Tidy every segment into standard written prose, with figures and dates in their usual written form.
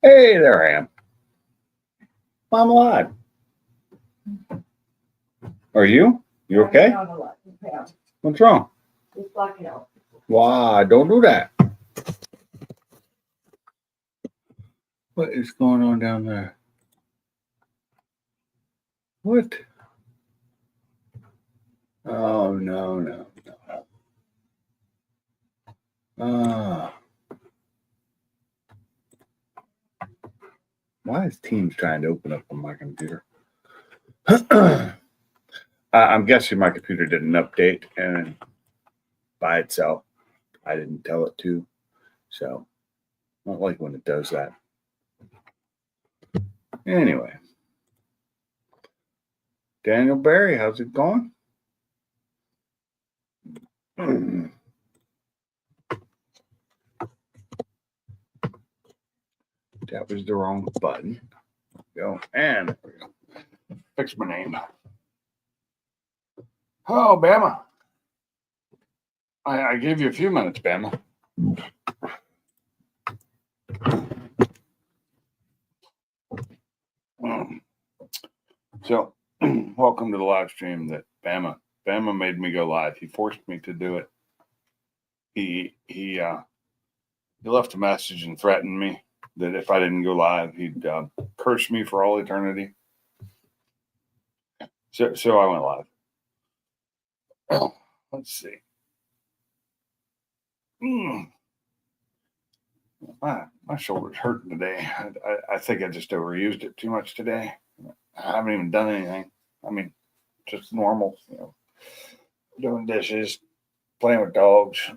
Hey, there I am. I'm alive. Are you? You okay? What's wrong? Just blackout. Why? Don't do that. What is going on down there? What? Oh, no. Ah. Why is Teams trying to open up on my computer? I'm guessing my computer didn't update and by itself. I didn't tell it to. So, I don't like when it does that. Anyway. Daniel Barry, how's it going? That was the wrong button. Go and there we go. Fix my name. Oh, Bama. I gave you a few minutes, Bama. So, welcome to the live stream that Bama made me go live. He forced me to do it. He left a message and threatened me that if I didn't go live, he'd curse me for all eternity. So I went live. Oh, let's see. My shoulder's hurting today. I think I just overused it too much today. I haven't even done anything. I mean, just normal, doing dishes, playing with dogs.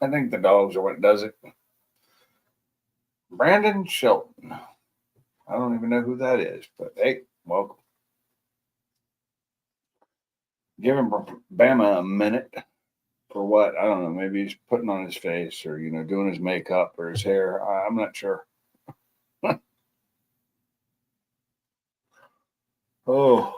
I think the dogs are what does it. Brandon Shelton. I don't even know who that is, but hey, welcome. Give him Bama a minute for what? I don't know. Maybe he's putting on his face or, doing his makeup or his hair. I'm not sure. Oh.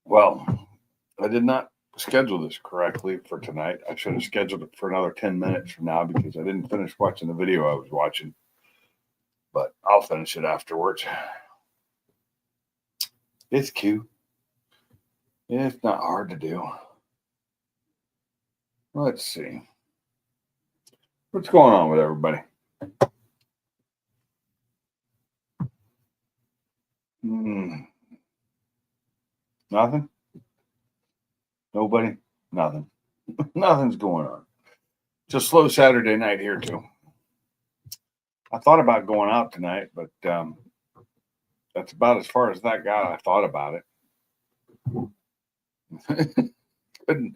Well, I did not schedule this correctly for tonight. I should have scheduled it for another 10 minutes from now because I didn't finish watching the video I was watching. But I'll finish it afterwards. It's cute. It's not hard to do. Let's see. What's going on with everybody? Nothing? Nobody? Nothing. Nothing's going on. It's a slow Saturday night here, too. I thought about going out tonight, but that's about as far as that got. I thought about it. couldn't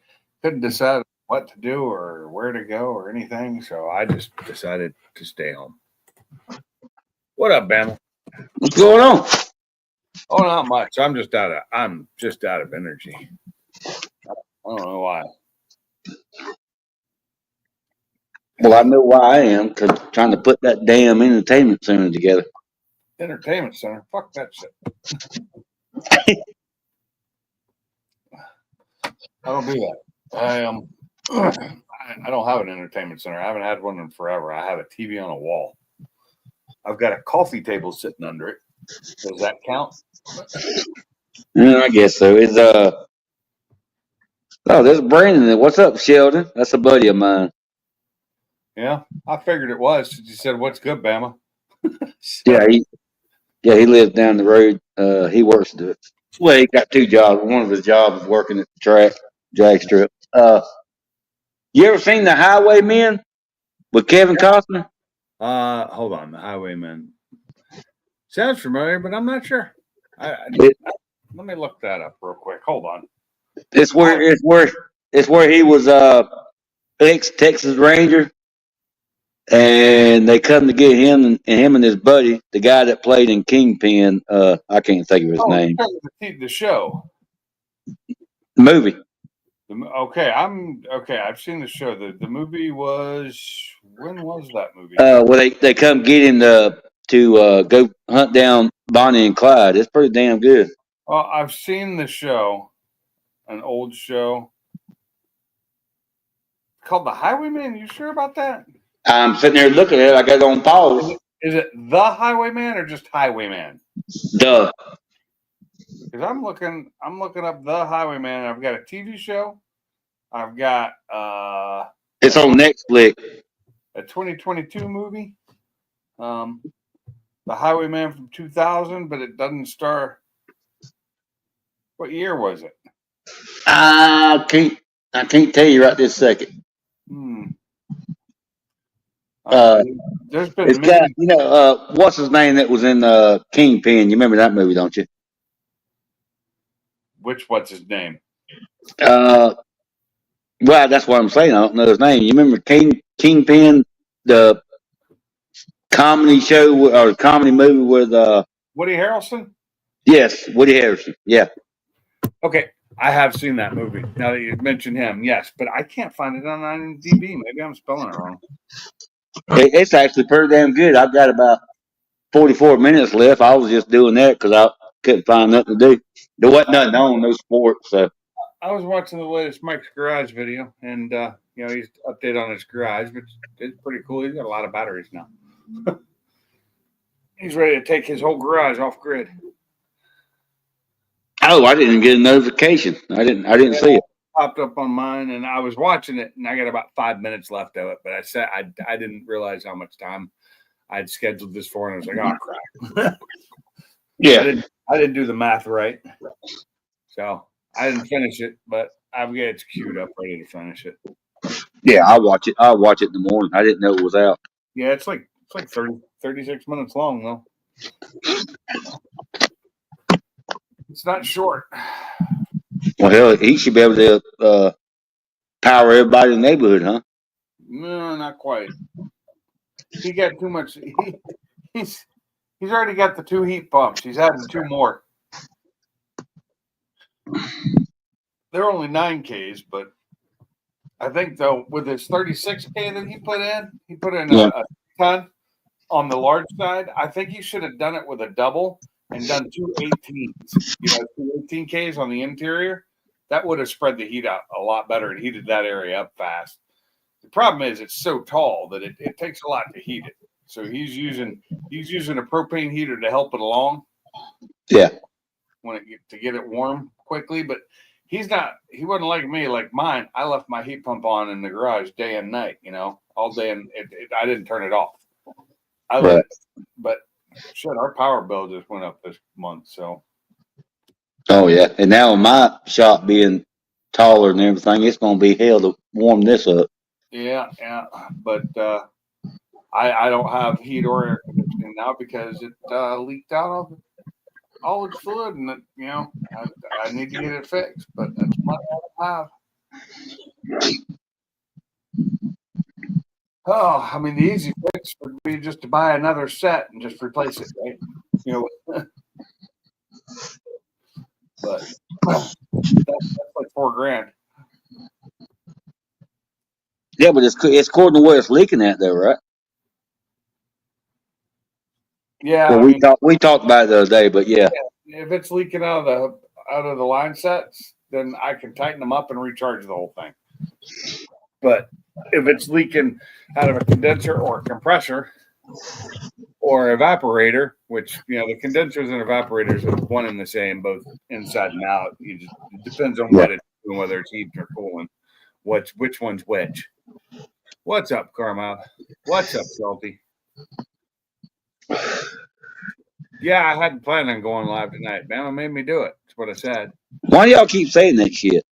decide what to do or where to go or anything, so I just decided to stay home. What up, Bama? What's going on? Oh, not much. I'm just out of energy. I don't know why. Well, I know why I am, because trying to put that damn entertainment center together. Entertainment center? Fuck that shit. I don't do that. I don't have an entertainment center. I haven't had one in forever. I have a TV on a wall. I've got a coffee table sitting under it. Does that count? I guess so. It's oh, there's Brandon. What's up, Sheldon? That's a buddy of mine. Yeah, I figured it was. You said, "What's good, Bama?" So, he lives down the road. He works he got two jobs. One of his jobs is working at the drag strip. You ever seen The Highwaymen with Kevin Costner? Hold on, The Highwayman. Sounds familiar, but I'm not sure. Let me look that up real quick. Hold on. It's where he was ex-Texas Ranger, and they come to get him and his buddy, the guy that played in Kingpin. I can't think of his name. The show. The movie. I've seen the show. The movie was, when was that movie? Well, they come get him to go hunt down Bonnie and Clyde. It's pretty damn good. Well, I've seen the show, an old show. called The Highwayman? You sure about that? I'm sitting there looking at it. I got it on pause. Is it The Highwayman or just Highwayman? Duh. Because I'm looking up The Highwayman. I've got a TV show. I've got It's on Netflix. a 2022 movie. The Highwayman from 2000, but it doesn't star. What year was it? I can't tell you right this second. There's been It's many. got what's his name that was in Kingpin. You remember that movie, don't you? What's his name? Well, that's what I'm saying. I don't know his name. You remember Kingpin, the comedy show or comedy movie with Woody Harrelson? Yes, Woody Harrelson. Yeah. Okay, I have seen that movie. Now that you mentioned him, yes, but I can't find it on IMDb. Maybe I'm spelling it wrong. It's actually pretty damn good. I've got about 44 minutes left. I was just doing that because I couldn't find nothing to do. There wasn't nothing on, no sports. So I was watching the latest Mike's Garage video, and he's updated on his garage, but it's pretty cool. He's got a lot of batteries now. He's ready to take his whole garage off grid. oh, I didn't get a notification. I didn't see it. Popped up on mine, and I was watching it, and I got about 5 minutes left of it. But I said I didn't realize how much time I'd scheduled this for, and I was like, oh crap. Yeah, I didn't do the math right, so I didn't finish it. But I've got it queued up, ready to finish it. yeah, I'll watch it. I'll watch it in the morning. I didn't know it was out. Yeah, it's like 36 minutes long though. It's not short. Well, hell, he should be able to power everybody in the neighborhood, huh? No, not quite. He got too much. He's already got the 2 heat pumps. He's adding 2 more. They're only 9Ks, but I think though with his 36K that he put in a ton on the large side. I think he should have done it with a double and done 2 18s. 2 18Ks on the interior. That would have spread the heat out a lot better and heated that area up fast. The problem is it's so tall that it takes a lot to heat it. So he's using a propane heater to help it along. Yeah. To get it warm quickly, but he wasn't like me, like mine. I left my heat pump on in the garage day and night, all day, and I didn't turn it off. I let it, but shit, our power bill just went up this month. So. Oh yeah, and now my shop being taller and everything, it's gonna be hell to warm this up. Yeah, but I don't have heat or air conditioning now because it leaked out all its fluid, and I need to get it fixed. But that's what I have. Oh, I mean, the easy fix would be just to buy another set and just replace it, right? But that's like $4,000. Yeah, but it's according to where it's leaking at, though, right? Yeah, well, we talked about it the other day, but yeah. If it's leaking out of the line sets, then I can tighten them up and recharge the whole thing. But if it's leaking out of a condenser or a compressor or evaporator, which the condensers and evaporators are one and the same, both inside and out. It depends on what it's doing, whether it's heating or cooling. Which one's which? What's up, Carmel? What's up, Salty? Yeah, I hadn't planned on going live tonight. Bama made me do it. That's what I said. Why do y'all keep saying that shit?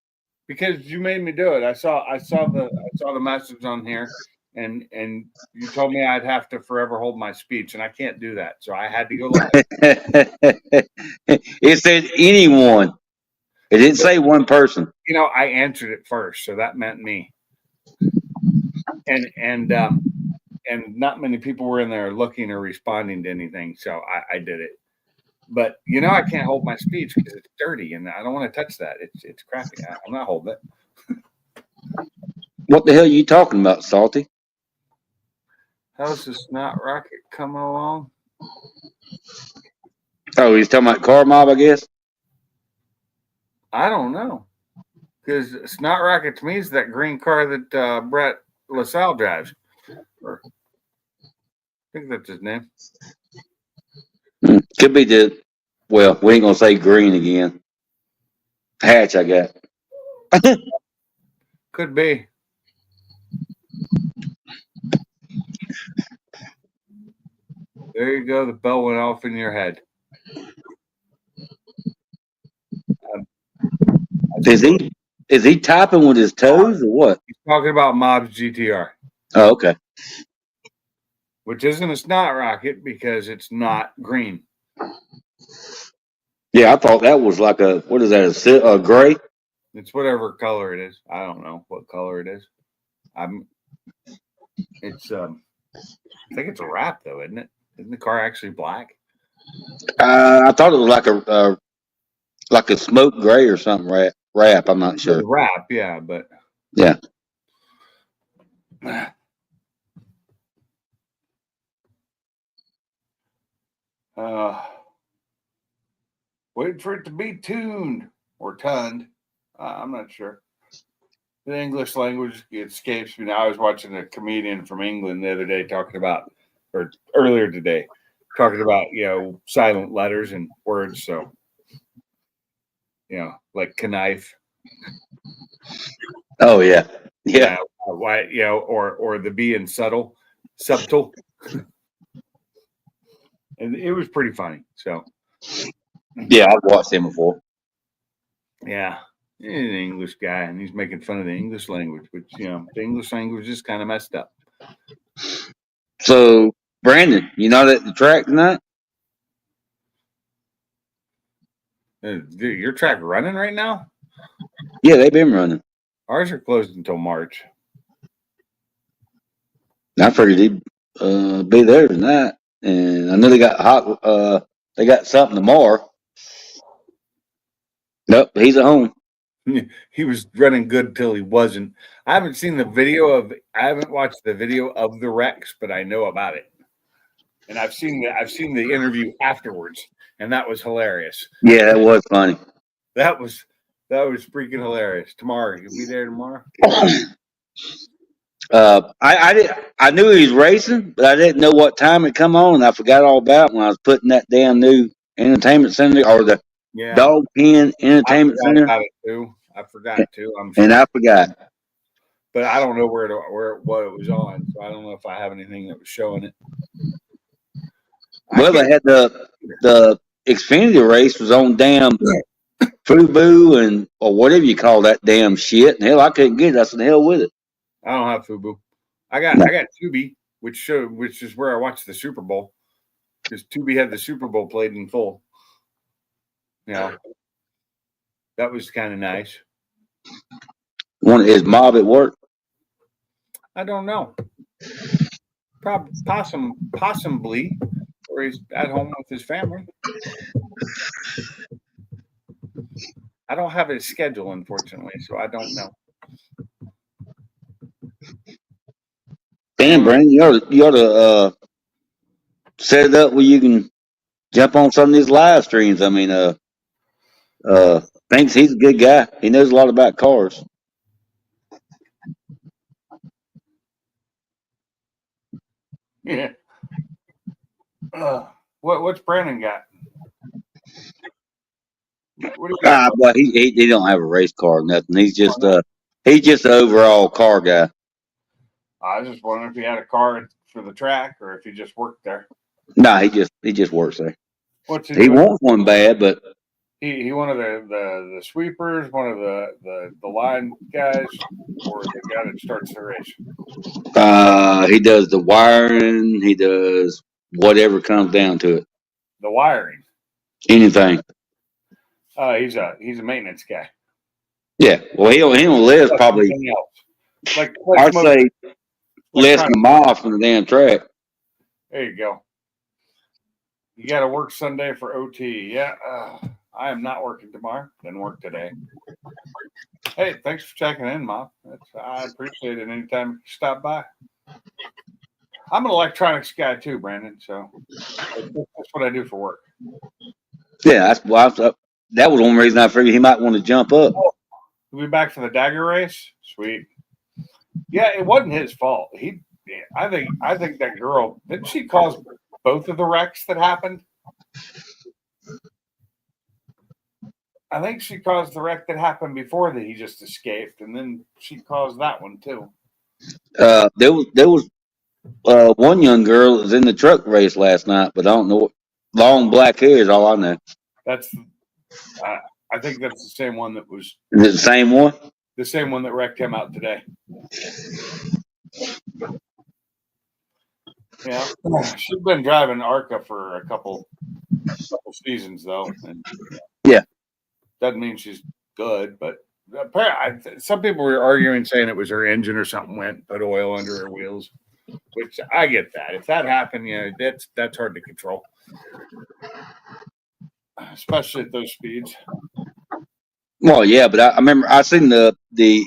Because you made me do it. I saw the message on here, and you told me I'd have to forever hold my speech, and I can't do that. So I had to go live. It said anyone. It didn't say one person. I answered it first, so that meant me. And not many people were in there looking or responding to anything, so I did it. But I can't hold my speech because it's dirty, and I don't want to touch that. It's crappy. I'm not holding it. What the hell are you talking about, Salty? How's the snot rocket coming along? Oh, he's talking about car mob, I guess. I don't know. Because Snot Rocket to me is that green car that Brett LaSalle drives. Or, I think that's his name. Could be the. Well, we ain't gonna say green again. Hatch, I got. Could be. There you go. The bell went off in your head. Is he typing with his toes or what? He's talking about Mob's GTR. Oh, okay. Which isn't a Snot Rocket because it's not green. Yeah, I thought that was like a what is that? A gray? It's whatever color it is. I don't know what color it is. It's I think it's a wrap though, isn't it? Isn't the car actually black? I thought it was like a smoke gray or something. Wrap. I'm not sure. Wrap, yeah, but yeah. Waiting for it to be tuned or tunned. I'm not sure. The English language escapes me now. I was watching a comedian from England the other day or earlier today, talking about, silent letters and words. So, like knife. Oh, yeah. Yeah. Why, or the being subtle. And it was pretty funny. So, yeah, I've watched him before. Yeah. He's an English guy, and he's making fun of the English language, which, the English language is kind of messed up. So, Brandon, you not at the track tonight? Dude, your track running right now? Yeah, they've been running. Ours are closed until March. I figured he'd be there tonight, and I know they got they got something tomorrow. Nope, he's at home. He was running good till he wasn't. I haven't watched the video of the wrecks, but I know about it. And I've seen the interview afterwards, and that was hilarious. Yeah, that was funny. That was freaking hilarious. Tomorrow, you'll be there tomorrow? I knew he was racing, but I didn't know what time it come on, and I forgot all about it when I was putting that damn new entertainment center or the dog pen entertainment center. About it too. I forgot too. I'm sure. And I forgot. But I don't know what it was on, so I don't know if I have anything that was showing it. Well, they had the Xfinity race was on damn Fubu or whatever you call that damn shit. And hell, I couldn't get it. I said, hell with it. I don't have Fubu. I got Tubi, which is where I watched the Super Bowl, because Tubi had the Super Bowl played in full. That was kind of nice. Is Mob at work? I don't know. Possibly, or he's at home with his family. I don't have his schedule, unfortunately, so I don't know. Damn, Brandon, you ought to set it up where you can jump on some of these live streams. I mean, thinks he's a good guy. He knows a lot about cars. Yeah. What's Brandon got? What do you got? Well, he don't have a race car or nothing. He's just an overall car guy. I was just wondering if he had a car for the track or if he just worked there. No, he just works there. He wants one bad, but he one of the sweepers, one of the line guys, or the guy that starts the race. He does the wiring. He does whatever comes down to it. The wiring. Anything. He's a maintenance guy. Yeah. Well, he'll live probably. Like I'd say less than a mile from the damn track. There you go. You got to work Sunday for OT. Yeah. I am not working tomorrow. Didn't work today. Hey, thanks for checking in, Mom. I appreciate it anytime you stop by. I'm an electronics guy too, Brandon. So that's what I do for work. Yeah, that was one reason I figured he might want to jump up. we back for the dagger race? Sweet. Yeah, it wasn't his fault. I think that girl, didn't she cause both of the wrecks that happened? I think she caused the wreck that happened before that he just escaped, and then she caused that one too. There was one young girl that was in the truck race last night, but I don't know. Long black hair is all I know. That's, I think that's the same one that was Is it the same one? the same one that wrecked him out today. Yeah, she's been driving ARCA for a couple seasons though, and Yeah. doesn't mean she's good. But apparently, some people were arguing saying it was her engine or something went, put oil under her wheels, which I get that. If that happened, that's hard to control, especially at those speeds. Well, yeah, but I remember I seen the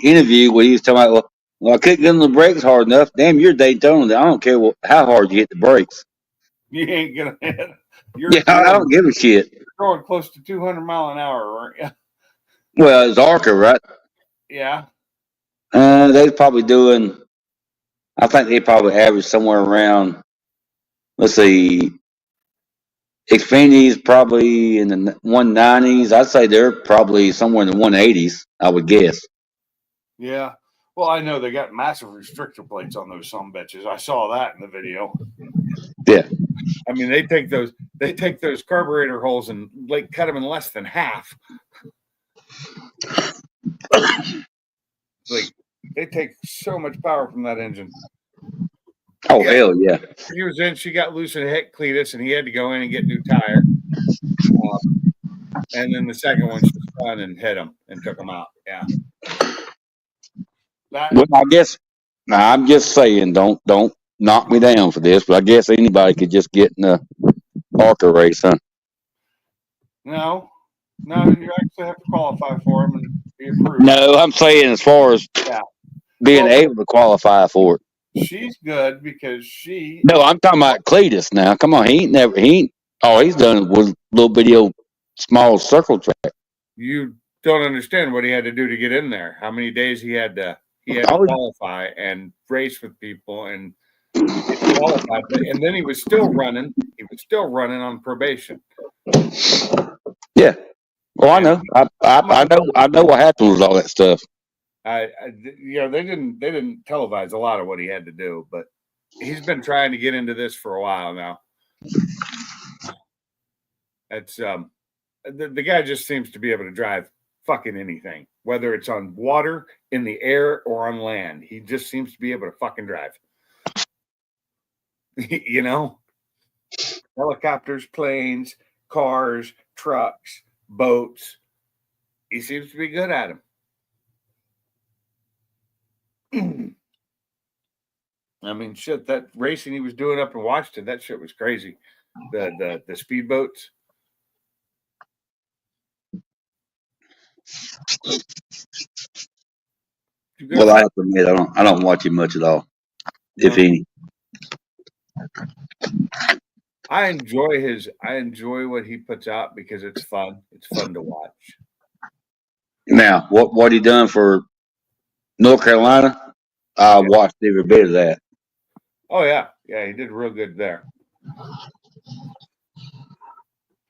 interview where he was talking about, well, I couldn't get on the brakes hard enough. Damn, you're Daytona. I don't care how hard you hit the brakes. You ain't gonna hit. Yeah, I don't give a shit. You're going close to 200 mile an hour, aren't you? Well, it's ARCA, right? Yeah. They're probably doing. I think they probably average somewhere around. Let's see. Xfinity's probably in the 190s. I'd say they're probably somewhere in the 180s. I would guess. Yeah. Well, I know they got massive restrictor plates on those bitches. I saw that in the video. Yeah. I mean, they take those carburetor holes and like cut them in less than half. Like they take so much power from that engine. Oh hell yeah! He was in. She got loose in hit Cletus, and he had to go in and get new tire. And then the second one, she spun and hit him and took him out. Yeah. Well, I guess I'm just saying, don't knock me down for this, but I guess anybody could just get in a ARCA race, huh? No, you actually have to qualify for them and be approved. No, I'm saying as far as being able to qualify for it. She's good because she. No, I'm talking about Cletus now. Come on, all he's done was a little bitty old small circle track. You don't understand what he had to do to get in there. How many days he had to qualify and race with people and qualify. And then he was still running. He was still running on probation. Yeah. Well, I know. I know what happened with all that stuff. They didn't televise a lot of what he had to do, but he's been trying to get into this for a while now. It's the guy just seems to be able to drive fucking anything, whether it's on water, in the air, or on land. He just seems to be able to fucking drive. Helicopters, planes, cars, trucks, boats. He seems to be good at them. I mean, shit, that racing he was doing up in Washington, that shit was crazy. The speedboats. Well, I have to admit, I don't watch it much at all, if any. I enjoy what he puts out because it's fun. It's fun to watch. Now, what he done for North Carolina? I watched every bit of that. Oh yeah, he did real good there.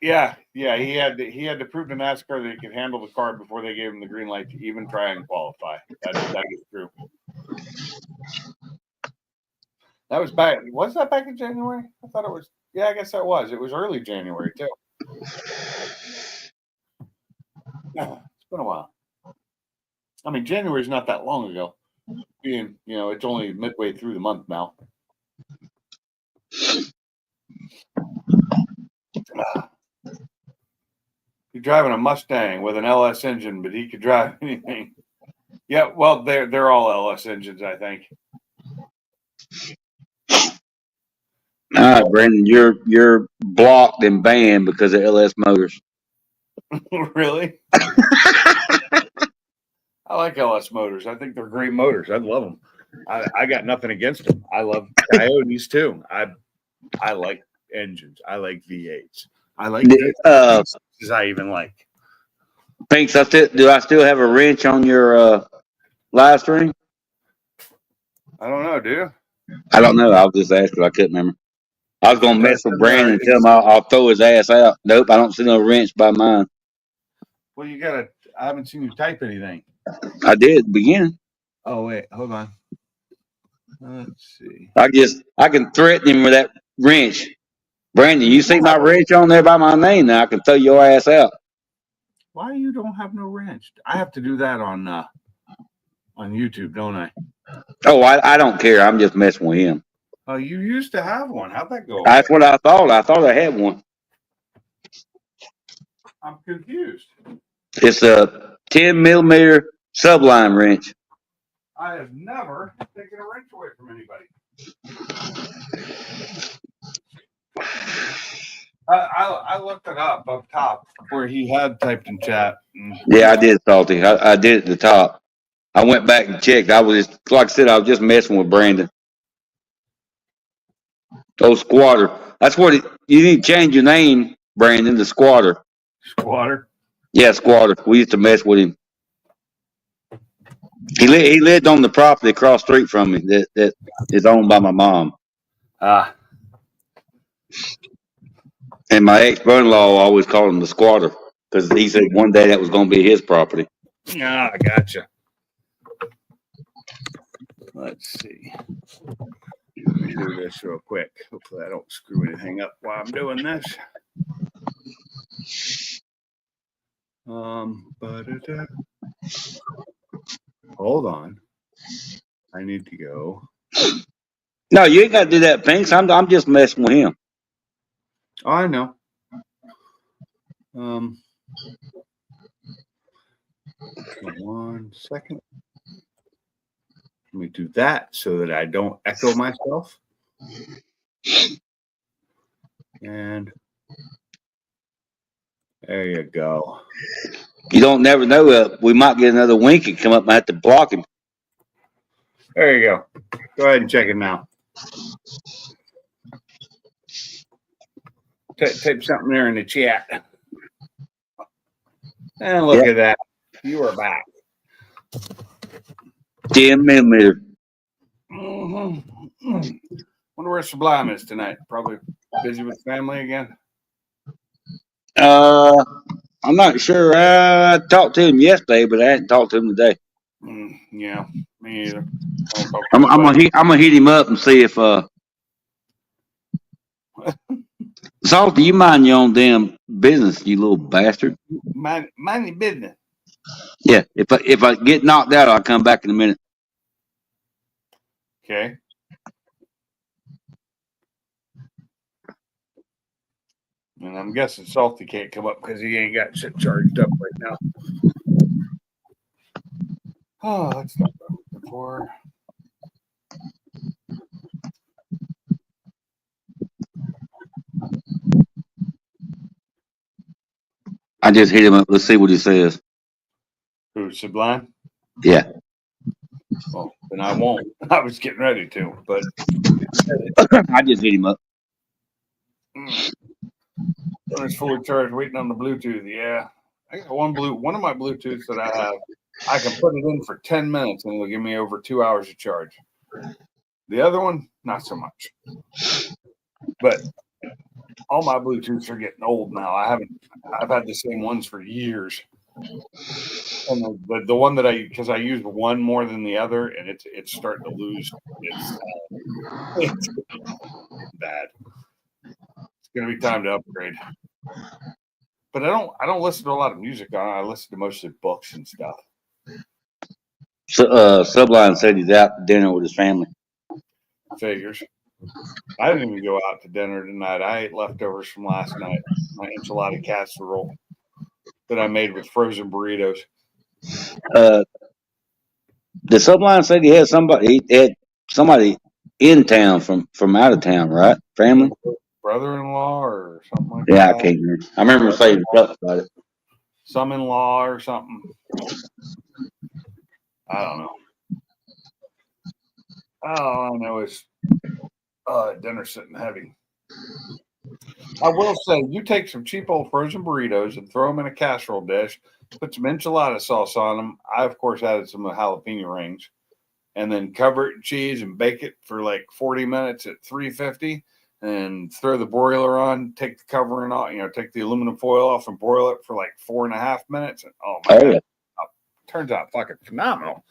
Yeah, he had to prove to NASCAR that he could handle the car before they gave him the green light to even try and qualify. That is true. That was back. Was that back in January? I thought it was. Yeah, I guess that was. It was early January too. Yeah, it's been a while. I mean, January's not that long ago. Being, it's only midway through the month now. He's driving a Mustang with an LS engine, but he could drive anything. Yeah, well, they're all LS engines, I think. All right, Brandon, you're blocked and banned because of LS Motors. Really? I like LS Motors. I think they're great motors. I love them. I got nothing against them. I love Coyotes too. I like engines. I like V8s. I like I even like. Pinks, do I still have a wrench on your live stream? I don't know, do you? I don't know. I was just asking. I couldn't remember. I was Is gonna it mess with in there? Brandon and tell him I'll throw his ass out. Nope, I don't see no wrench by mine. Well, you gotta. I haven't seen you type anything. I did at the beginning. Oh wait, hold on. Let's see. I can threaten him with that wrench. Brandon, You you see don't my have a. wrench on there by my name now? I can throw your ass out. Why you don't have no wrench? I have to do that on YouTube, don't I? Oh, I don't care. I'm just messing with him. Oh, you used to have one. How'd that go away? That's what I thought. I thought I had one. I'm confused. It's a 10 millimeter subline wrench. I have never taken a wrench away from anybody. I looked it up top where he had typed in chat. Yeah, I did, Salty. I did at the top. I went back and checked. I was just, like I said, I was just messing with Brandon. Oh, Squatter. That's what you need to change your name, Brandon, to Squatter. Squatter. Yeah, Squatter. We used to mess with him. He lived on the property across the street from me that is owned by my mom. Ah. And my ex brother-in-law always called him the Squatter because he said one day that was going to be his property. Yeah, I gotcha. Let's see. Let me do this real quick. Hopefully I don't screw anything up while I'm doing this. Ba-da-da. Hold on. I need to go. No, you ain't got to do that, Pinks. I'm just messing with him. Oh, I know. One second. Let me do that so that I don't echo myself. And there you go. You don't never know. We might get another Winky come up and have to block him. There you go. Go ahead and check it now. Type something there in the chat. And look at that. You are back. 10 millimeter. Mm-hmm. Wonder where Sublime is tonight. Probably busy with family again. I'm not sure. I talked to him yesterday, but I hadn't talked to him today. Yeah, me either. I'm gonna hit him up and see if Salty, you mind your own damn business, you little bastard. Mind your business. Yeah, if I get knocked out, I'll come back in a minute. Okay. And I'm guessing Salty can't come up because he ain't got shit charged up right now. Oh, that's not what I'm looking for. I just hit him up. Let's see what he says. Who, Sublime? Yeah. Well, then I won't. I was getting ready to, but I just hit him up. Phone is fully charged, waiting on the Bluetooth. Yeah, I got one of my Bluetooths that I have. I can put it in for 10 minutes and it'll give me over 2 hours of charge. The other one, not so much. But all my Bluetooths are getting old now. I've had the same ones for years. And the one that because I use one more than the other, and it's starting to lose it's bad. It's gonna be time to upgrade. But I don't listen to a lot of music on it. I listen to mostly books and stuff. So, Subline said he's out to dinner with his family. Figures. I didn't even go out to dinner tonight. I ate leftovers from last night. My enchilada casserole that I made with frozen burritos. The Subline said he had somebody in town from out of town, right? Family? Brother-in-law or something like Yeah, that. I can't remember. I remember saying something about it. Some-in-law or something. I don't know. All I know is dinner sitting heavy. I will say, you take some cheap old frozen burritos and throw them in a casserole dish, put some enchilada sauce on them. I, of course, added some jalapeno rings, and then cover it in cheese and bake it for like 40 minutes at 350, and throw the broiler on, take the covering off, take the aluminum foil off and broil it for like 4.5 minutes. And oh my Oh God, yeah, turns out fucking phenomenal.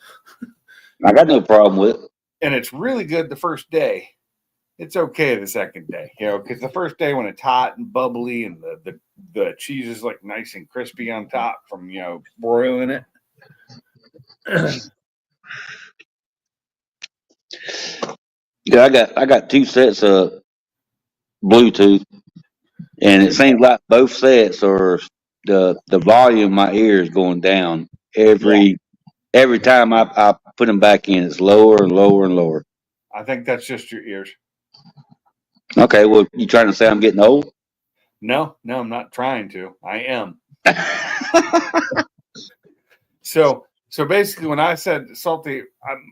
I got no problem with it. And it's really good the first day. It's okay the second day, because the first day when it's hot and bubbly and the cheese is like nice and crispy on top from broiling it. Yeah, I got two sets of Bluetooth, and it seems like both sets are the volume in my ear is going down Yeah, every time I put them back in. It's lower and lower and lower. I think that's just your ears. Okay, well, you trying to say I'm getting old? No, I'm not trying to. I am. So basically, when I said salty,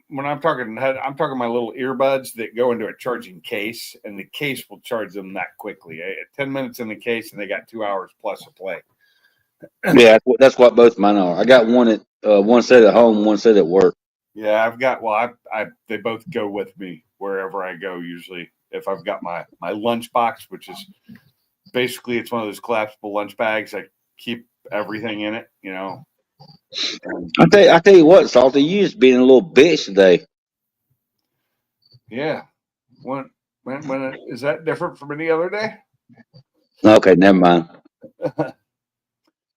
when I'm talking my little earbuds that go into a charging case, and the case will charge them that quickly. 10 minutes in the case, and they got 2 hours plus of play. Yeah, that's what both mine are. I got one set at home, one set at work. Yeah, I've got. Well, they both go with me wherever I go. Usually, if I've got my lunch box, which is basically it's one of those collapsible lunch bags. I keep everything in it. And, I tell you what, Salty, you just being a little bitch today. yeah. When is that different from any other day? Okay, never mind.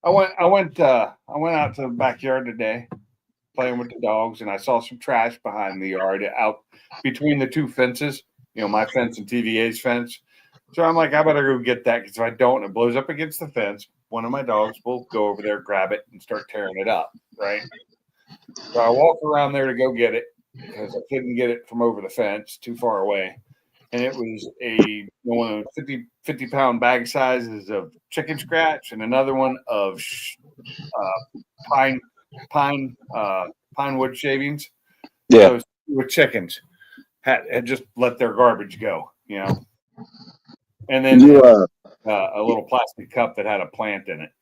I went out to the backyard today, playing with the dogs, and I saw some trash behind the yard out between the two fences. My fence and TVA's fence. So I'm like, I better go get that, because if I don't, and it blows up against the fence, one of my dogs will go over there, grab it, and start tearing it up. Right. So I walk around there to go get it, because I couldn't get it from over the fence, too far away. And it was one of 50-pound bag sizes of chicken scratch, and another one of pine pine wood shavings. Yeah. Those with chickens had just let their garbage go, and then You a little plastic cup that had a plant in it.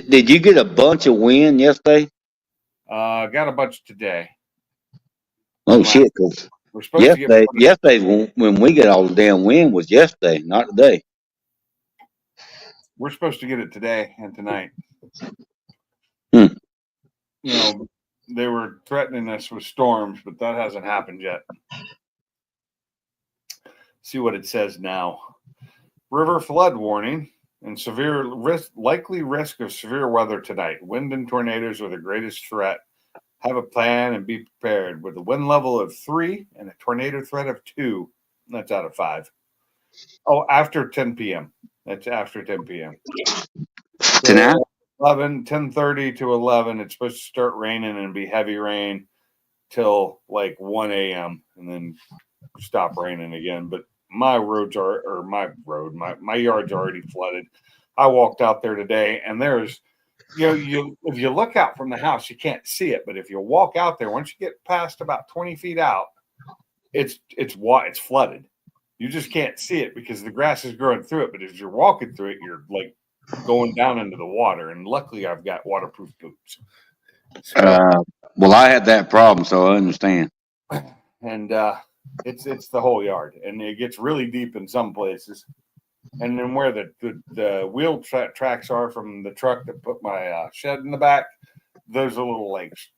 did you get a bunch of wind yesterday? Got a bunch today. Oh shit! 'Cause We're supposed to get. yesterday when we get all the damn wind was yesterday, not today. We're supposed to get it today and tonight. Hmm. They were threatening us with storms, but that hasn't happened yet. See what it says now. River flood warning and likely risk of severe weather tonight. Wind and tornadoes are the greatest threat. Have a plan and be prepared with a wind level of 3 and a tornado threat of 2. That's out of 5. Oh, after 10 p.m. That's after 10 p.m. Tonight? So 10:30 to 11, it's supposed to start raining and be heavy rain till like 1 a.m. and then stop raining again. But my roads are, or my yard's already flooded. I walked out there today, and there's, if you look out from the house, you can't see it. But if you walk out there, once you get past about 20 feet out, it's flooded. You just can't see it because the grass is growing through it. But as you're walking through it, you're like going down into the water. And luckily, I've got waterproof boots. So, Well, I had that problem, so I understand. And it's the whole yard, and it gets really deep in some places. And then where the wheel tracks are from the truck that put my shed in the back, those are little lakes.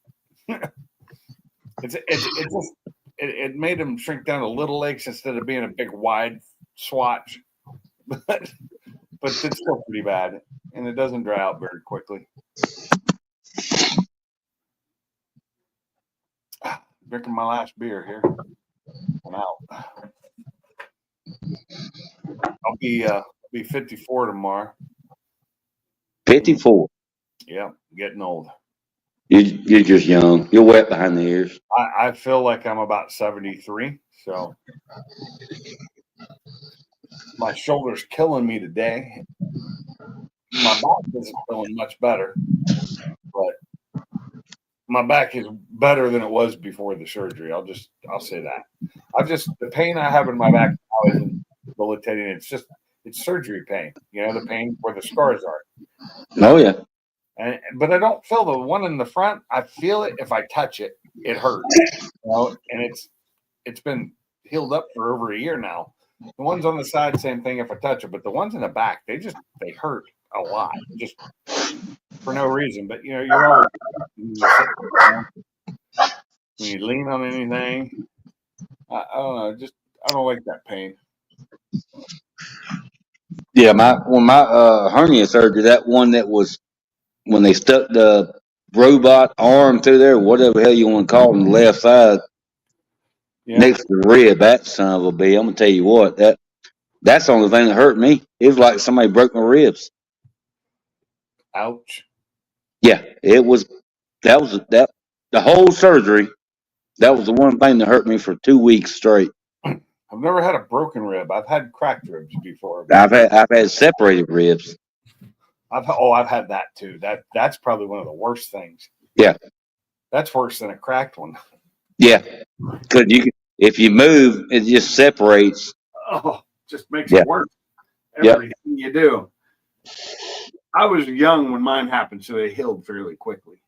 It made them shrink down to little lakes instead of being a big wide swatch, but it's still pretty bad, and it doesn't dry out very quickly. Drinking my last beer here. I'm out. I'll be 54 tomorrow. 54. Yeah, getting old. You're just young. You're wet behind the ears. I feel like I'm about 73, so my shoulder's killing me today. My back isn't feeling much better, but my back is better than it was before the surgery. I'll say that. The pain I have in my back now isn't debilitating. It's It's surgery pain. The pain where the scars are. Oh yeah. But I don't feel the one in the front. I feel it if I touch it. It hurts. And it's been healed up for over a year now. The ones on the side, same thing if I touch it. But the ones in the back, they hurt a lot, just for no reason. But you're always when you sit down, when you lean on anything. I don't know. I don't like that pain. Yeah, my hernia surgery, that one that was when they stuck the robot arm through there, whatever the hell you want to call it, on the left side Yeah. next to the rib, that son of a b. I'm gonna tell you what, that's the only thing that hurt me. It was like somebody broke my ribs. Ouch. Yeah, it was. That the whole surgery. That was the one thing that hurt me for 2 weeks straight. I've never had a broken rib. I've had cracked ribs before. But I've had separated ribs. I've had that too. That's probably one of the worst things. Yeah, that's worse than a cracked one. Yeah, because if you move, it just separates. Oh, just makes Yeah. it worse. Yeah. Everything you do. I was young when mine happened, so they healed fairly quickly.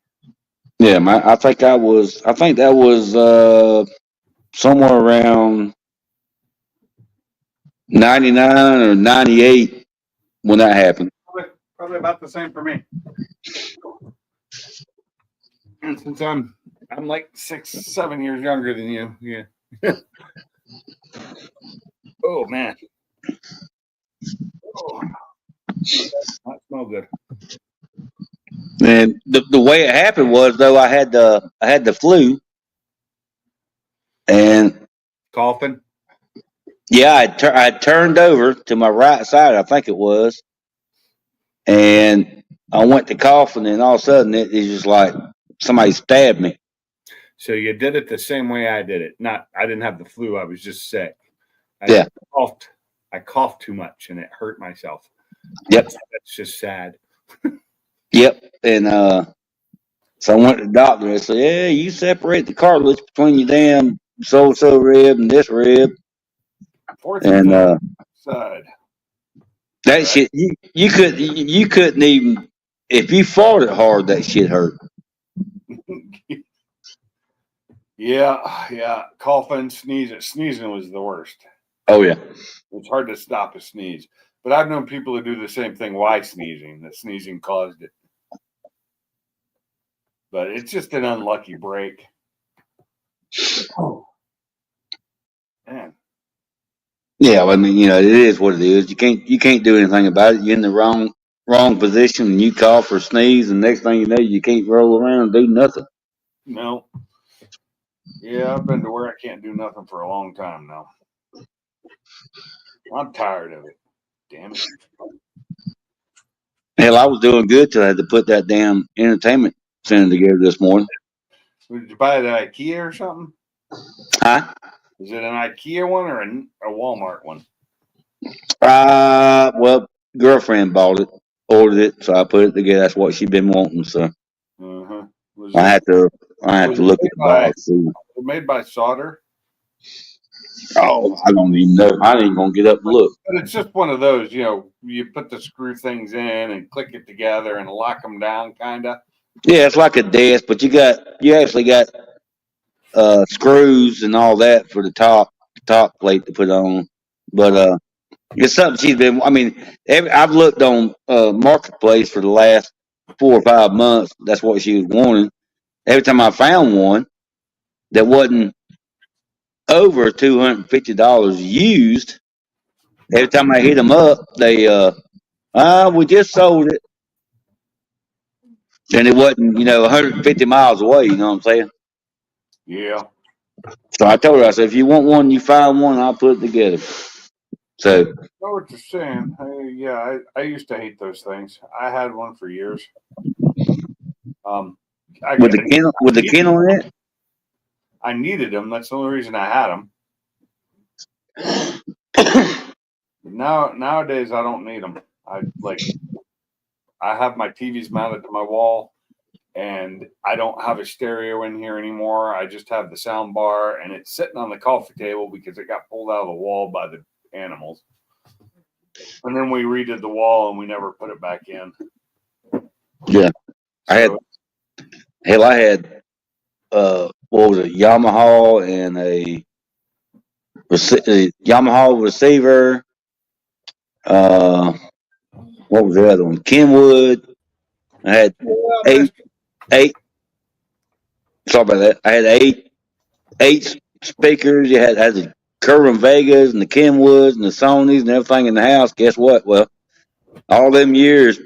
Yeah, I think that was somewhere around 99 or 98 when that happened. Probably about the same for me. And since I'm like 6, 7 years younger than you, yeah. Oh man. Oh, that smells good. And the way it happened was though I had the flu, and Coughing. yeah, I turned over to my right side, I think it was, and I went to coughing, and all of a sudden it's just like somebody stabbed me. So you did it the same way I did it. I didn't have the flu. I was just sick. Yeah. I coughed too much and it hurt myself. Yep. That's just sad. Yep. And so I went to the doctor and said, "Yeah, you separate the cartilage between your damn so rib and this rib." Fourth and And fifth side. that Right. shit, you couldn't even, if you fought it hard, that shit hurt. Yeah. Coughing, sneezing. Sneezing was the worst. Oh yeah. It's hard to stop a sneeze. But I've known people who do the same thing. Why sneezing? The sneezing caused it. But it's just an unlucky break. Oh. Man. Yeah, I mean, it is what it is. You can't do anything about it. You're in the wrong position, and you cough or sneeze, and next thing you know, you can't roll around and do nothing. No. Yeah, I've been to where I can't do nothing for a long time now. I'm tired of it. Damn it. Hell, I was doing good till I had to put that damn entertainment center together this morning. Did you buy it at IKEA or something? Huh? Is it an IKEA one or a Walmart one? Well, girlfriend bought it, ordered it, so I put it together. That's what she'd been wanting. So Uh-huh. I had to was it look at the box. made by solder? Oh, I don't even know. I ain't gonna get up and look. But it's just one of those, you put the screw things in and click it together and lock them down, kind of. Yeah, it's like a desk, but you actually got screws and all that for the top plate to put on. But it's something she's been. I mean, I've looked on Marketplace for the last 4 or 5 months. That's what she was wanting. Every time I found one that wasn't over $250 used, every time I hit them up, they we just sold it, and it wasn't 150 miles away. You know what I'm saying? Yeah. So I told her, I said, if you want one, you find one, I'll put it together. So I know what you're saying. I used to hate those things. I had one for years. with the kennel in it. I needed them. That's the only reason I had them. Nowadays, I don't need them. I have my TVs mounted to my wall, and I don't have a stereo in here anymore. I just have the sound bar, and it's sitting on the coffee table because it got pulled out of the wall by the animals. And then we redid the wall and we never put it back in. Yeah. I had what was it, Yamaha and a Yamaha receiver. What was the other one? Kenwood. I had eight. Sorry about that. I had eight speakers. You had the Curvin Vegas and the Kenwoods and the Sonys and everything in the house. Guess what? Well, all them years,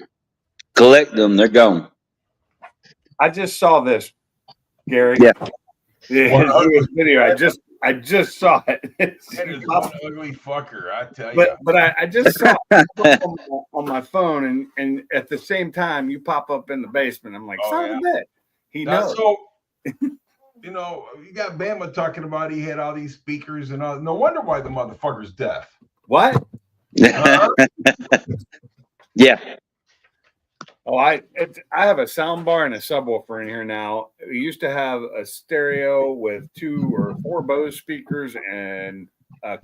collect them, they're gone. I just saw this, Gary. Yeah. Video. I just saw it. That is one ugly fucker, I tell you. But I just saw it on my phone, and at the same time, you pop up in the basement. I'm like, son of a bitch. He knows. So, you got Bama talking about he had all these speakers and all. No wonder why the motherfucker's deaf. What? Yeah. Oh, I have a sound bar and a subwoofer in here now. We used to have a stereo with 2 or 4 Bose speakers and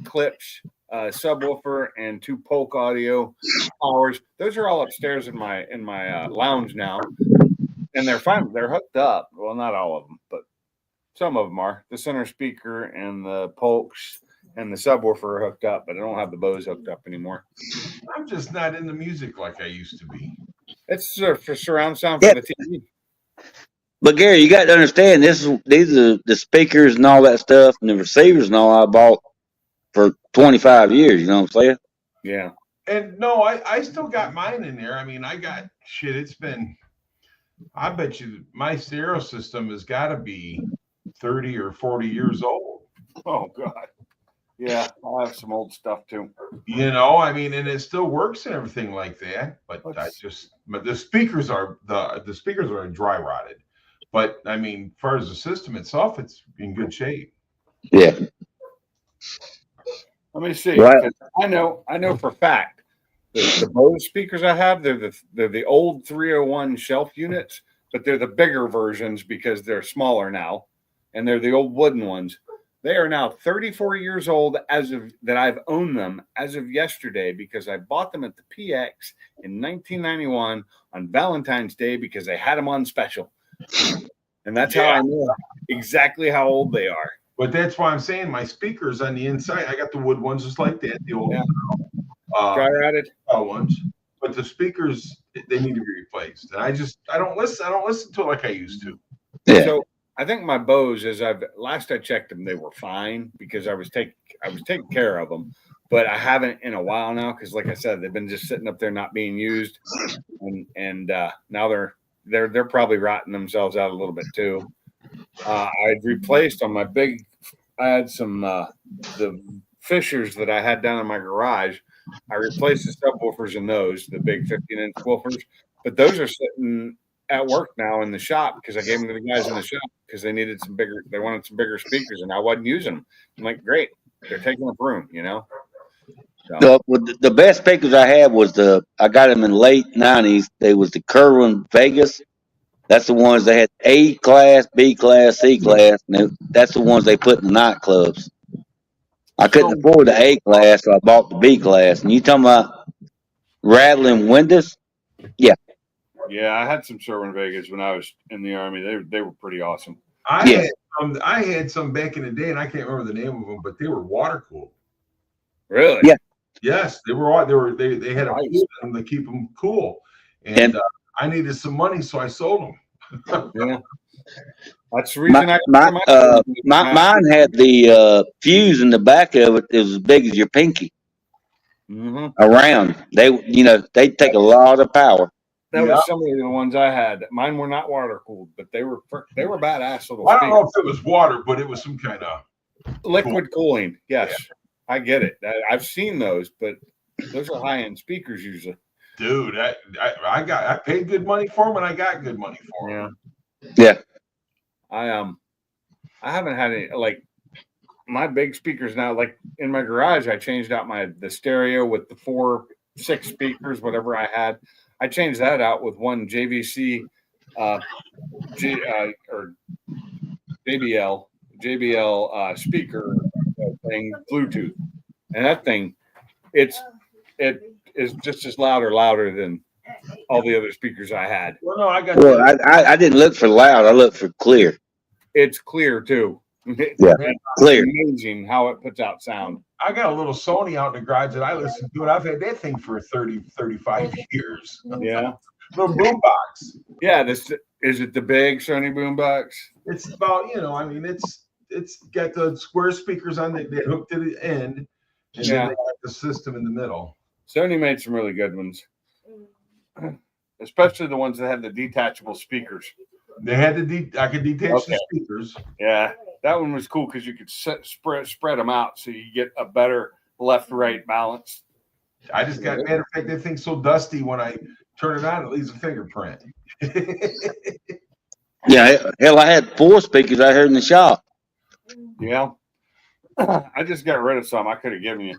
clips, subwoofer, and 2 Polk audio powers. Those are all upstairs in my lounge now, and they're fine. They're hooked up. Well, not all of them, but some of them are. The center speaker and the Polks and the subwoofer are hooked up, but I don't have the Bose hooked up anymore. I'm just not into music like I used to be. It's for surround sound for the TV. But Gary, you got to understand these are the speakers and all that stuff and the receivers and all I bought for 25 years. You know what I'm saying? Yeah. And no, I still got mine in there. I mean, I got shit. It's been, I bet you my stereo system has got to be 30 or 40 years old. Oh God. Yeah, I have some old stuff too. I mean, and it still works and everything like that. But the speakers are dry rotted. But I mean, as far as the system itself, it's in good shape. Yeah. Let me see. Right. I know for a fact the Bose speakers I have, they're the old 301 shelf units, but they're the bigger versions because they're smaller now, and they're the old wooden ones. They are now 34 years old that I've owned them as of yesterday because I bought them at the PX in 1991 on Valentine's Day because they had them on special. And that's how I know exactly how old they are. But that's why I'm saying my speakers on the inside, I got the wood ones just like that, the old dry-rotted ones. But the speakers, they need to be replaced. And I don't listen to it like I used to. Yeah. So I think my Bose, last I checked them, they were fine because I was taking care of them, but I haven't in a while now because, like I said, they've been just sitting up there not being used, and now they're probably rotting themselves out a little bit too. I had replaced on my big. I had some the Fishers that I had down in my garage. I replaced the subwoofers in those, the big 15-inch woofers, but those are sitting at work now in the shop because I gave them to the guys in the shop because they wanted some bigger speakers and I wasn't using them. I'm like, great, they're taking up room, So. The best speakers I had was I got them in the late 90s. They was the Curvin Vegas. That's the ones they had A class, B class, C class. And that's the ones they put in the nightclubs. I couldn't afford the A class, so I bought the B class. And you talking about rattling windows? Yeah. Yeah, I had some Sherwin Vegas when I was in the Army. They were pretty awesome. I had some back in the day, and I can't remember the name of them, but they were water cooled. Really? Yeah. Yes, they were. They had a pool in them to keep them cool, and I needed some money, so I sold them. Yeah, that's the reason mine had the fuse in the back of it. It was as big as your pinky. Mm-hmm. Around they take a lot of power. That was some of the ones I had. Mine were not water cooled, but they were badass little. I don't know if it was water, but it was some kind of liquid cooling. Yes, I get it. I've seen those, but those are high end speakers usually. Dude, I paid good money for them, and I got good money for them. Yeah. I haven't had any like my big speakers now. Like in my garage, I changed out the stereo with the 4, 6 speakers, whatever I had. I changed that out with one JVC or JBL speaker thing, Bluetooth, and that thing, is just as loud or louder than all the other speakers I had. Well, no, I got Well, the, I didn't look for loud. I looked for clear. It's clear too. Yeah, It's clear. amazing how it puts out sound. I got a little Sony out in the garage that I listen to, and I've had that thing for 30, 35 years. Yeah. Little boombox. Yeah. This is it. The big Sony boombox. It's about, I mean, it's got the square speakers on that hooked to the end, and Yeah. then they got the system in the middle. Sony made some really good ones, especially the ones that have the detachable speakers. They had I could detach the speakers. Yeah, that one was cool because you could spread them out so you get a better left-right balance. I just got, matter of fact, that thing's so dusty when I turn it on, it leaves a fingerprint. Yeah, hell, I had 4 speakers I heard in the shop. Yeah, I just got rid of some. I could have given you,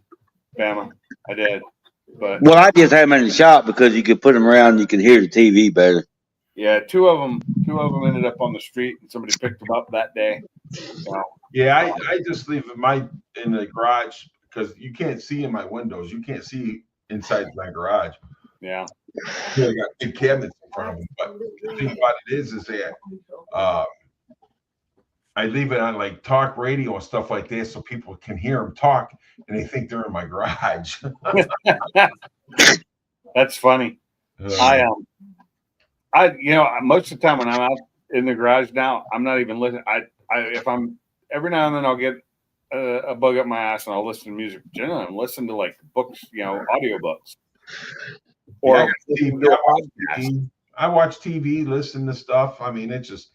Bama. I did, but Well, I just had them in the shop because you could put them around and you could hear the TV better. yeah, two of them ended up on the street, and somebody picked them up that day. So, Yeah, I just leave in the garage because you can't see in my windows. You can't see inside my garage. yeah, I got big cabinets in front of them. But the thing about it is that I leave it on like talk radio and stuff like that so people can hear them talk and they think they're in my garage. that's funny. I most of the time when I'm out in the garage now, I'm not even listening. If I'm every now and then I'll get a bug up my ass and I'll listen to music. Generally, I'm listening to like books, audiobooks. Or I watch TV, listen to stuff. I mean, it's just.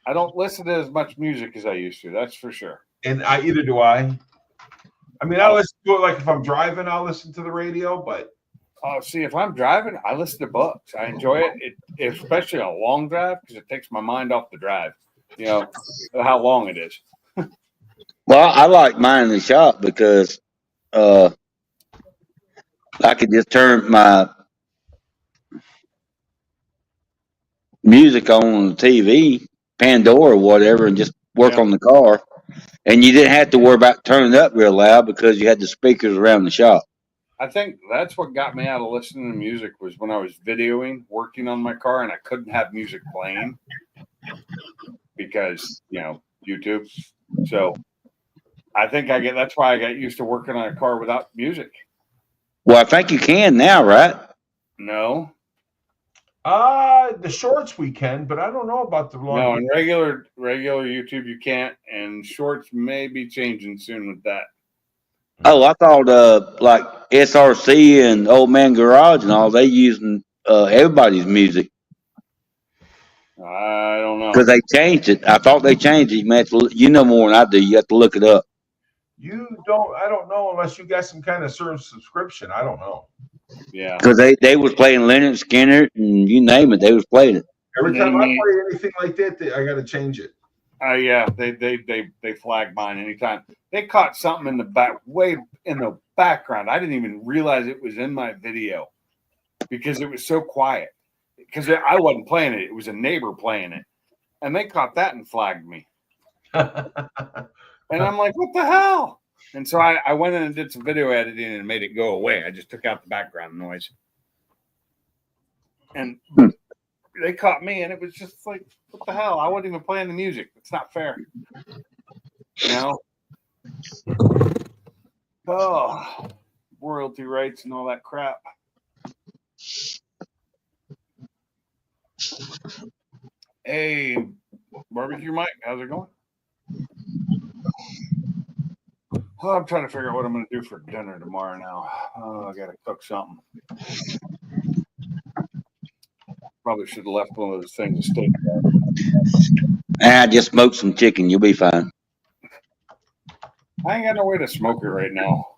I don't listen to as much music as I used to. That's for sure. And either do I. I mean, I listen to it like if I'm driving, I'll listen to the radio, but. See, if I'm driving, I listen to books. I enjoy it, especially a long drive because it takes my mind off the drive. How long it is. Well, I like mine in the shop because I could just turn my music on the TV, Pandora or whatever, and just work on the car. And you didn't have to worry about turning it up real loud because you had the speakers around the shop. I think that's what got me out of listening to music was when I was videoing, working on my car, and I couldn't have music playing because, YouTube. So I think that's why I got used to working on a car without music. Well, I think you can now, right? No. The shorts we can, but I don't know about the long. No, in regular YouTube you can't, and shorts may be changing soon with that. Oh, I thought like SRC and Old Man Garage and all, they using everybody's music. I don't know. Because they changed it. I thought they changed it. You know more than I do. You have to look it up. I don't know unless you got some kind of certain subscription. I don't know. Yeah. Because they was playing Leonard Skinner and you name it, they was playing it. Every time I play anything like that, I got to change it. Yeah, they flagged mine anytime. They caught something in the back, way in the background. I didn't even realize it was in my video because it was so quiet. Because I wasn't playing it; it was a neighbor playing it, and they caught that and flagged me. And I'm like, "What the hell?" And so I went in and did some video editing and made it go away. I just took out the background noise, and they caught me, and it was just like, what the hell? I wasn't even playing the music. It's not fair. Oh, royalty rights and all that crap. Hey, Barbecue Mike, how's it going? Oh, I'm trying to figure out what I'm going to do for dinner tomorrow now. Oh, I got to cook something. Probably should have left one of those things of steak. I just smoked some chicken. You'll be fine. I ain't got no way to smoke it right now.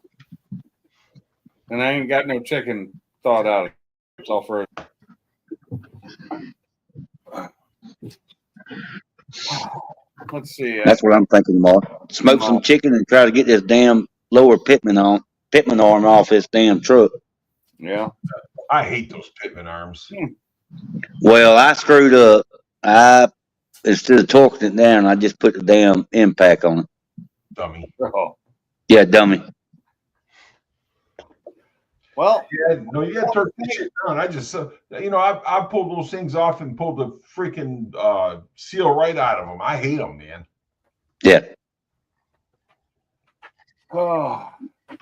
And I ain't got no chicken thawed out. It's all for let's see. That's what I'm thinking tomorrow. Smoke some chicken and try to get this damn lower pitman arm off this damn truck. Yeah. I hate those pitman arms. Well, I screwed up. Instead of torquing it down, I just put the damn impact on it. Dummy. Oh. Yeah, dummy. Well, Yeah, no, you got to turn that shit down. I just, I pulled those things off and pulled the freaking seal right out of them. I hate them, man. Yeah. oh,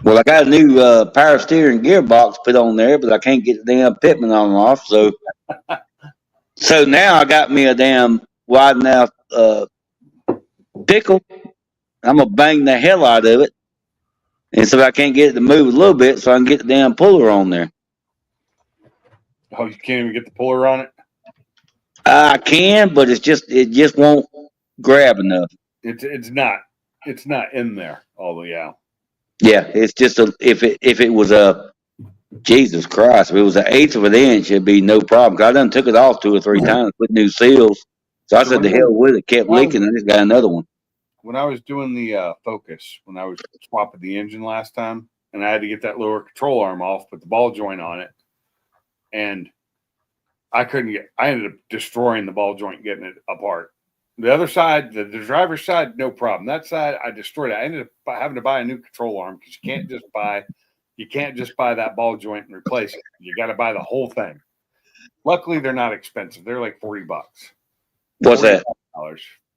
Well, I got a new power steering gearbox put on there, but I can't get the damn pitman on and off. So now I got me a damn wide enough pickle. I'm gonna bang the hell out of it, and so I can't get it to move a little bit, so I can get the damn puller on there. oh, you can't even get the puller on it. I can, but it just won't grab enough. It's not in there all the way out. Yeah, it's just if it was a Jesus Christ, if it was an eighth of an inch, it'd be no problem. 'Cause I done took it off 2 or 3 times, put new seals. So I said, the hell with it. Kept leaking. I just got another one. When I was doing the Focus, when I was swapping the engine last time, and I had to get that lower control arm off, put the ball joint on it, and I ended up destroying the ball joint, getting it apart. The other side, the driver's side, no problem. That side, I destroyed it. I ended up having to buy a new control arm because you can't just buy that ball joint and replace it. You got to buy the whole thing. Luckily, they're not expensive. They're like $40. What's that?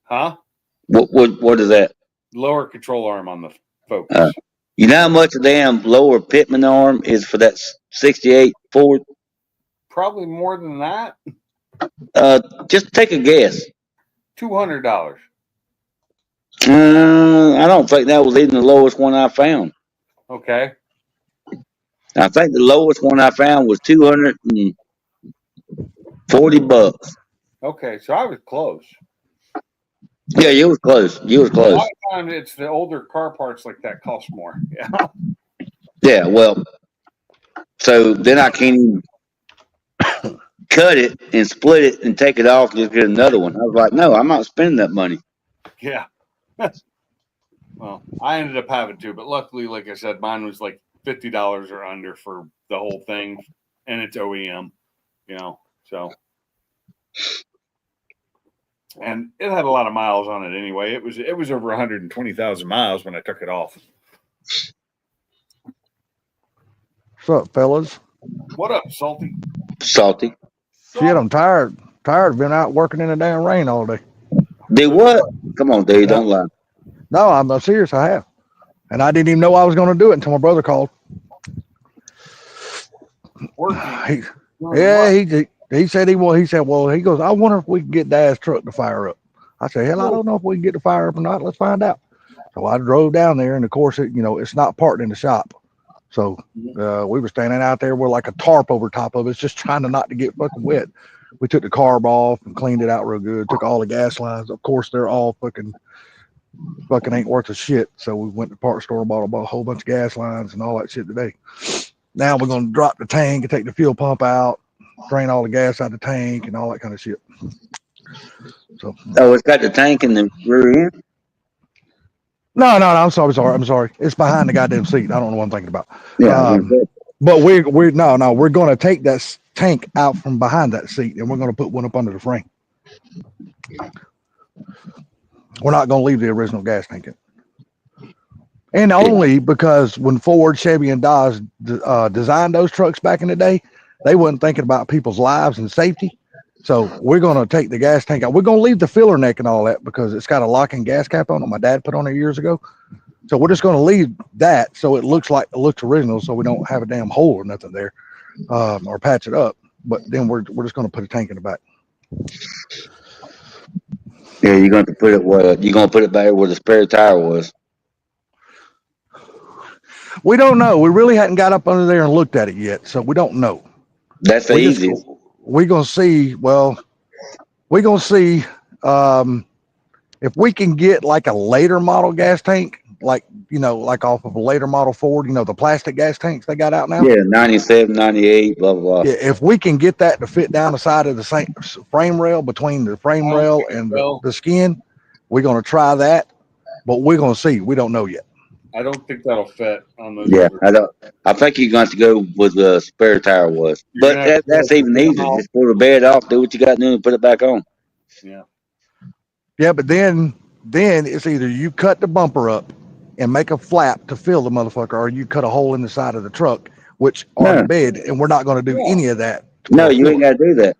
Huh? What is that? Lower control arm on the Focus. You know how much a damn lower pitman arm is for that 68 Ford? Probably more than that. Just take a guess. $200. I don't think that was even the lowest one I found. Okay. I think the lowest one I found was $240. Okay, so I was close. Yeah, you was close. You was A close. lot of times it's the older car parts like that cost more. Yeah. Yeah, well, so then I can't even cut it and split it and take it off and just get another one. I was like, no, I'm not spending that money. Yeah. Well, I ended up having to, but luckily, like I said, mine was like $50 or under for the whole thing, and it's OEM, so. And it had a lot of miles on it anyway. It was over 120,000 miles when I took it off. What's up, fellas? What up, Salty? Salty. Shit, I'm tired. Tired. Been out working in the damn rain all day. Do what? Come on, dude. Don't lie. No, I'm serious. I have. And I didn't even know I was going to do it until my brother called. Working. He said he goes, I wonder if we can get Dad's truck to fire up. I said, hell, I don't know if we can get the fire up or not. Let's find out. So I drove down there, and of course, it's not parked in the shop. So we were standing out there with like a tarp over top of it, just trying not to get fucking wet. We took the carb off and cleaned it out real good. Took all the gas lines. Of course, they're all fucking ain't worth a shit. So we went to the parts store, bought a whole bunch of gas lines and all that shit today. Now we're going to drop the tank and take the fuel pump out, drain all the gas out of the tank and all that kind of shit. So. Oh, it's got the tank in the rear end? No, I'm sorry. It's behind the goddamn seat. I don't know what I'm thinking about. Yeah. But we're going to take that tank out from behind that seat and we're going to put one up under the frame. We're not going to leave the original gas tank in. And only because when Ford, Chevy, and Dodge designed those trucks back in the day, they wasn't thinking about people's lives and safety. So we're going to take the gas tank out. We're going to leave the filler neck and all that because it's got a locking gas cap on it. My dad put on it years ago. So we're just going to leave that so it looks original, so we don't have a damn hole or nothing there, or patch it up. But then we're just going to put a tank in the back. Yeah, you're going to put it where you're going to put it back where the spare tire was. We don't know. We really hadn't got up under there and looked at it yet, so we don't know. That's the easiest. We're going to see. Well, we're going to see if we can get like a later model gas tank, like off of a later model Ford, the plastic gas tanks they got out now. Yeah, 97, 98, blah, blah, blah. Yeah, if we can get that to fit down the side of the same frame rail, between the frame rail and the skin, we're going to try that, but we're going to see. We don't know yet. I don't think that'll fit on those. Yeah, I think you're going to go with the spare tire was, but that's even easier. Just pull the bed off, do what you got to do, and put it back on. Yeah. Yeah, but then it's either you cut the bumper up and make a flap to fill the motherfucker, or you cut a hole in the side of the truck, which are No. the bed, and we're not going to do any of that. No, you ain't got to do that.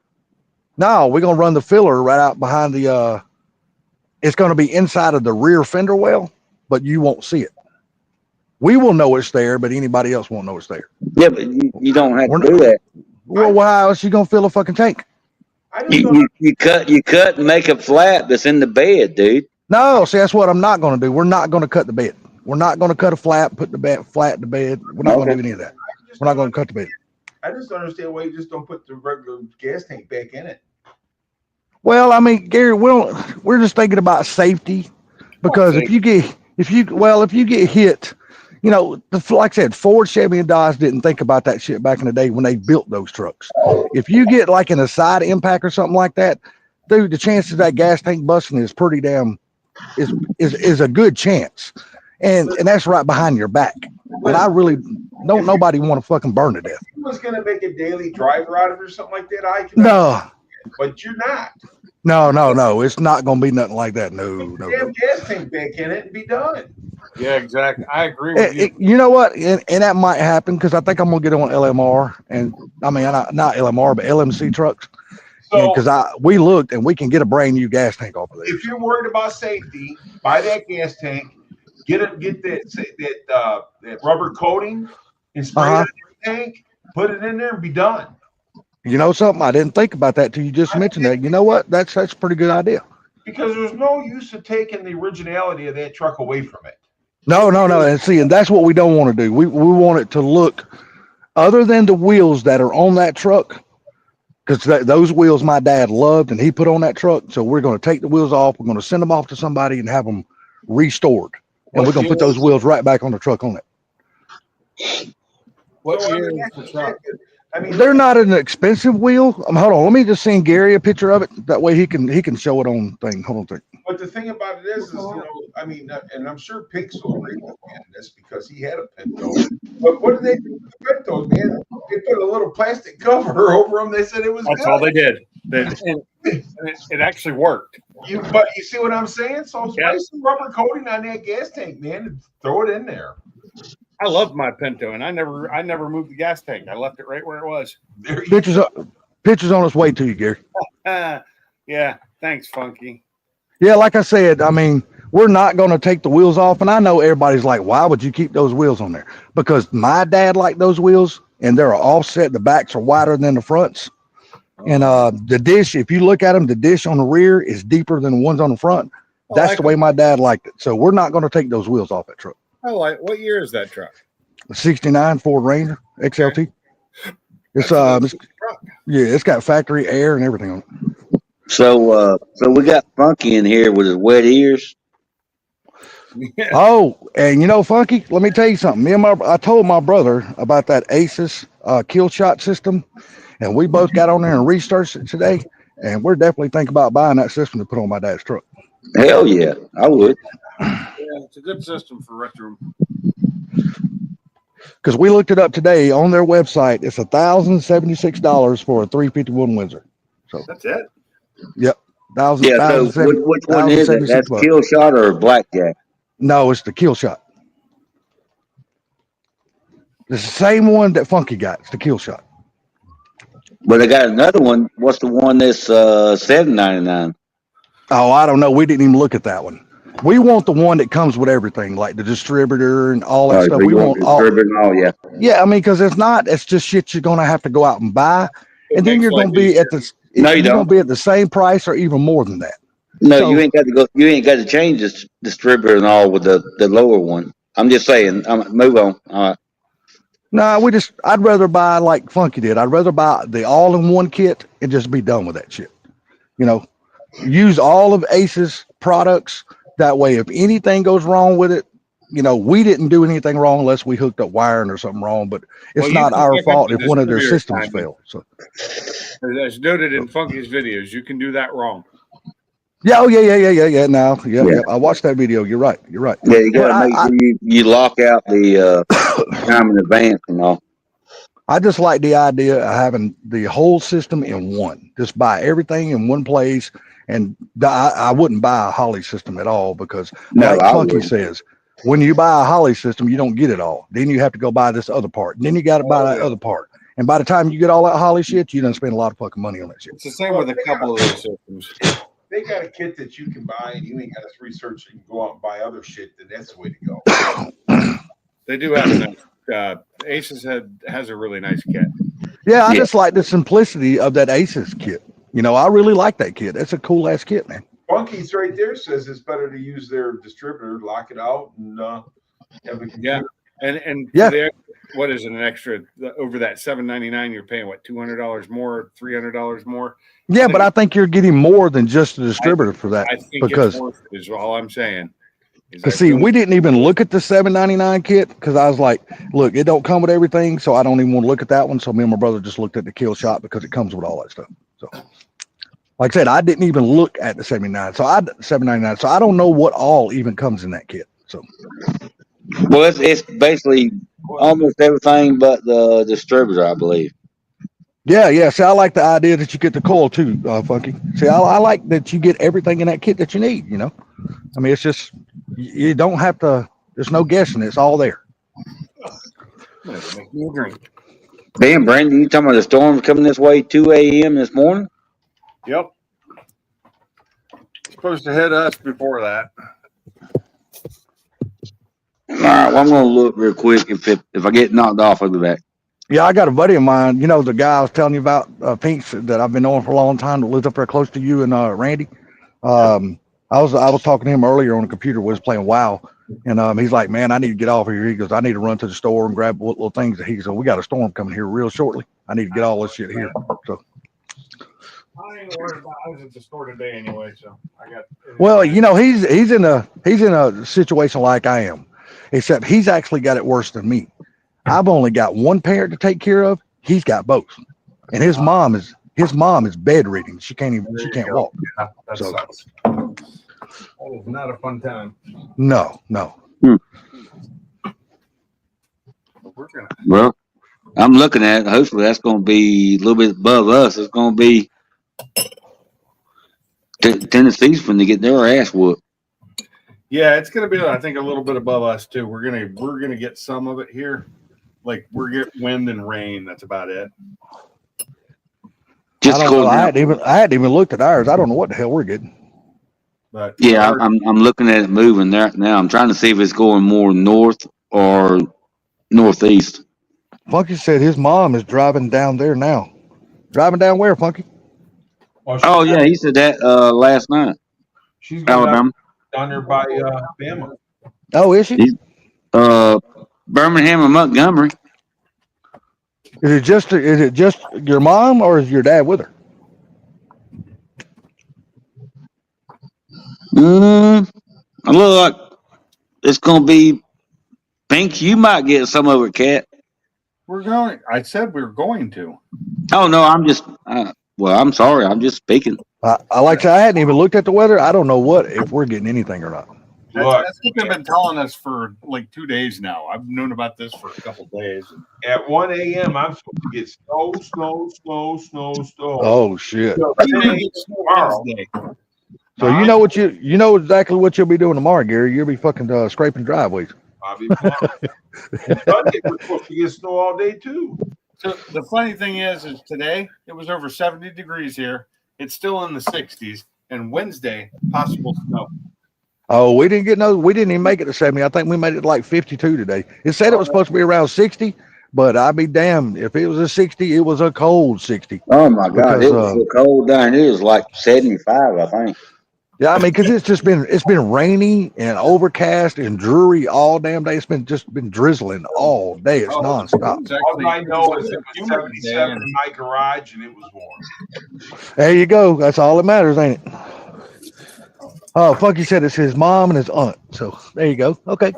No, we're going to run the filler right out behind the, it's going to be inside of the rear fender well, but you won't see it. We will know it's there, but anybody else won't know it's there. Yeah, but you don't have We're to do that. Well, how else you going to fill a fucking tank? I just don't. You cut and make a flap that's in the bed, dude. No, see, that's what I'm not going to do. We're not going to cut the bed. We're not going to cut a flap, put the bed flat in the bed. We're not going to do any of that. We're not going to cut the bed. I just don't understand why you just don't put the regular gas tank back in it. Well, I mean, Gary, we're just thinking about safety, because if you get hit, you know, like I said, Ford, Chevy, and Dodge didn't think about that shit back in the day when they built those trucks. If you get like in a side impact or something like that, dude, the chances of that gas tank busting is pretty damn is a good chance, and that's right behind your back. And I really don't nobody want to fucking burn to death. If you was gonna make a daily driver out of it or something like that, I can. No, But you're not. no, it's not gonna be nothing like that. No. Damn gas tank back in it and be done. Yeah, exactly. I agree with you. You know what? And that might happen, because I think I'm gonna get on LMR, and I mean not LMR but LMC trucks. So Because we looked and we can get a brand new gas tank off of there. if you're worried about safety, buy that gas tank, get that rubber coating and spray it on the tank, put it in there and be done. You know something? I didn't think about that till you just mentioned that. You know what? That's a pretty good idea. Because there's no use of taking the originality of that truck away from it. No. And see, and that's what we don't want to do. We want it to look, other than the wheels that are on that truck, because those wheels my dad loved and he put on that truck. So we're going to take the wheels off. We're going to send them off to somebody and have them restored. And we're going to put those wheels right back on the truck on it. What So, I year mean, is the truck? I mean, They're not an expensive wheel. Hold on. Let me just send Gary a picture of it. That way he can show it on thing. Hold on. but the thing about it is, you know, I mean, and I'm sure Pinks will agree with me on this because he had a Pinto. But what did they do with the Pintos, man? They put a little plastic cover over them. They said it was That's good. all they did. It actually worked. But you see what I'm saying? So spray Yeah. some rubber coating on that gas tank, man, and throw it in there. I loved my Pinto, and I never moved the gas tank. I left it right where it was. There you Pictures on its way to you, Gary. Yeah, thanks, Funky. Yeah, like I said, I mean, we're not going to take the wheels off. And I know everybody's like, why would you keep those wheels on there? Because my dad liked those wheels, and they're offset. The backs are wider than the fronts. And the dish, if you look at them, the dish on the rear is deeper than the ones on the front. That's the way my dad liked it. So we're not going to take those wheels off that truck. What year is that truck? The 69 Ford Ranger XLT. It's yeah, it's got factory air and everything on it. So we got Funky in here with his wet ears. Oh, and you know, Funky, let me tell you something. I told my brother about that ACES kill shot system, and we both got on there and researched it today, and we're definitely thinking about buying that system to put on my dad's truck. Hell yeah, I would. Yeah, it's a good system for retro. Because we looked it up today on their website. It's $1,076 for a 351 Windsor. So That's it. yep, Yeah. So which one is it? That's kill shot or blackjack? No, it's the kill shot. It's the same one that Funky got. It's the kill shot. But I got another one. What's the one that's $7.99? Oh, I don't know. We didn't even look at that one. We want the one that comes with everything, like the distributor and all that stuff. So We want all. yeah. Yeah, I mean, because it's just shit you're gonna have to go out and buy, and then you're gonna be at the. No, you you're don't. gonna be at the same price or even more than that. No, So- you ain't got to go. You ain't got to change this distributor and all with the lower one. I'm just saying. Move on. All right. No, I'd rather buy like Funky did. I'd rather buy the all-in-one kit and just be done with that shit. You know, use all of Ace's products. That way, if anything goes wrong with it, you know, we didn't do anything wrong unless we hooked up wiring or something wrong, but it's not our fault if one of their systems failed. So, as noted in Funky's videos, you can do that wrong. yeah, oh yeah. Now, yeah. I watched that video. You're right. Yeah, you got to make sure you lock out the time in advance and all. I just like the idea of having the whole system in one. Just buy everything in one place. And I wouldn't buy a Holly system at all because, like Funky says, when you buy a Holly system, you don't get it all. Then you have to go buy this other part. And then you got to buy that other part. And by the time you get all that Holly shit, you done spend a lot of fucking money on that shit. It's the same with a couple of those systems. They got a kit that you can buy, and you ain't got to research and go out and buy other shit. Then that's the way to go. They do have enough. Aces has a really nice kit. Yeah, I just like the simplicity of that Aces kit. You know, I really like that kit. That's a cool ass kit, man. Funky's right there says it's better to use their distributor, lock it out, and have a computer. Yeah, and Yeah. What is it? An extra over that $7.99? You're paying what, $200 more, $300 more? Yeah, but I think you're getting more than just the distributor for that. I think because it's worth it, is all I'm saying. see, we didn't even look at the $7.99 kit because I was like, look, it don't come with everything, so I don't even want to look at that one. So me and my brother just looked at the kill shot because it comes with all that stuff. So, like I said, I didn't even look at the $7.99. So I don't know what all even comes in that kit. So, Well, it's basically almost everything but the distributor, I believe. yeah. See, I like the idea that you get the coil too, Funky. See, I like that you get everything in that kit that you need. You know, I mean, it's just you don't have to. There's no guessing. It's all there. Make me a drink. Damn, Brandon, you talking about the storm coming this way 2 a.m. this morning? Yep. Supposed to hit us before that. All right, well, I'm going to look real quick. If I get knocked off, I'll be back. Yeah, I got a buddy of mine. You know, the guy I was telling you about, Pinks, that I've been knowing for a long time, that lives up there close to you and Randy. I was talking to him earlier on the computer. We was playing WoW, and he's like, "Man, I need to get off here." He goes, "I need to run to the store and grab little things." He goes, "We got a storm coming here real shortly. I need to get all this shit here." So, I ain't worried about. I was at the store today anyway, so I got. well, you know, he's in a situation like I am, except he's actually got it worse than me. I've only got one parent to take care of. He's got both, and his mom is bedridden. She can't walk. Yeah, that So- sucks. That is not a fun time. No. We're gonna. Well, I'm looking at it. Hopefully that's going to be a little bit above us. It's going to be Tennessee's when they get their ass whooped. Yeah, it's gonna be. I think a little bit above us too. We're gonna get some of it here. Like we're getting wind and rain. That's about it. Just I don't know. go I down. hadn't even looked at ours. I don't know what the hell we're getting. But Yeah, I'm looking at it moving there now. I'm trying to see if it's going more north or northeast. Funky said his mom is driving down there now. Driving down where, Funky? Oh yeah, he said that last night. She's going Alabama. down there by Bama. Oh, is she? Birmingham or Montgomery. Is it just your mom, or is your dad with her? I look like it's gonna be Pink. You might get some of it, Cat. we're going. I said we were going to. Oh no, I'm just. Well, I'm sorry. I'm just speaking. I like to say I hadn't even looked at the weather. I don't know if we're getting anything or not. Look, That's what they've been telling us for like 2 days now. I've known about this for a couple days. at 1 a.m., I'm supposed to get snow. Oh shit! We may get snow Wednesday. So you know exactly what you'll be doing tomorrow, Gary. You'll be fucking scraping driveways. Bobby Sunday, we're supposed to get snow all day too. So the funny thing is today it was over 70 degrees here. It's still in the 60s, and Wednesday possible snow. Oh, we didn't even make it to 70. I think we made it like 52 today. It said it was supposed to be around 60, but I'd be damned if it was a 60. It was a cold 60. Oh my God, Because, it was so cold down here. It was like 75, I think. Yeah, I mean, because it's been rainy and overcast and dreary all damn day. It's been drizzling all day. It's nonstop. All I know is it was 77 in my garage and it was warm. There you go. That's all that matters, ain't it? Oh, Funky said it's his mom and his aunt. So there you go. Okay.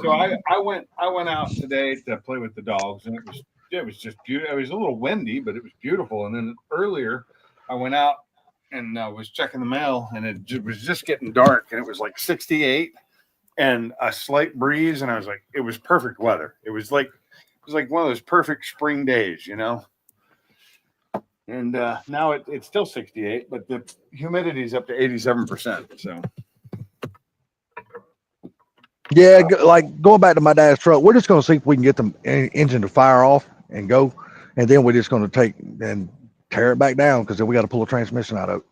So I went out today to play with the dogs, and it was just beautiful. It was a little windy, but it was beautiful. And then earlier, I went out and was checking the mail, and it was just getting dark, and it was like 68 and a slight breeze, and I was like, it was perfect weather. It was like one of those perfect spring days, you know. And now it's still 68, but the humidity is up to 87%. So Yeah, like going back to my dad's truck, we're just going to see if we can get the engine to fire off and go, and then we're just going to take and tear it back down because then we got to pull a transmission out of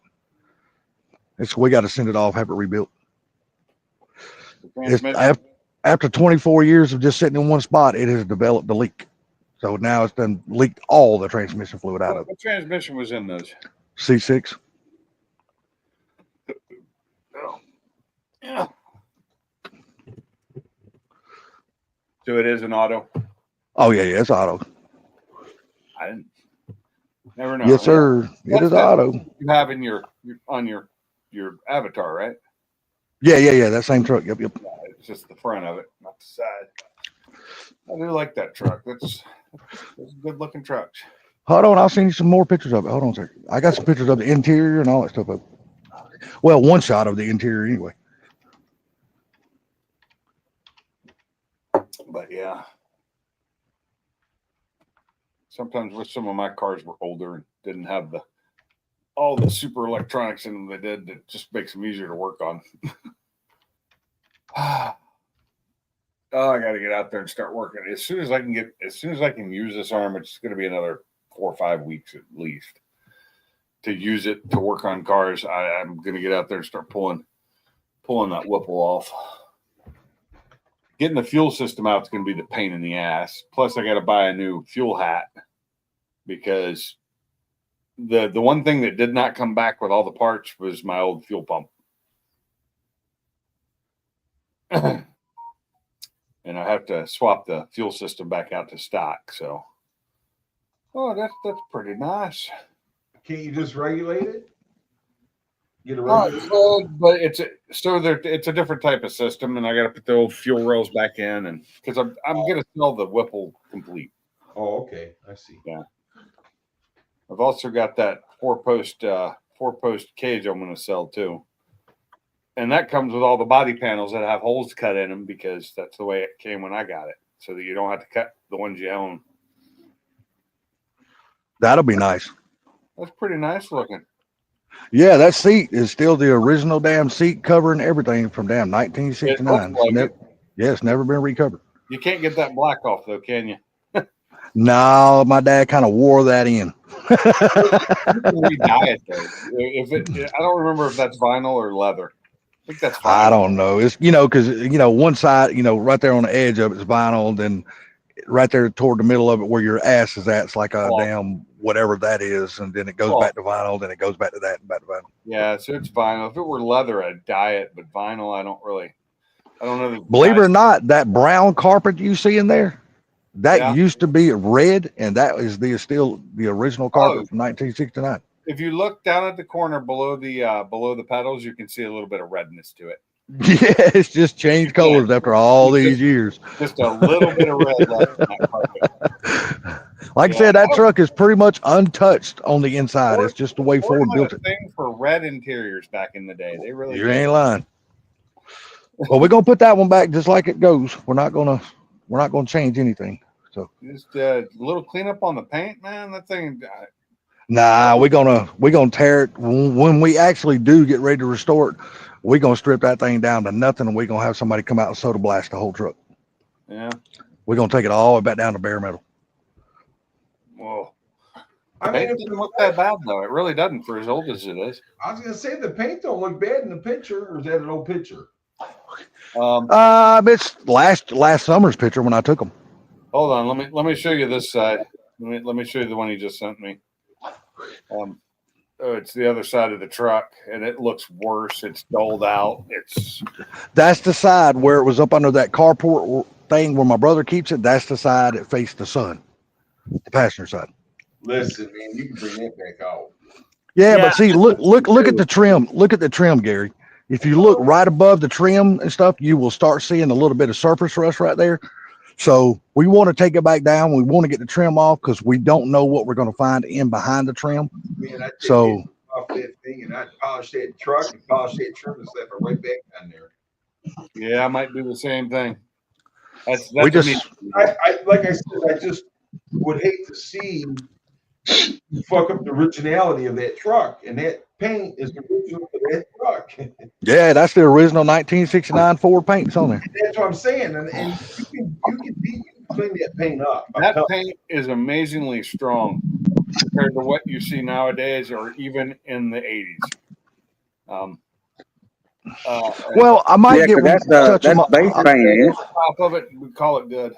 it. We got to send it off, have it rebuilt. It's after 24 years of just sitting in one spot, it has developed a leak. So now it's done leaked all the transmission fluid out of it. What transmission was in those? C6. Oh, yeah. So it is an auto. Oh yeah, it's auto. I didn't. Never know. Yes, sir. Yeah. It is auto. You have in your avatar, right? Yeah. That same truck. Yep. Yeah, it's just the front of it, not the side. I do like that truck. That's good looking trucks. Hold on, I'll send you some more pictures of it. Hold on a second. I got some pictures of the interior and all that stuff. Well, one shot of the interior anyway. But yeah, sometimes with some of my cars were older and didn't have all the super electronics in them they did, it just makes them easier to work on. Oh, I got to get out there and start working. As soon as I can use this arm, it's going to be another 4 or 5 weeks at least to use it to work on cars. I'm going to get out there and start pulling that Whipple off. Getting the fuel system out is going to be the pain in the ass. Plus, I got to buy a new fuel hat because the one thing that did not come back with all the parts was my old fuel pump. And I have to swap the fuel system back out to stock. So, that's pretty nice. Can't you just regulate it? Get a regulator? But it's a different type of system, and I got to put the old fuel rails back in, and because I'm gonna sell the Whipple complete. Oh, okay, I see. Yeah, I've also got that four post cage I'm gonna sell too. And that comes with all the body panels that have holes cut in them because that's the way it came when I got it, so that you don't have to cut the ones you own. That'll be nice. That's pretty nice looking. Yeah, that seat is still the original damn seat cover and everything from damn 1969. It's never been recovered. You can't get that black off though, can you? No, my dad kind of wore that in. Re-dye it though. I don't remember if that's vinyl or leather. I think that's vinyl. I don't know. It's because one side, right there on the edge of it is vinyl, then right there toward the middle of it where your ass is at, it's like a damn whatever that is, and then it goes back to vinyl, then it goes back to that and back to vinyl. Yeah, so it's vinyl. If it were leather, I'd dye it, but vinyl, I don't know. Believe it or not, that brown carpet you see in there, that used to be red, and that is still the original carpet from 1969. If you look down at the corner below the pedals, you can see a little bit of redness to it. Yeah, it's just changed colors after all these years. Just a little bit of red left in that carpet. Like I said, that truck is pretty much untouched on the inside. It's just the way Ford built it. Thing for red interiors back in the day. They really. You ain't lying. Well, we're gonna put that one back just like it goes. We're not gonna change anything. So just a little cleanup on the paint, man. That thing. Nah, we're gonna tear it when we actually do get ready to restore it. We're gonna strip that thing down to nothing, and we're gonna have somebody come out and soda blast the whole truck. Yeah. We're gonna take it all the way back down to bare metal. Whoa. I mean, it doesn't look that bad though. It really doesn't for as old as it is. I was gonna say the paint don't look bad in the picture, or is that an old picture? It's last summer's picture when I took them. Hold on, let me show you this side. Let me show you the one you just sent me. It's the other side of the truck, and it looks worse. It's dulled out. That's the side where it was up under that carport thing where my brother keeps it. That's the side that faced the sun, the passenger side. Listen, man, you can bring that back out. Yeah, but see, look at the trim. Look at the trim, Gary. If you look right above the trim and stuff, you will start seeing a little bit of surface rust right there. So we want to take it back down. We want to get the trim off because we don't know what we're going to find in behind the trim. Man, I'd take off that thing and I'd polish that truck and polish that trim and slap it right back down there. Yeah, I might do the same thing. That's like I said, I just would hate to see you fuck up the originality of that truck, and that paint is the original for that truck. truck. Yeah, that's the original 1969 Ford paint. It's on there. That's what I'm saying, and you can clean that paint up. That paint is amazingly strong compared to what you see nowadays, or even in the 80s. Well, I might get one. That's base paint, ain't it? Top of it, we call it good.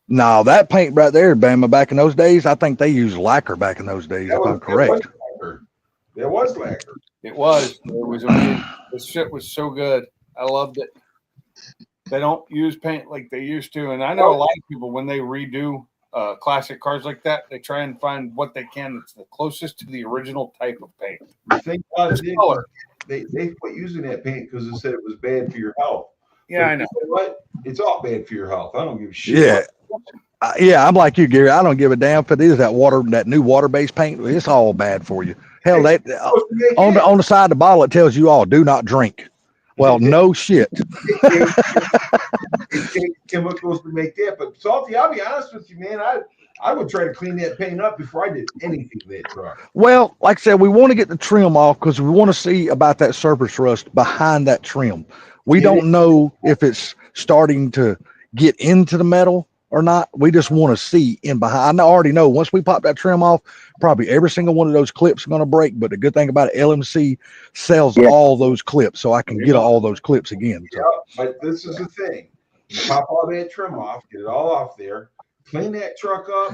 No, that paint right there, Bama, back in those days, I think they used lacquer back in those days, if I'm correct. There was lacquer. It was amazing. This shit was so good. I loved it. They don't use paint like they used to, and I know a lot of people when they redo classic cars like that, they try and find what they can that's the closest to the original type of paint. The thing about it is, they quit using that paint because they said it was bad for your health. Yeah, I know. You know what? It's all bad for your health. I don't give a shit. Yeah. Yeah, I'm like you, Gary. I don't give a damn if it is that new water-based paint. It's all bad for you. Hell, that on the side of the bottle it tells you all do not drink. Well, no shit. It takes chemicals to make that. But Salty, I'll be honest with you, man. I would try to clean that paint up before I did anything to that truck. Well, like I said, we want to get the trim off because we want to see about that surface rust behind that trim. We don't know if it's starting to get into the metal or not. We just want to see in behind. I already know once we pop that trim off, probably every single one of those clips are going to break. But the good thing about it, LMC sells all those clips, so I can get all those clips again. So. Yeah, but this is the thing. You pop all that trim off, get it all off there, clean that truck up,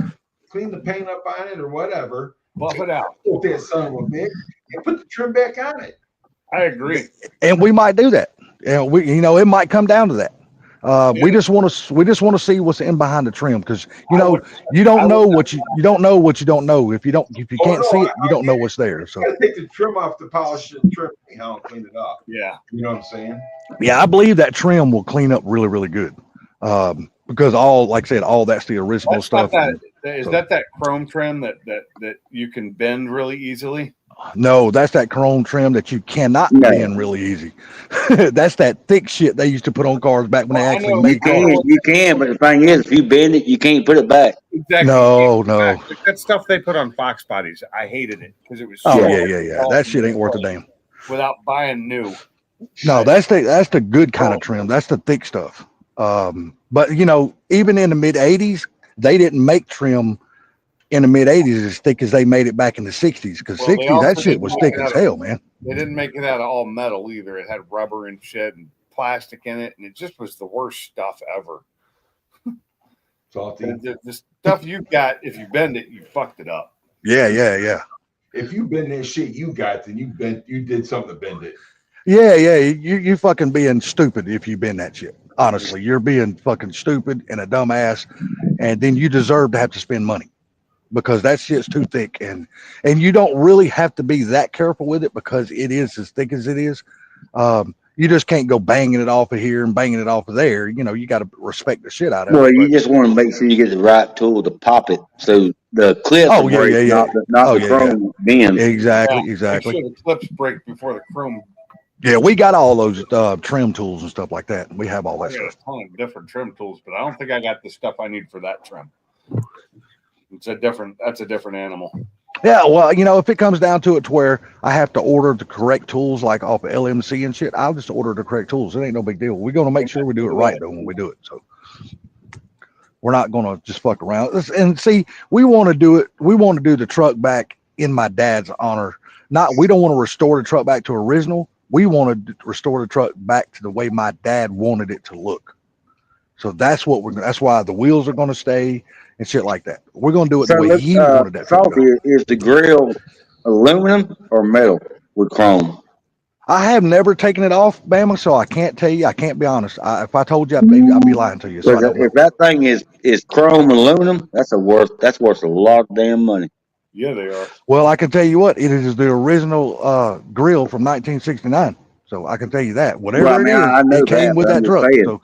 clean the paint up on it or whatever. Buff it out. Put that son of a bitch and put the trim back on it. I agree. And we might do that. And it might come down to that. We just want to see what's in behind the trim because you don't know what you don't know. If you can't see it, you don't know what's there. So you gotta take the trim off to polish the trim anyhow and clean it up. Yeah. You know what I'm saying? Yeah, I believe that trim will clean up really, really good. Because like I said, all that's the original stuff. That chrome trim that you can bend really easily? No, that's that chrome trim that you cannot bend really easy. That's that thick shit they used to put on cars back when they actually made cars. You can, but the thing is, if you bend it, you can't put it back. Exactly. No. That stuff they put on Fox bodies, I hated it because it was. Yeah. That shit ain't worth a damn. Without buying new. No, that's the good kind of trim. That's the thick stuff. But even in the mid '80s, they didn't make trim in the mid '80s as thick as they made it back in the '60s. Because '60s, that shit was thick as hell, man. They didn't make it out of all metal either. It had rubber and shit and plastic in it, and it just was the worst stuff ever. Salty. The stuff you got, if you bend it, you fucked it up. Yeah. If you bend that shit you got, then you did something to bend it. Yeah. You fucking being stupid if you bend that shit. Honestly, you're being fucking stupid and a dumbass, and then you deserve to have to spend money because that shit's too thick, and you don't really have to be that careful with it because it is as thick as it is. You just can't go banging it off of here and banging it off of there. You got to respect the shit out of it. Well, you just want to make sure you get the right tool to pop it so the clip not the chrome bend. Exactly. Make sure the clips break before the chrome. Yeah, we got all those trim tools and stuff like that. We have all that stuff. A ton of different trim tools, but I don't think I got the stuff I need for that trim. That's a different animal. Yeah, well, if it comes down to it to where I have to order the correct tools, like off of LMC and shit, I'll just order the correct tools. It ain't no big deal. We're going to make sure we do it right, though, when we do it. So we're not going to just fuck around. And see, we want to do it. We want to do the truck back in my dad's honor. We don't want to restore the truck back to original. We want to restore the truck back to the way my dad wanted it to look. So that's why the wheels are going to stay and shit like that. We're going to do it the way he wanted that. Salty, is the grill aluminum or metal with chrome? I have never taken it off, Bama, so I can't tell you. I can't be honest. If I told you, I'd be lying to you. So if that thing is chrome aluminum, that's worth a lot of damn money. Yeah, they are. Well, I can tell you what, it is the original grill from 1969. So I can tell you that. Whatever it came with that truck. So.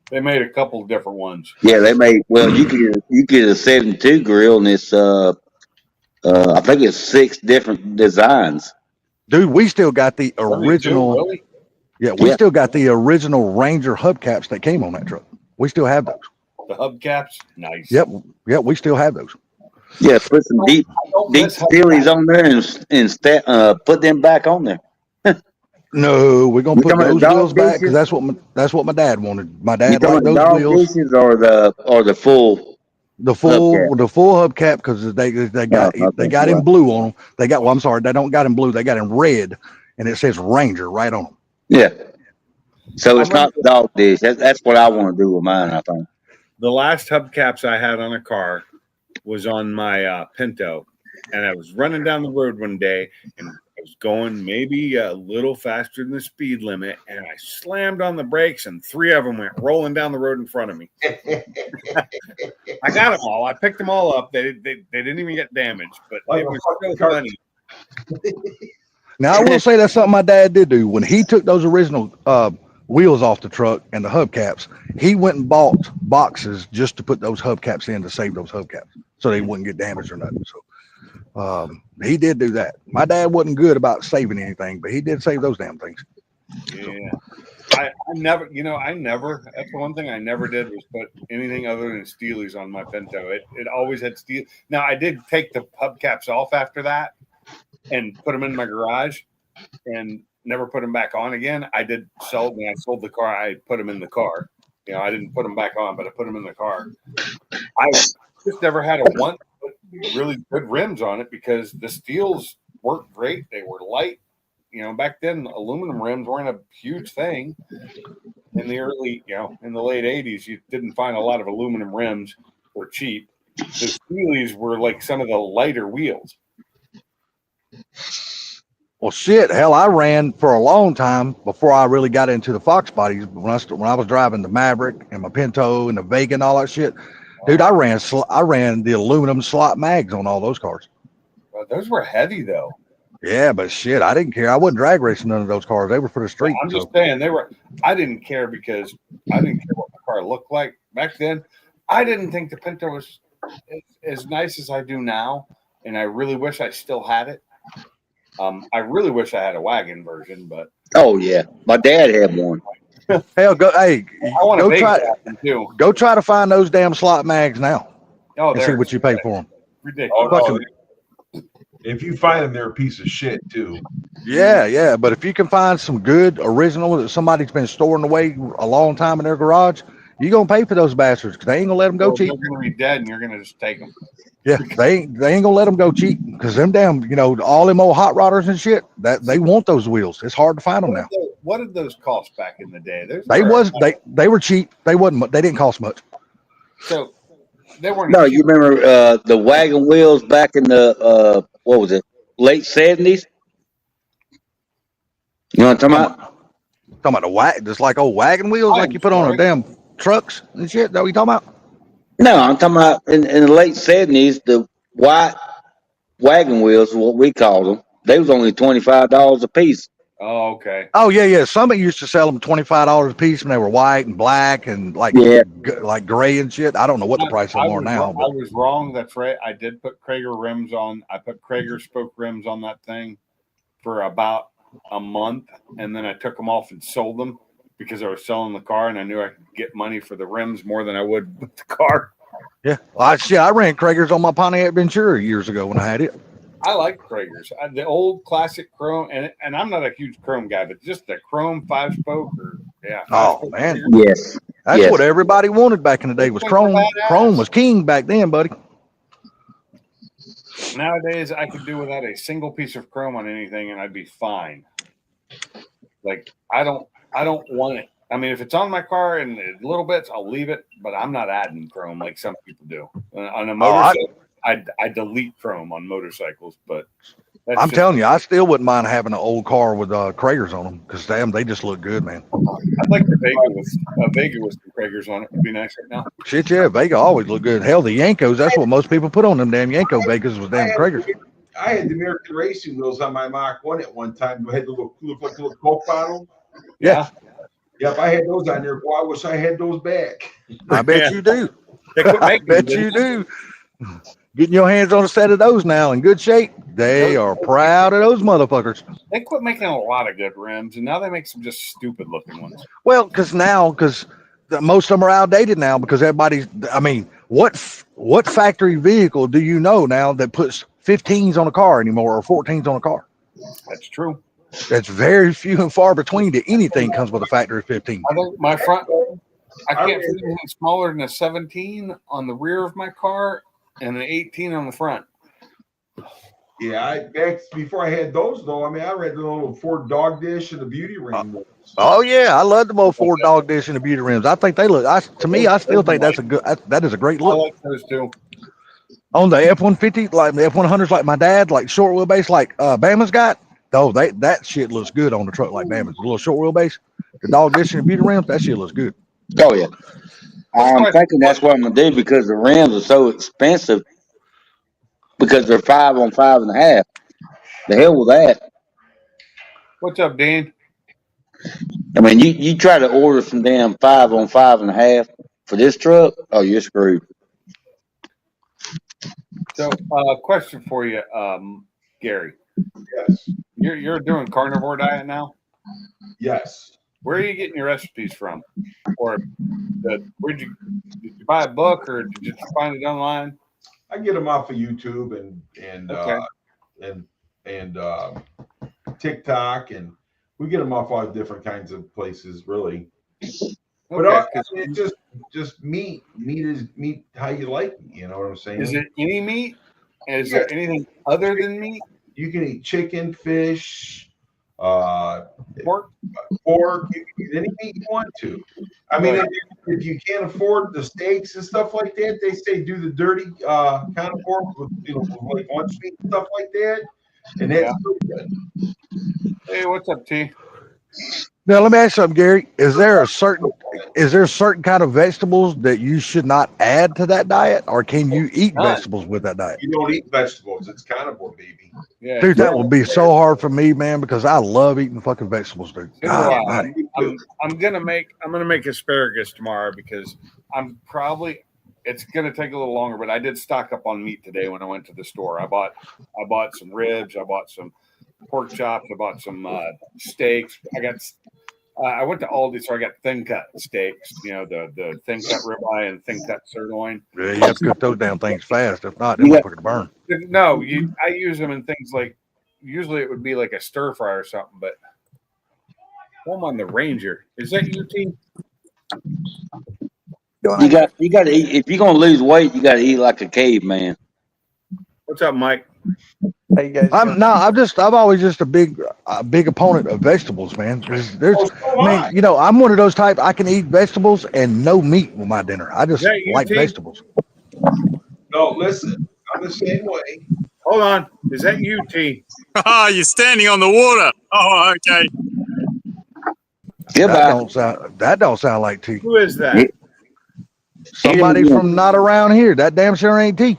They made a couple of different ones. Yeah, they made. Well, you get a 72 grill, and it's I think it's 6 different designs. Dude, we still got the original. Really? Yeah, we still got the original Ranger hubcaps that came on that truck. We still have those. The hubcaps, nice. Yep, we still have those. Yeah, put some deep Steelies on there and put them back on there. No, we're gonna You put talking about those the wheels dog back because dishes? that's what my dad wanted. My You dad talking liked about those dog wheels. dishes or the full hubcap? The full hubcap because they Okay, got in right. blue on them. They got well, I'm sorry, they don't got in blue. They got in red, and it says Ranger right on them. Yeah. So I it's not remember dog dish. That's what I want to do with mine. I think. the last hubcaps I had on a car was on my Pinto, and I was running down the road one day, and I was going maybe a little faster than the speed limit, and I slammed on the brakes, and 3 of them went rolling down the road in front of me. I got them all. I picked them all up. They didn't even get damaged, but Like it a was fucking so funny. Now I will say that's something my dad did do when he took those original wheels off the truck and the hubcaps. He went and bought boxes just to put those hubcaps in to save those hubcaps so they wouldn't get damaged or nothing. So he did do that. My dad wasn't good about saving anything, but he did save those damn things. Yeah. I never, that's the one thing I never did was put anything other than Steelies on my Pinto. It always had steel. Now, I did take the hubcaps off after that and put them in my garage and never put them back on again. I did sell, when I sold the car, I put them in the car. I didn't put them back on, but I put them in the car. I just never had a one put really good rims on it because the steels worked great. They were light. Back then aluminum rims weren't a huge thing. In the in the late 80s, you didn't find a lot of aluminum rims for cheap. The Steelies were like some of the lighter wheels. Well, shit, hell, I ran for a long time before I really got into the Fox bodies. When I was driving the Maverick and my Pinto and the Vega and all that shit, dude, I ran the aluminum slot mags on all those cars. Well, those were heavy though. Yeah, but shit, I didn't care. I wasn't drag racing none of those cars. They were for the street. I'm just saying they were. I didn't care because I didn't care what my car looked like back then. I didn't think the Pinto was as nice as I do now, and I really wish I still had it. I really wish I had a wagon version, but Oh yeah, my dad had one. Hell, go try to find those damn slot mags now and see what you pay for them. Ridiculous. Oh, no. If you find them, they're a piece of shit too. Yeah. But if you can find some good original that somebody's been storing away a long time in their garage, you're gonna pay for those bastards because they ain't gonna let them go cheap. They're gonna be dead, and you're gonna just take them. Yeah, they ain't gonna let them go cheap because them damn, all them old hot rodders and shit that they want those wheels. It's hard to find them now. What did those cost back in the day? They were cheap. They didn't cost much. So they weren't. No, you remember the wagon wheels back in the what was it, late 70s? You know what I'm talking about? Talking about the wagon, just like old wagon wheels, like you put on a damn trucks and shit. That what you talking about? No, I'm talking about in the late 70s. The white wagon wheels, what we called them, they was only $25 a piece. Oh, okay. Oh yeah. Somebody used to sell them $25 a piece when they were white and black and like gray and shit. I don't know what the price of them are now. I was wrong. That's right. I did put Krager rims on. I put Krager spoke rims on that thing for about a month, and then I took them off and sold them because I was selling the car, and I knew I could get money for the rims more than I would with the car. Yeah. Well, I ran Kragers on my Pontiac Ventura years ago when I had it. I like Kragers. The old classic chrome, and I'm not a huge chrome guy, but just the chrome 5-spoke man. Yes. That's what everybody wanted back in the day was chrome. Chrome was king back then, buddy. Nowadays, I could do without a single piece of chrome on anything, and I'd be fine. Like I don't want it. I mean, if it's on my car and little bits, I'll leave it, but I'm not adding chrome like some people do. On a motorcycle, I delete chrome on motorcycles, but I'm telling you, I still wouldn't mind having an old car with Kragers on them because damn, they just look good, man. I'd like the Vega with some Kragers on it. Would be nice right now. Shit, yeah, Vega always look good. Hell, the Yankos, that's what most people put on them damn Yanko Vegas was damn Kragers. I had the American racing wheels on my Mach 1 at one time. I had the look like a little Coke bottle. Yeah. Yep, I had those on there. Boy, I wish I had those back. I bet you do. I bet you do. Getting your hands on a set of those now in good shape. They are proud of those motherfuckers. They quit making a lot of good rims, and now they make some just stupid looking ones. Well, because most of them are outdated now because everybody's, I mean, what factory vehicle do you know now that puts 15s on a car anymore or 14s on a car? That's true. It's very few and far between that anything comes with a factory 15. I think my front, I I can't ran- fit anything smaller than a 17 on the rear of my car and an 18 on the front. Yeah, back before I had those though. I mean, I read the little Ford dog dish and the beauty ring ones. Oh yeah, I love the old Ford dog dish and the beauty rims. I think they look. To me, I still think that's a good. That is a great I look like those too. on the F-150, like the F-100s, like my dad, like short wheelbase, like Bama's got. Oh, that shit looks good on the truck, like Bama's. The little short wheelbase, the dog dish and the beauty rims, that shit looks good. Oh yeah. I'm thinking that's what I'm gonna do because the rims are so expensive because they're 5 on 5.5. The hell with that. What's up, Dean? I mean, you try to order some damn 5 on 5.5 for this truck, oh, you're screwed. So, question for you, Gary. Yes, You're doing carnivore diet now. yes. Where are you getting your recipes from? Or did you buy a book or did you just find it online? I get them off of YouTube Okay. and TikTok, and we get them off all different kinds of places, really. But Okay. it's just meat. Meat is meat how you like it. You know what I'm saying? Is it any meat? Is there anything other than meat? You can eat chicken, fish, pork. Pork? You can eat any meat you want to. I mean, if you can't afford the steaks and stuff like that, they say do the dirty carnivore with like lunch meat and stuff like that, and that's pretty good. Hey, what's up, T? Now let me ask you something, Gary. Is there certain kind of vegetables that you should not add to that diet, or can you eat None. vegetables with that diet? You don't eat vegetables; it's carnivore, baby. Yeah, Dude, that would be so hard for me, man, because I love eating fucking vegetables, dude. So do God, I. man. I'm gonna make asparagus tomorrow because it's gonna take a little longer, but I did stock up on meat today when I went to the store. I bought some ribs, I bought some pork chops, I bought some steaks. I went to Aldi, so I got thin cut steaks, the thin cut ribeye and thin cut sirloin. Yeah, you have to cook those damn things fast. If not, they You might got- fucking burn. No, I use them in things like usually it would be like a stir fry or something, but home on the Ranger. Is that you, T? You got to eat if you're gonna lose weight. You got to eat like a caveman. What's up, Mike? How you guys doing? I've always just a big opponent of vegetables, man. I'm one of those type. I can eat vegetables and no meat with my dinner. I just Is that you, like T? vegetables. No, listen, I'm the same way. Hold on. Is that you, T? Oh, you're standing on the water. Oh, okay. Goodbye. That don't sound like tea. Who is that? Somebody from not around here. That damn sure ain't tea.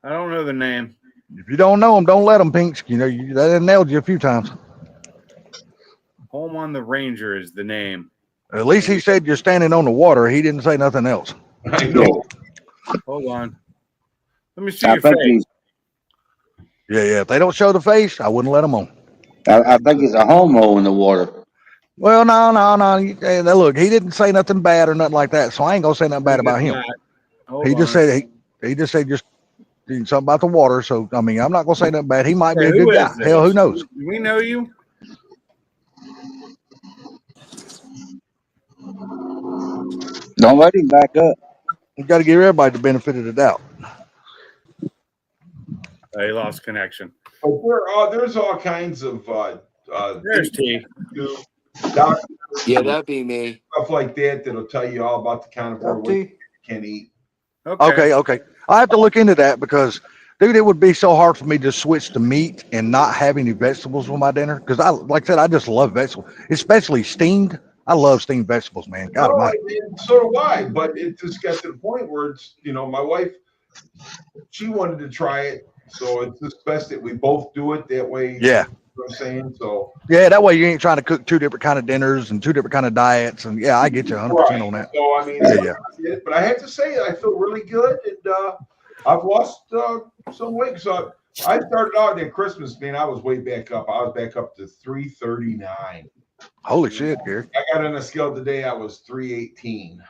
I don't know the name. If you don't know them, don't let them, Pinks. That nailed you a few times. Home on the Ranger is the name. At least he said you're standing on the water. He didn't say nothing else. I know. Hold on. Let me see I your think face. Yeah. If they don't show the face, I wouldn't let them on. I think it's a homo in the water. Well, no. Hey, look, he didn't say nothing bad or nothing like that, so I ain't gonna say nothing bad about him. He just said just something about the water. So I mean, I'm not gonna say nothing bad. He might be a good guy. Hell, who knows? Do we know you? Don't let him back up. You got to give everybody the benefit of the doubt. He lost connection. But there's all kinds of There's T. doctors, Yeah, that'd be me. stuff like that'll tell you all about the carnivore what you can eat. Okay. I have to look into that because, dude, it would be so hard for me to switch to meat and not have any vegetables with my dinner. Because like I said, I just love vegetables, especially steamed. I love steamed vegetables, man. God almighty. So do I, but it just got to the point where it's, my wife, she wanted to try it. So it's just best that we both do it that way. Yeah. You know what I'm saying? So yeah, that way you ain't trying to cook two different kind of dinners and two different kind of diets. And yeah, I get you 100% on that. So I mean, Yeah. But I have to say, I feel really good, and I've lost some weight. So I started out at Christmas, man. I was way back up. I was back up to 339. Holy shit, Gary. I got on a scale today. I was 318.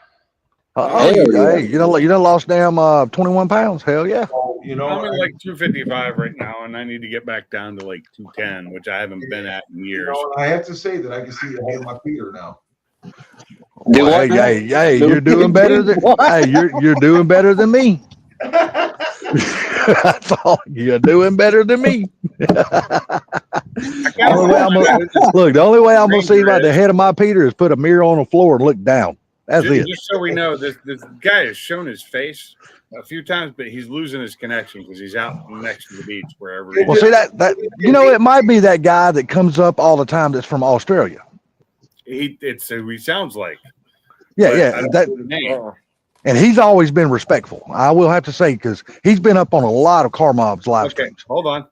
Hell you done lost damn 21 pounds. Hell yeah. So, you know, I'm at like 255 right now, and I need to get back down to like 210, which I haven't been at in years. I have to say that I can see the head of my Peter now. Do Well, what now? hey, you're doing better than you're doing better than me. That's all. You're doing better than me. The only way I'm gonna see like the head of my Peter is put a mirror on the floor and look down. That's it. Just so we know, this guy has shown his face a few times, but he's losing his connection because he's out next to the beach wherever. Well, see that it might be that guy that comes up all the time that's from Australia. It's who he sounds like. Yeah. And he's always been respectful. I will have to say, because he's been up on a lot of Car Mob's live streams. Hold on.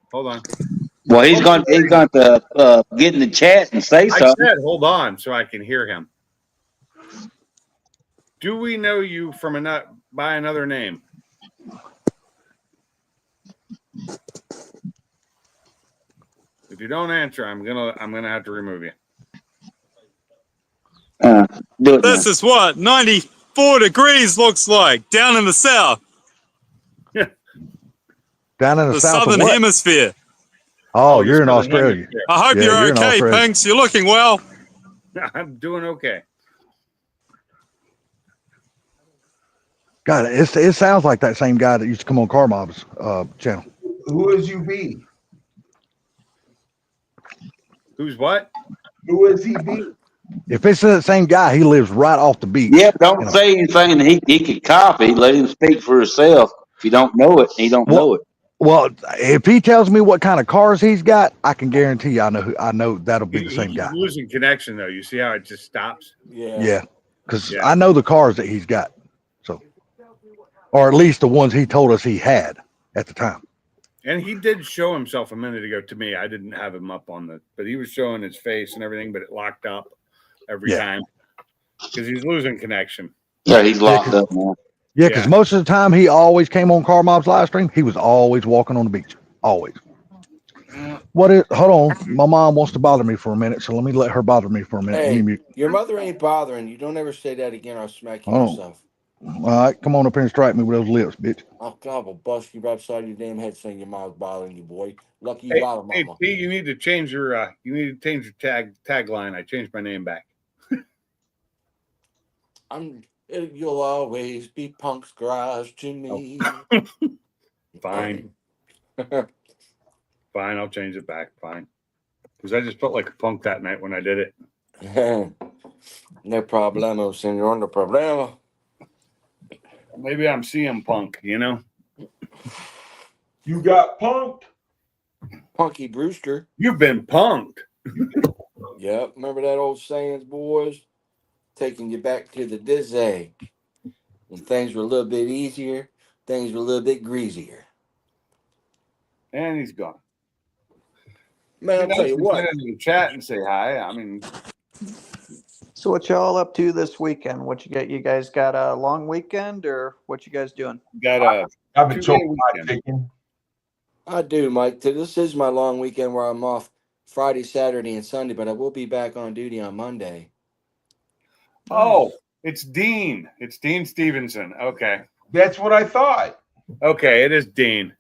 Well, he's going to get in the chat and say something. I said, hold on, so I can hear him. Do we know you by another name? If you don't answer, I'm gonna have to remove you. Do it This now. is what 94 degrees looks like down in the south, Down in the south southern of what? hemisphere. Oh, you're in Australia. I hope Yeah, you're you're in okay, Australia. Pinks. You're looking well. I'm doing okay. God, it sounds like that same guy that used to come on Car Mob's channel. Who is UB? Who's what? Who is he be? If it's the same guy, he lives right off the beach. Yeah, don't say anything that he could copy. Let him speak for himself. If you don't know it, he don't know it. Well, if he tells me what kind of cars he's got, I can guarantee you I know that'll be the same guy. He's losing connection though. You see how it just stops? Yeah, because I know the cars that he's got. So, or at least the ones he told us he had at the time. And he did show himself a minute ago to me. I didn't have him up but he was showing his face and everything, but it locked up every time because he's losing connection. Yeah, he's locked up now. Yeah, because most of the time he always came on Car Mob's live stream. He was always walking on the beach. Always. Hold on. My mom wants to bother me for a minute, so let me let her bother me for a minute. Hey, your mother ain't bothering you. Don't ever say that again. I'll smack you yourself. All right, come on up here and strike me with those lips, bitch. Oh, God, will bust you right upside your damn head saying your mom's bothering you, boy. Lucky you bother Hey, mama. P, you need to change your tagline. I changed my name back. You'll always be Punk's garage to me. Fine. Fine, I'll change it back. Fine. Because I just felt like a punk that night when I did it. No problemo, senor. No problemo. Maybe I'm CM Punk, you know? You got punked. Punky Brewster. You've been punked. Yep. Remember that old sayings, boys? Taking you back to the Dizzy. When things were a little bit easier, things were a little bit greasier. And he's gone. Man, I'll tell you what. Get in the chat and say hi. I mean, So what y'all up to this weekend? What you got? You guys got a long weekend, or what you guys doing? I've been choking my chicken. I do, Mike. This is my long weekend where I'm off Friday, Saturday, and Sunday, but I will be back on duty on Monday. oh, it's Dean. It's Dean Stevenson. Okay. That's what I thought. Okay, it is Dean.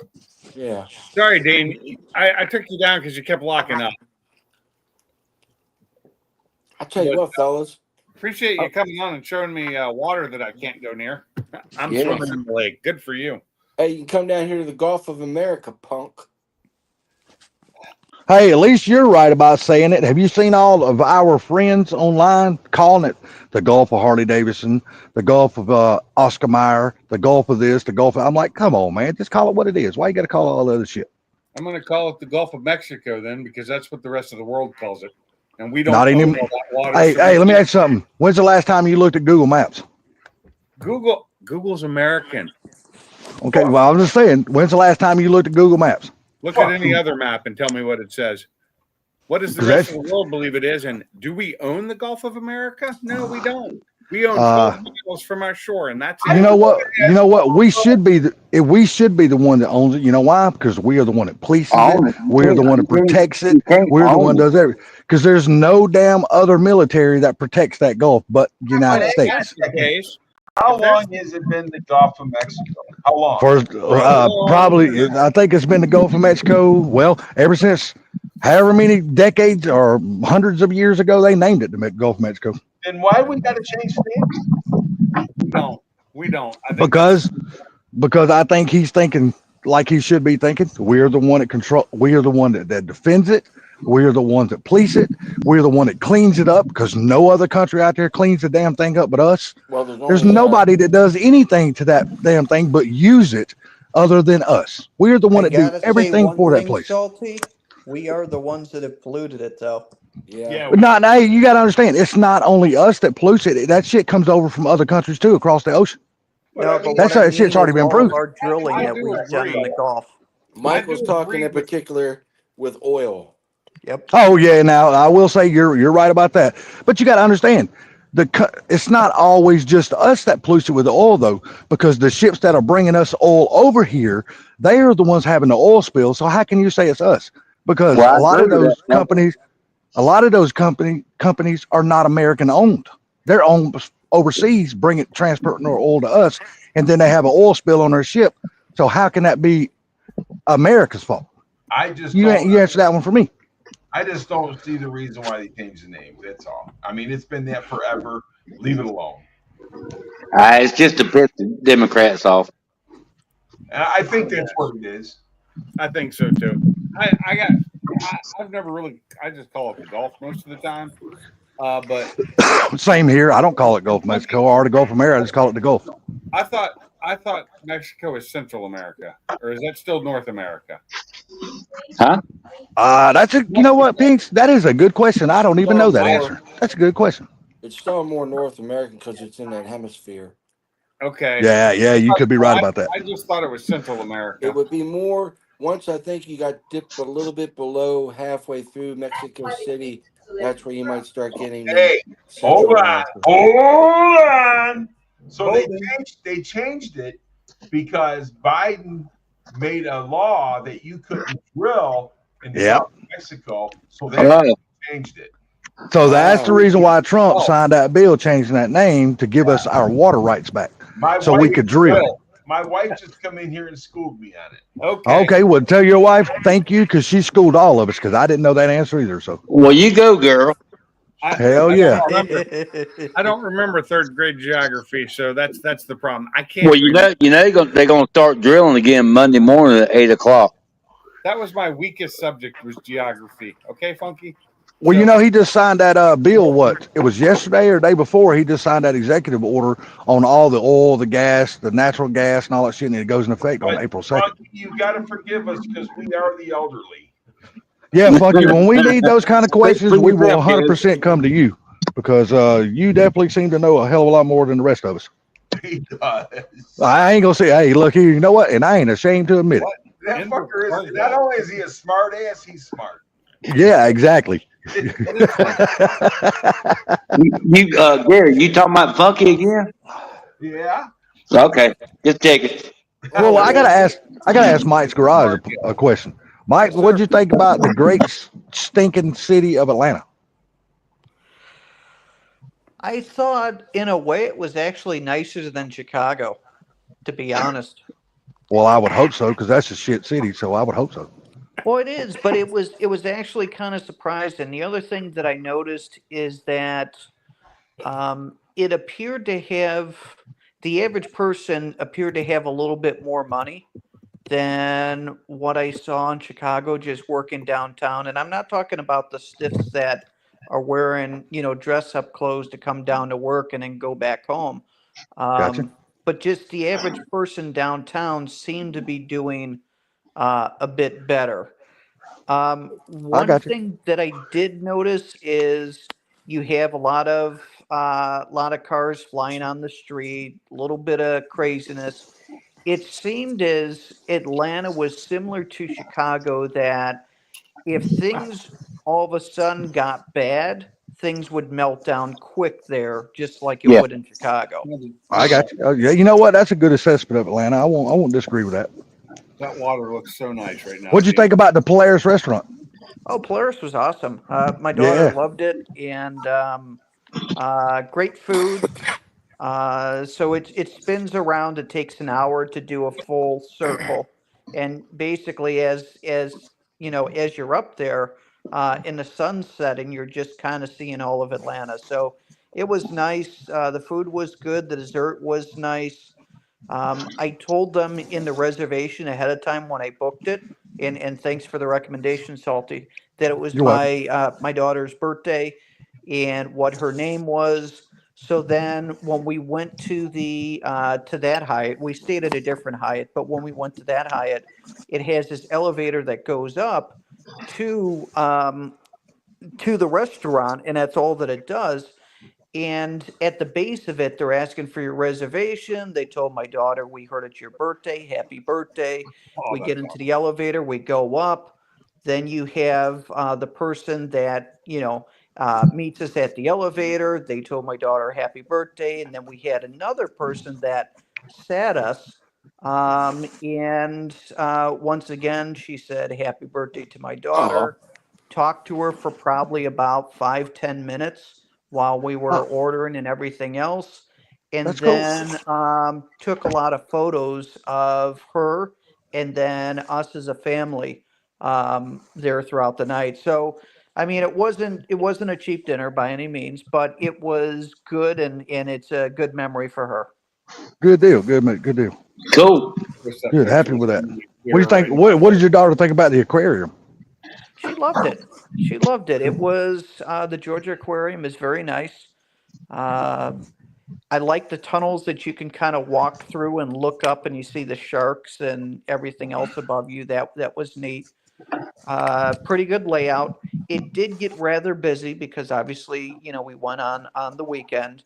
Yeah. Sorry, Dean. I took you down because you kept locking up. I'll tell you what, fellas. Appreciate you coming on and showing me water that I can't go near. I'm swimming in the lake. Good for you. Hey, you can come down here to the Gulf of America, punk. Hey, at least you're right about saying it. Have you seen all of our friends online calling it the Gulf of Harley Davidson, the Gulf of Oscar Mayer, the Gulf of this, the Gulf of... I'm like, come on, man. Just call it what it is. Why you got to call it all the other shit? I'm going to call it the Gulf of Mexico then, because that's what the rest of the world calls it. And we don't Not know anymore. all that water. Hey, let me ask you something. When's the last time you looked at Google Maps? Google's American. Okay, well, I'm just saying, when's the last time you looked at Google Maps? Look at any other map and tell me what it says. What does the rest of the world believe it is? And do we own the Gulf of America? No, we don't. We own 12 miles from our shore, and that's it. You know what? We should be the one that owns it. You know why? Because we are the one that polices it. We're the one that protects it. We're the one that does everything. Because there's no damn other military that protects that Gulf but the United States. That's the case. How long has it been the Gulf of Mexico? How long? For probably, I think it's been the Gulf of Mexico. Well, ever since however many decades or hundreds of years ago, they named it the Gulf of Mexico. Then why we got to change the name? We don't. I think Because I think he's thinking like he should be thinking. We're the one that control. We are the one that defends it. We're the ones that police it. We're the one that cleans it up because no other country out there cleans the damn thing up but us. Well, There's nobody that does anything to that damn thing but use it other than us. We're the one I that do gotta say everything one for that thing, place. Salty. We are the ones that have polluted it, though. Yeah. But not, hey, you got to understand, it's not only us that pollutes it. That shit comes over from other countries too across the ocean. No, but That's what I that shit's mean already is been all proved. of our drilling I that do we've done in agree. the Gulf. Mike was do talking agree in particular with oil. Yep. Oh yeah, now I will say you're right about that. But you got to understand, it's not always just us that pollutes it with the oil though, because the ships that are bringing us oil over here, they are the ones having the oil spill. So how can you say it's us? Because Well, I a lot of agree with those that. companies are not American owned. They're owned overseas, transporting their oil to us, and then they have an oil spill on their ship. So how can that be America's fault? I just You answer that one for me. I just don't see the reason why they changed the name. That's all. I mean, it's been that forever. Leave it alone. It's just to piss the Democrats off. And I think that's what it is. I think so too. I've never really. I just call it the Gulf most of the time. But Same here. I don't call it Gulf of Mexico or the Gulf of America. I just call it the Gulf. I thought Mexico is Central America, or is that still North America? Huh? You know what, Pinks? That is a good question. I don't even know that More- answer. That's a good question. It's still more North American because it's in that hemisphere. Okay. Yeah, you could be right about that. I just thought it was Central America. It would be more once I think you got dipped a little bit below halfway through Mexico City. That's where you might start getting. Hey, Central hold on, America. hold on. So Hold they changed it because Biden made a law that you couldn't drill in the Yep. Gulf of Mexico. So they changed it. So that's the reason why Trump Oh. signed that bill changing that name to give us our water rights back, so we could drill. My wife just come in here and schooled me on it. Okay. Okay, well, tell your wife thank you because she schooled all of us because I didn't know that answer either. So Well, you go, girl. hell yeah. I don't remember third grade geography, so that's the problem. I can't. Well, they're gonna start drilling again Monday morning at 8:00. That was my weakest subject was geography. Okay, Funky. Well, you know, he just signed that bill. What it was yesterday or the day before? He just signed that executive order on all the oil, the gas, the natural gas, and all that shit, and it goes in effect on April 2nd. You got to forgive us because we are the elderly. Yeah, fuck you. When we need those kind of questions, we will 100% come to you because you definitely seem to know a hell of a lot more than the rest of us. He does. I ain't gonna say, hey, look here, you know what? And I ain't ashamed to admit it. That fucker is. Not only is he a smart ass, he's smart. Yeah, exactly. Gary, you talking about Funky again? Yeah. Okay, just check it. Well, I gotta ask Mike's Garage a question. Mike, what'd you think about the great stinking city of Atlanta? I thought, in a way, it was actually nicer than Chicago, to be honest. Well, I would hope so because that's a shit city, so I would hope so. Well, it is, but it was actually kind of surprising. The other thing that I noticed is that it appeared to have the average person appeared to have a little bit more money than what I saw in Chicago just working downtown. And I'm not talking about the stiffs that are wearing, dress up clothes to come down to work and then go back home. Gotcha. But just the average person downtown seemed to be doing a bit better. One thing that I did notice is you have a lot of cars flying on the street, a little bit of craziness. It seemed as Atlanta was similar to Chicago, that if things all of a sudden got bad, things would melt down quick there, just like it would in Chicago. I got you. Yeah, you know what? That's a good assessment of Atlanta. I won't disagree with that. That water looks so nice right now. What'd you think about the Polaris restaurant? Oh, Polaris was awesome. My daughter loved it, and great food. So it spins around. It takes an hour to do a full circle, and basically, as you know, as you're up there in the sun setting, you're just kind of seeing all of Atlanta. So it was nice. The food was good. The dessert was nice. I told them in the reservation ahead of time when I booked it, and thanks for the recommendation, Salty, that it was You're welcome. my daughter's birthday and what her name was. So then when we went to that Hyatt, we stayed at a different Hyatt, but when we went to that Hyatt, it has this elevator that goes up to to the restaurant, and that's all that it does. And at the base of it, they're asking for your reservation. They told my daughter, "We heard it's your birthday. Happy birthday." Oh, We get that's into the elevator, we go up. Then you have the person that, meets us at the elevator. They told my daughter, "Happy birthday." And then we had another person that sat us. And once again, she said, "Happy birthday" to my Oh, daughter. Talked to her for probably about 5-10 minutes while we were Oh, ordering and everything else. And that's cool. then took a lot of photos of her and then us as a family there throughout the night. So, I mean, it wasn't a cheap dinner by any means, but it was good, and it's a good memory for her. Good deal. Good, mate. Good deal. Cool. Wish that Good. picture Happy was with that. What do you here think? right now. What did your daughter think about the aquarium? She loved it. She loved it. It was the Georgia Aquarium is very nice. Uh, I like the tunnels that you can kind of walk through and look up and you see the sharks and everything else above you. That was neat. Pretty good layout. It did get rather busy because obviously, we went on the weekend.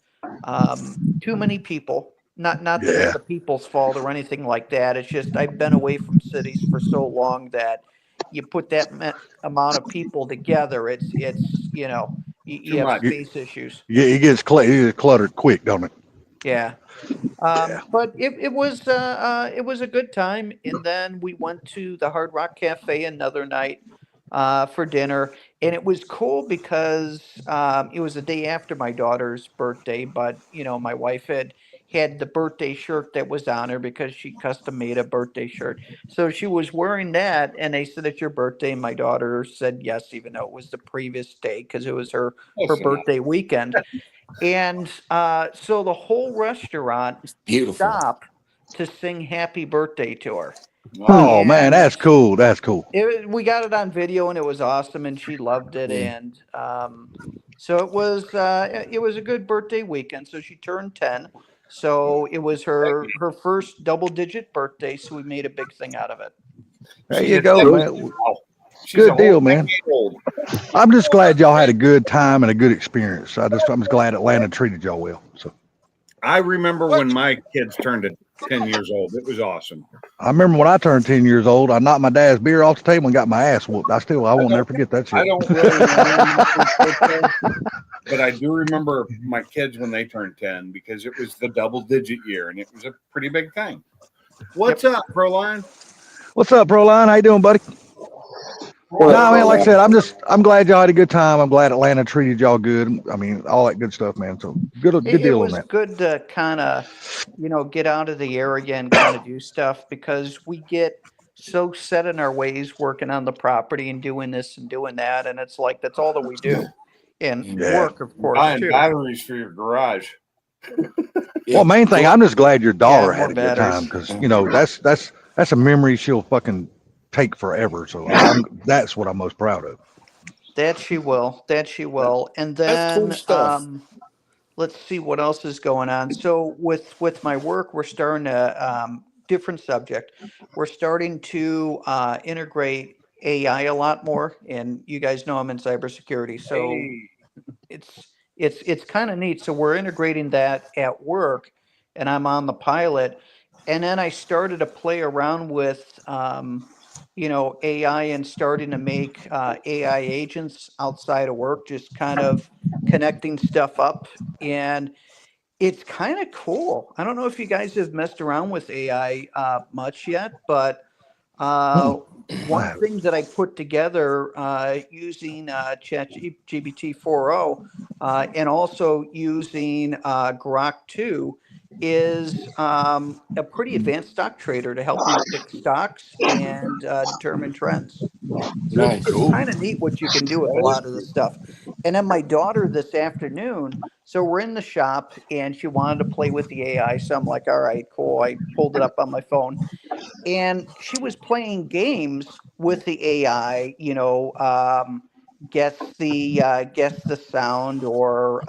Too many people. Not that it's Yeah. the people's fault or anything like that. It's just I've been away from cities for so long that you put that amount of people together. It's Too you have much. space issues. It gets cluttered quick, don't it? Yeah. Yeah. But it was a good time, and then we went to the Hard Rock Cafe another night for dinner, and it was cool because it was the day after my daughter's birthday. But my wife had the birthday shirt that was on her because she custom made a birthday shirt, so she was wearing that. And they said it's your birthday, and my daughter said yes, even though it was the previous day because it was her Listen, birthday weekend. And so the whole restaurant it's beautiful. stopped to sing happy birthday to her. wow. Oh man, And that's cool. That's cool. we got it on video and it was awesome and she loved it. Yeah. And so it was a good birthday weekend. So she turned 10. So it was her first double digit birthday. So we made a big thing out of it. There She's you a go, decade. man. Wow. She's a Good whole deal, man. decade old. I'm just glad y'all had a good time and a good experience. I'm just glad Atlanta treated y'all well. So I remember when my kids turned 10 years old. It was awesome. I remember when I turned 10 years old, I knocked my dad's beer off the table and got my ass whooped. I won't never forget that I shit. don't really remember my first birthday, but I do remember my kids when they turned 10 because it was the double digit year and it was a pretty big thing. What's up, Proline? What's up, Proline? How you doing, buddy? No, I mean, like I said, I'm glad y'all had a good time. I'm glad Atlanta treated y'all good. I mean, all that good stuff, man. So good It deal on was that. good to kind of, get out of the area and kind of do stuff because we get so set in our ways working on the property and doing this and doing that. And it's like, that's all that we do. And Yeah. work, of course, Buying too. batteries for your garage. Well, main thing, I'm just glad your daughter Yeah, had more a good time batteries. because that's a memory she'll fucking take forever. So that's what I'm most proud of. That she will. That she will. And That's cool then stuff. let's see what else is going on. So with my work, we're starting to different subject. We're starting to integrate AI a lot more, and you guys know I'm in cybersecurity, so Hey, it's kind of neat. So we're integrating that at work, and I'm on the pilot, and then I started to play around with AI and starting to make AI agents outside of work, just kind of connecting stuff up, and it's kind of cool. I don't know if you guys have messed around with AI much yet, but One thing that I put together using ChatGPT 4.0 and also using Grok 2 is a pretty advanced stock trader to help me pick stocks and determine trends. So Nice. it's kind of neat what you can do with a lot of this stuff. And then my daughter this afternoon, so we're in the shop and she wanted to play with the AI. So I'm like, all right, cool. I pulled it up on my phone and she was playing games with the AI, guess the sound or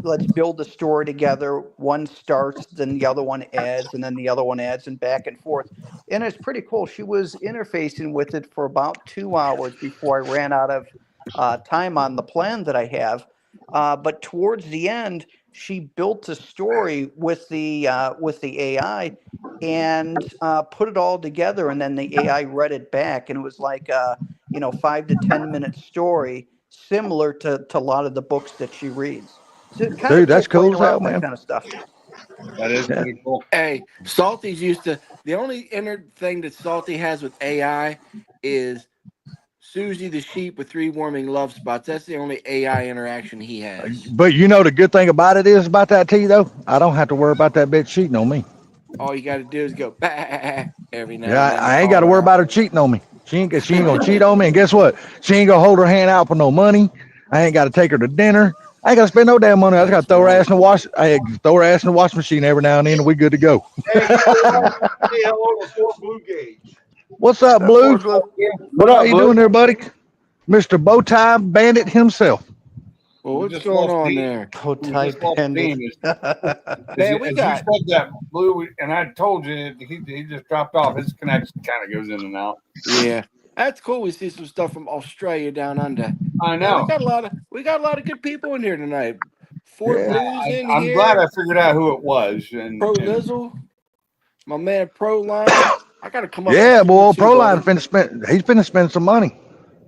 let's build a story together. One starts, then the other one adds, and then the other one adds, and back and forth. And it's pretty cool. She was interfacing with it for about 2 hours before I ran out of time on the plan that I have. But towards the end, she built a story with the AI and put it all together, and then the AI read it back, and it was like 5 to 10 minute story, similar to a lot of the books that she reads. So kind Dude, of cool that's playing cool as hell, around with that man. kind of stuff. That is Yeah. pretty cool. Hey, Salty's used to the only inner thing that Salty has with AI is Susie the sheep with 3 warming love spots. That's the only AI interaction he has. But you know the good thing about it is about that T though, I don't have to worry about that bitch cheating on me. All you got to do is go bah, every now Yeah, and then to I ain't got to call her worry out. about her cheating on me. She ain't gonna cheat on me. And guess what? She ain't gonna hold her hand out for no money. I ain't got to take her to dinner. I ain't got to spend no damn money. I just got to That's throw her right. ass in the wash. I throw her ass in the washing machine every now and then, and we good to go. Hey, you know what? Say hello to Fort Blue Gauge. What's up, That Blue? Ford Blue. What How up, you Blue? doing there, buddy? Mr. Bowtie Bandit himself. Well, We what's just going lost on Dean. there? We Bowtie just lost Bandit. Dean. Man, we As got you said that, Blue, and I told you he just dropped off. His connection kind of goes in and out. yeah. That's cool. We see some stuff from Australia down under. I Man, we know. got a lot of good people in here tonight. Fort Yeah. Blues in I'm glad here. I figured out who it was. And Pro Lizzle, my man Pro Line. I gotta come up and Yeah, see you boy, too, Proline buddy. finna spend. He's finna spend some money.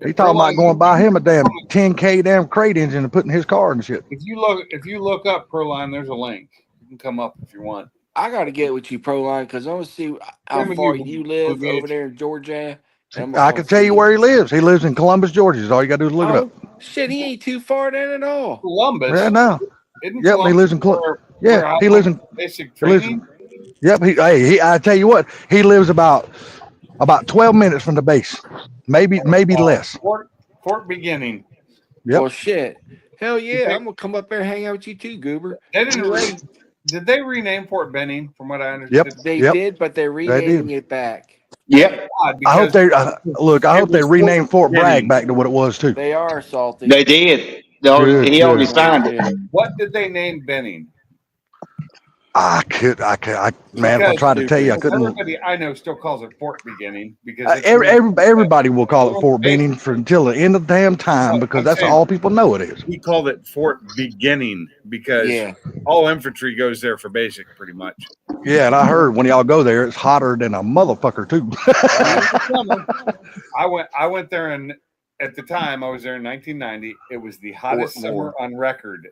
He talking about going Proline, buy him a damn 10K damn crate engine and putting his car and shit. if you look up Proline, there's a link. You can come up if you want. I gotta get with you, Pro Line, because I want to see how Same with far you, you Blue live over Gauge. there in Georgia. And I'm gonna I come can tell see you you. where he lives. He lives in Columbus, Georgia. So all you gotta do is look it up. Oh shit, he ain't too far then at all. Yeah, Columbus, no. isn't Yep, he Columbus lives in Yeah, where I he lives went in. to basic He lives. training? Yep. I tell you what. He lives about 12 minutes from the base, maybe less. Fort Beginning. Yep. Well, shit. Hell Did yeah, they, I'm gonna come up there and hang out with you too, Goober. they You didn't ready? did they rename Fort Benning? From what I Yep. understood, They Yep. did, but they're They renaming did. it back. thank Yep, God, I hope because they look. I it hope they was Fort rename Fort Bragg Benning. back to what it was too. They are salty. they did. Good. He already Good. Oh signed it. shit. What did they name Benning? Man, if I Because tried to tell you, I couldn't. everybody I know still calls it Fort Beginning because it's Everybody will call it where the Fort base. Benning for until the end of the damn time No, because I'm that's saying all people know it is. he called it Fort Beginning because Yeah. all infantry goes there for basic, pretty much. Yeah, and I heard when y'all go there, it's hotter than a motherfucker too. Not Yeah. in the summer. I went there and at the time I was there in 1990. It was the hottest summer Fortmore. on record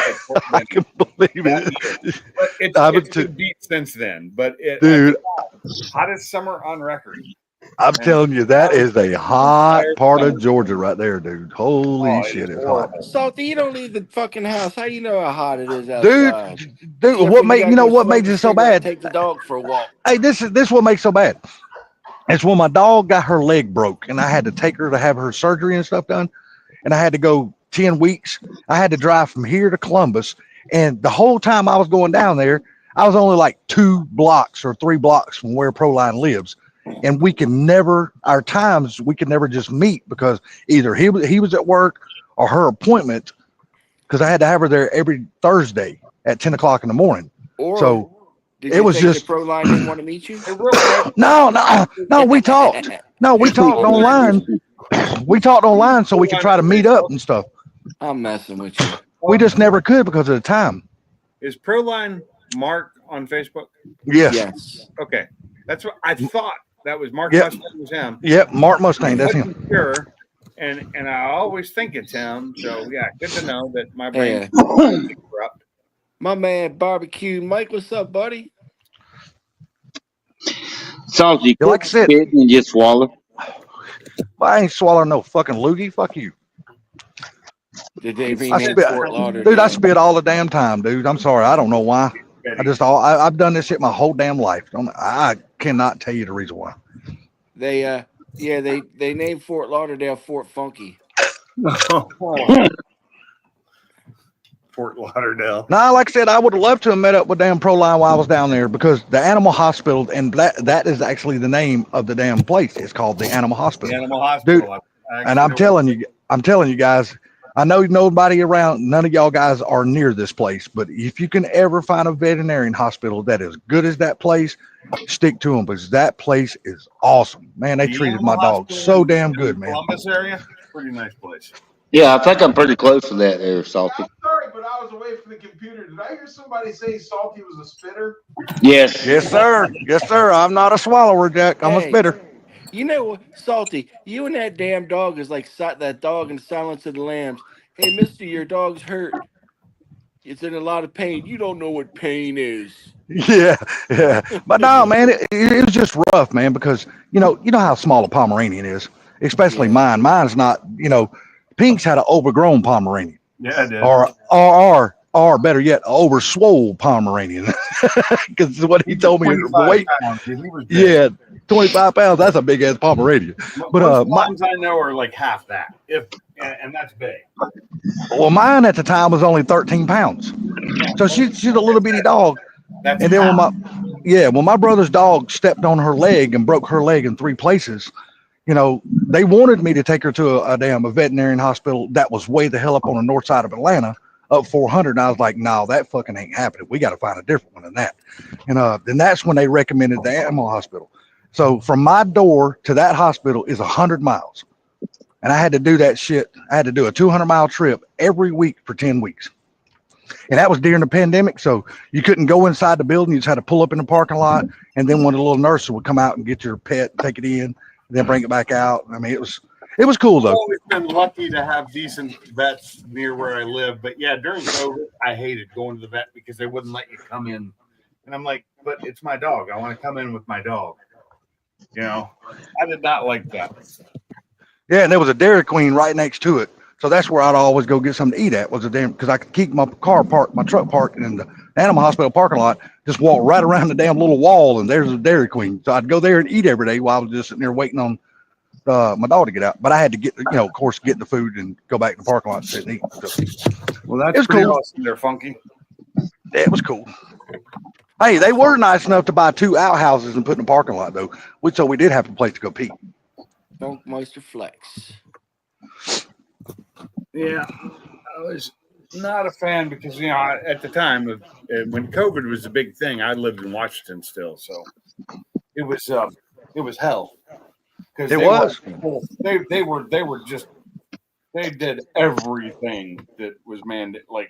at Fort I Benning can believe that it, year. But I'm it's t- been beat since then. But at dude. the hottest summer on record. I'm And telling you, that that was is a the hot entire part of summer. Georgia right there, dude. Holy Oh, it is shit, it's hot, horrible. Salty, you don't leave the fucking house. How you know how hot it is dude. outside? Dude, Except what when you make gotta you know go what smoke makes a it so cigarette and bad? take the dog for a walk. Hey, this what makes so bad. It's when my dog got her leg broke, and I had to take her to have her surgery and stuff done, and I had to go 10 weeks. I had to drive from here to Columbus, and the whole time I was going down there, I was only like 2 blocks or 3 blocks from where Proline lives. And we can never, our times, we could never just meet because either he was at work or her appointment, because I had to have her there every Thursday at 10 o'clock in the morning. Or So did it you was think the just, pro line didn't want to meet you? Hey, real quick, no, we talked. No, we talked online. We talked online so we could try to meet up and stuff. I'm messing with you. We just never could because of the time. is Proline Mark on Facebook? Yes. Yes. Okay, that's what I thought. That was Mark Yep. Mustang was him. Yep. Mark Mustang. I That's wasn't him. sure, and I always think it's him. So yeah, good to know that my brain Yeah. corrupt. My man barbecue. Mike, what's up, buddy? Salty, Yeah, like I said, spit and just swallow. I ain't swallowing no fucking loogie. Fuck you. Did they I rename spit, Fort dude. I Lauderdale? spit all the damn time, dude. I'm sorry. I don't know why. I've done this shit my whole damn life. I cannot tell you the reason why. They they named Fort Lauderdale Fort Funky. Fort Lauderdale. Now, like I said, I would have loved to have met up with damn Proline while I was down there because the animal hospital, and that is actually the name of the damn place. It's called the animal hospital. The animal hospital. Dude, and I'm telling you guys, I know nobody around, none of y'all guys are near this place, but if you can ever find a veterinarian hospital that is good as that place, stick to them because that place is awesome. Man, they treated my dog so damn good, man. Columbus area, pretty nice place. Yeah, I think I'm pretty close to that there, Salty. I'm sorry, but I was away from the computer. Did I hear somebody say Salty was a spitter? Yes. Yes, sir. Yes, sir. I'm not a swallower, Jack. I'm a Hey, spitter. you know what, Salty? You and that damn dog is like that dog in Silence of the Lambs. Hey, Mister, your dog's hurt. It's in a lot of pain. You don't know what pain is. Yeah, yeah. But no, man, it was just rough, man, because you know how small a Pomeranian is, especially Yeah. mine. Mine's not, Pink's had an overgrown Pomeranian. Yeah, it did. Or better yet, overswole Pomeranian. Because what he told me, the weight. Yeah, 25 pounds. That's a big ass Pomeranian. But Most I know are like half that, and that's big. well, mine at the time was only 13 pounds. So she's a little bitty dog. That's And then when my brother's dog stepped on her leg and broke her leg in 3 places, they wanted me to take her to a veterinarian hospital that was way the hell up on the north side of Atlanta, up 400. And I was like, no, that fucking ain't happening. We got to find a different one than that. And then that's when they recommended the animal hospital. So from my door to that hospital is 100 miles. And I had to do that shit. I had to do a 200-mile trip every week for 10 weeks. And that was during the pandemic. So you couldn't go inside the building. You just had to pull up in the parking lot. And then one of the little nurses would come out and get your pet, take it in, and then bring it back out. I mean, it was cool though. I've always been lucky to have decent vets near where I live. But yeah, during COVID, I hated going to the vet because they wouldn't let you come in. And I'm like, but it's my dog. I want to come in with my dog. I did not like that. Yeah, and there was a Dairy Queen right next to it. So that's where I'd always go get something to eat at, because I could keep my truck parked in the animal hospital parking lot, just walk right around the damn little wall, and there's a Dairy Queen. So I'd go there and eat every day while I was just sitting there waiting on my dog to get out. But I had to get, of course, get the food and go back to the parking lot and sit and eat. So, Well, that's it was pretty cool. awesome. They're funky. It was cool. Hey, they were nice enough to buy 2 outhouses and put in the parking lot, though. So we did have a place to go pee. Funkmeister Flex. Yeah, I was not a fan because at the time when COVID was a big thing, I lived in Washington still, so it was hell. Because they did everything that was mandated. Like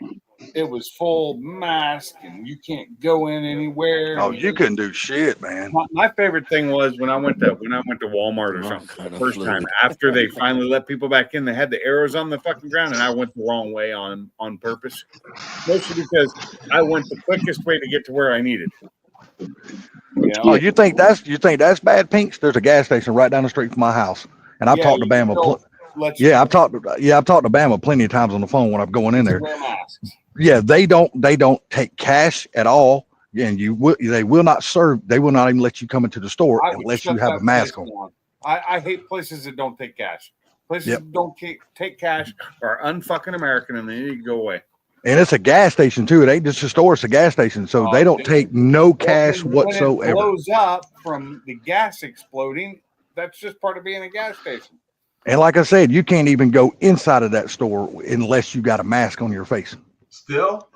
it was full mask, and you can't go in anywhere. Oh, you couldn't do shit, man. My favorite thing was when I went to Walmart or something for the first time after they finally let people back in. They had the arrows on the fucking ground, and I went the wrong way on purpose, mostly because I went the quickest way to get to where I needed. Oh, you think that's bad, Pinks? There's a gas station right down the street from my house, and I've talked to Bama. I've talked to Bama plenty of times on the phone when I'm going in there. Yeah, they don't take cash at all, and they will not serve. They will not even let you come into the store unless you have a mask on. I hate places that don't take cash. Places that don't take cash are unfucking American, and they need to go away. And it's a gas station too. It ain't just a store; it's a gas station. So they don't take no cash whatsoever. When it blows up from the gas exploding, that's just part of being a gas station. And like I said, you can't even go inside of that store unless you got a mask on your face. Still?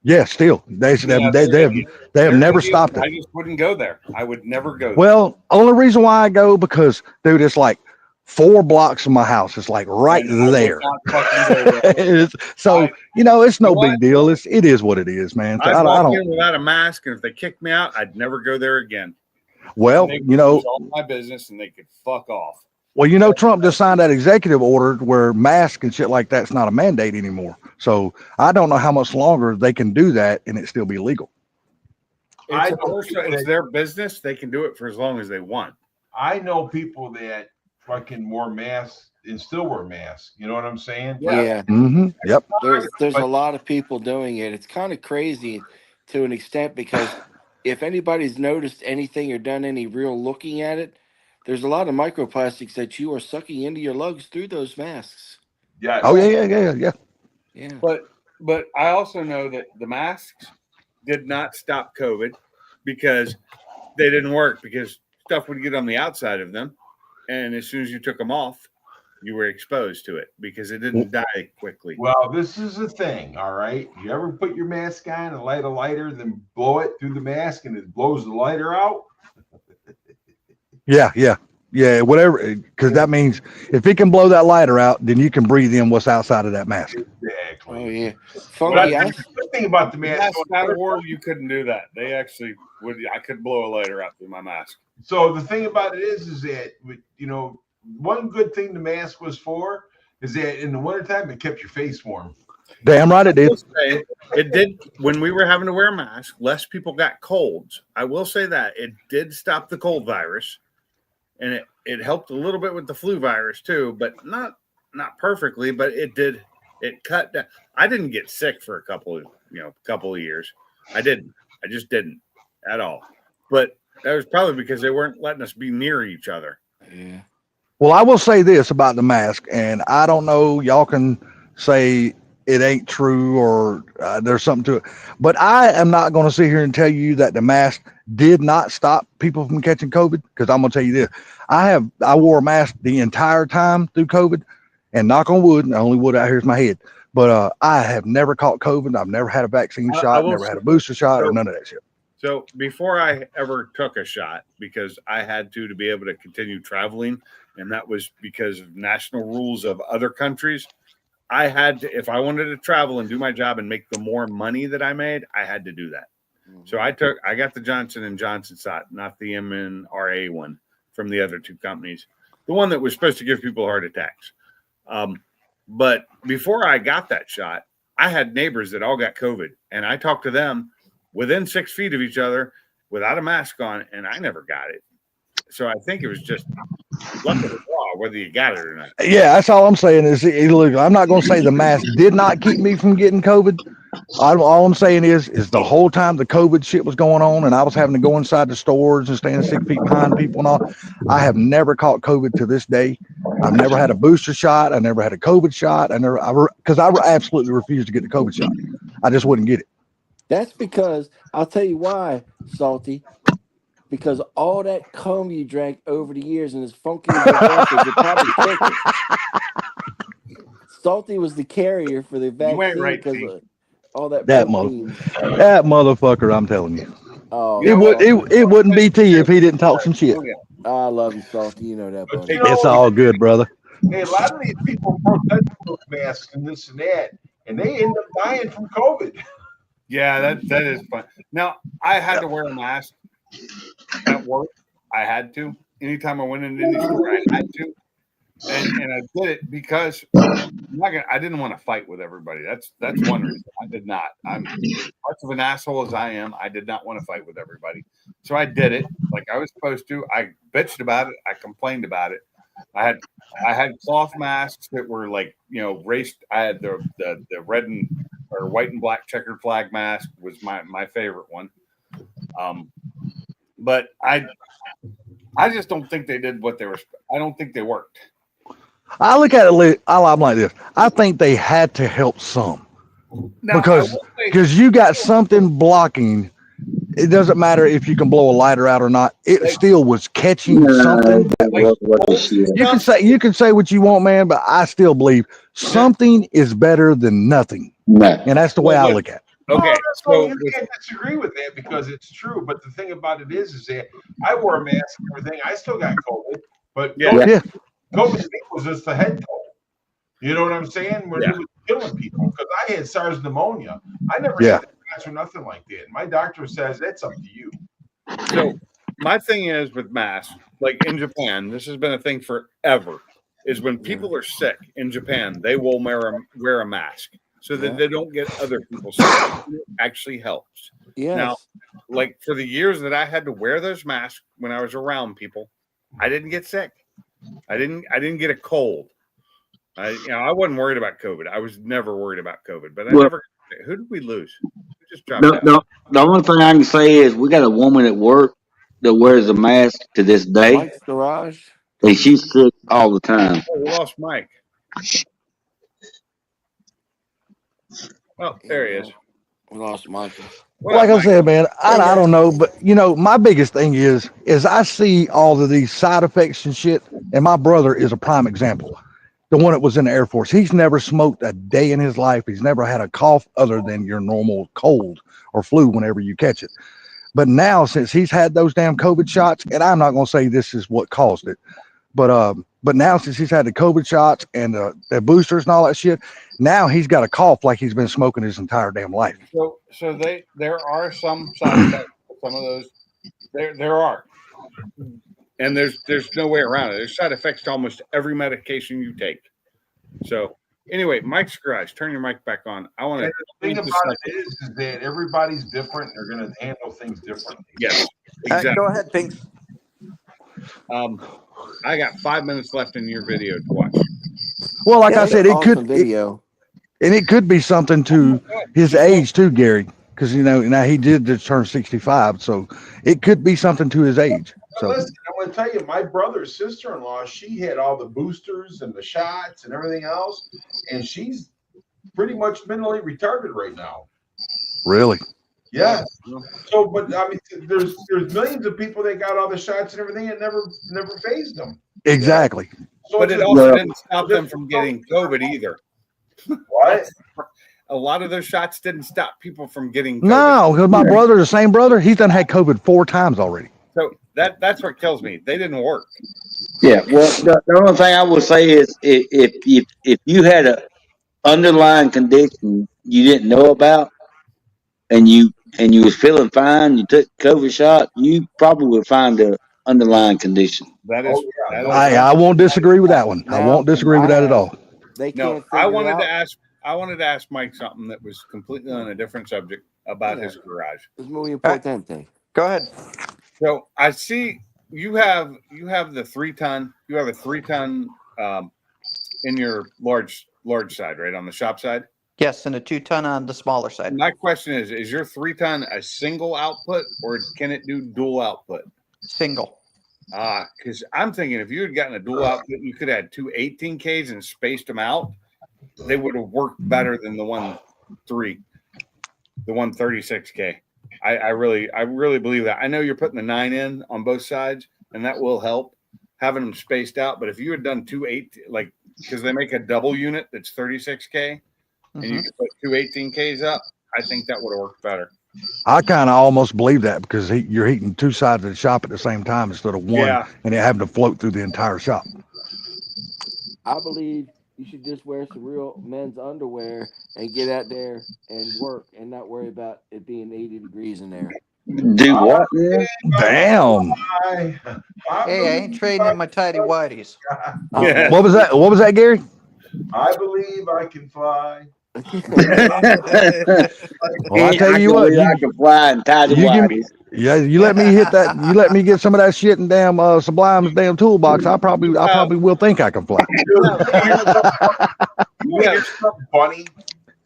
Yeah, still. They have never stopped it. I just wouldn't go there. I would never go there. Well, only reason why I go because, dude, it's like 4 blocks from my house. It's like right there. So it's no big deal. It is what it is, man. So I walk in without a mask, and if they kick me out, I'd never go there again. Well, all my business, and they could fuck off. Well, Trump just signed that executive order where masks and shit like that's not a mandate anymore. So I don't know how much longer they can do that and it still be legal. It's their business. They can do it for as long as they want. I know people that fucking wore masks and still wear masks. You know what I'm saying? Yeah. Mm-hmm. Yep. There's a lot of people doing it. It's kind of crazy to an extent because if anybody's noticed anything or done any real looking at it, there's a lot of microplastics that you are sucking into your lungs through those masks. Yes. Oh yeah. Yeah. But I also know that the masks did not stop COVID because they didn't work because stuff would get on the outside of them, and as soon as you took them off, you were exposed to it because it didn't die quickly. Well, this is the thing, all right? You ever put your mask on and light a lighter, then blow it through the mask and it blows the lighter out? Yeah, whatever, because that means if it can blow that lighter out, then you can breathe in what's outside of that mask. Exactly. Oh yeah. But Funky. the good thing about the The mask. mask I wore, you couldn't do that. They actually would. I could blow a lighter out through my mask. So the thing about it is that one good thing the mask was for is that in the wintertime it kept your face warm. Damn right it did. It did when we were having to wear a mask. Less people got colds. I will say that it did stop the cold virus, and it helped a little bit with the flu virus too, but not perfectly. But it did. It cut down. I didn't get sick for a couple of years. I didn't. I just didn't at all. But that was probably because they weren't letting us be near each other. Yeah. Well, I will say this about the mask, and I don't know, y'all can say it ain't true or there's something to it, but I am not going to sit here and tell you that the mask did not stop people from catching COVID, because I'm going to tell you this. I wore a mask the entire time through COVID, and knock on wood, and the only wood out here is my head, but I have never caught COVID. I've never had a vaccine shot, never had a booster shot or none of that shit. So before I ever took a shot, because I had to be able to continue traveling, and that was because of national rules of other countries, I had to, if I wanted to travel and do my job and make the more money that I made, I had to do that. So I got the Johnson & Johnson shot, not the mRNA one from the other two companies, the one that was supposed to give people heart attacks. But before I got that shot, I had neighbors that all got COVID, and I talked to them within 6 feet of each other without a mask on, and I never got it. So I think it was just luck of the draw, whether you got it or not. Yeah, that's all I'm saying is illegal. I'm not going to say the mask did not keep me from getting COVID. All I'm saying is the whole time the COVID shit was going on and I was having to go inside the stores and stand 6 feet behind people and all, I have never caught COVID to this day. I've never had a booster shot. I never had a COVID shot. Because I absolutely refused to get the COVID shot. I just wouldn't get it. That's because I'll tell you why, Salty. Because all that cum you drank over the years and as funky as your breath is, it probably killed it. Salty was the carrier for the vaccine because of all that protein. That motherfucker, I'm telling you. Oh, it wouldn't be tea if he didn't talk some shit. I love you, Salty. You know that, buddy. It's all good, brother. Hey, a lot of these people protest those masks and this and that, and they end up dying from COVID. Yeah, that is fun. Now, I had to wear a mask at work. I had to. Anytime I went into any store, I had to. And I did it because I didn't want to fight with everybody. That's one reason. I did not. I'm much of an asshole as I am. I did not want to fight with everybody. So I did it like I was supposed to. I bitched about it. I complained about it. I had cloth masks that were like, raced. I had the red and or white and black checkered flag mask was my favorite one. But I just don't think they did what they were. I don't think they worked. I look at it. I'm like this. I think they had to help some because you got something blocking. It doesn't matter if you can blow a lighter out or not. It still was catching something. You can say what you want, man, but I still believe something is better than nothing. And that's the way I look at it. Okay, so you can't disagree with that because it's true. But the thing about it is that I wore a mask and everything. I still got COVID, but COVID was just the head cold. You know what I'm saying? When it was killing people, because I had SARS pneumonia. I never had that or nothing like that. My doctor says that's up to you. So my thing is with masks, like in Japan, this has been a thing forever. Is when people are sick in Japan, they will wear a mask. so that they don't get other people sick. It actually helps. Yes. Now, like for the years that I had to wear those masks when I was around people, I didn't get sick. I didn't get a cold. I wasn't worried about COVID. I was never worried about COVID, but Well, who did we lose? Who just dropped out? the only thing I can say is we got a woman at work that wears a mask to this day, Mike's garage. and she's sick all the time. Oh, we lost Mike. Oh, there he is. We lost Michael. Like I said, man, I don't know, but my biggest thing is I see all of these side effects and shit, and my brother is a prime example. The one that was in the Air Force, he's never smoked a day in his life. He's never had a cough other than your normal cold or flu whenever you catch it. But now, since he's had those damn COVID shots, and I'm not gonna say this is what caused it, but now since he's had the COVID shots and the boosters and all that shit, now he's got a cough like he's been smoking his entire damn life. So there are some side effects. Some of those there are, and there's no way around it. There's side effects to almost every medication you take. So anyway, Mike's garage. Turn your mic back on. I want to. The thing about it is that everybody's different. They're going to handle things differently. Yes, exactly. Go ahead, Pinks. I got 5 minutes left in your video to watch. Well, like I said, it could video. And it could be something to his age too, Gary, because now he did just turn 65, so it could be something to his age. So listen, I'm going to tell you, my brother's sister-in-law, she had all the boosters and the shots and everything else, and she's pretty much mentally retarded right now. Really? Yeah. So, but I mean, there's millions of people that got all the shots and everything and never phased them. Exactly. So but it also didn't stop them from getting COVID either. What? A lot of those shots didn't stop people from getting COVID. No, because my brother, the same brother, he's done had COVID 4 times already. So that's what kills me. They didn't work. Yeah. Well, the only thing I will say is if you had a underlying condition you didn't know about, and you was feeling fine, you took COVID shot, you probably would find the underlying condition. That is. I won't disagree with that one. I won't disagree with that at all. They can't. I wanted to ask Mike something that was completely on a different subject about his garage. It's muy importante. Go ahead. So I see you have the 3-ton. You have a 3-ton in your large side, right, on the shop side. Yes, and a 2-ton on the smaller side. My question is your 3-ton a single output or can it do dual output? Single. Because I'm thinking if you had gotten a dual output, you could have 2 18Ks and spaced them out. They would have worked better than the 136K. I really believe that. I know you're putting the 9 in on both sides, and that will help having them spaced out. But if you had done 2 8, like because they make a double unit that's 36K, and you could put 2 18Ks up, I think that would have worked better. I kind of almost believe that because you're heating 2 sides of the shop at the same time instead of one, and it having to float through the entire shop. I believe you should just wear some real men's underwear and get out there and work and not worry about it being 80 degrees in there. Do what? Damn. Hey, I ain't trading in my tidy whities. What was that? What was that, Gary? I believe I can fly. Well, I tell you what, I can fly and tie the whities. You let me hit that. You let me get some of that shit in damn Sublime's damn toolbox. I probably will think I can fly. Here's something funny.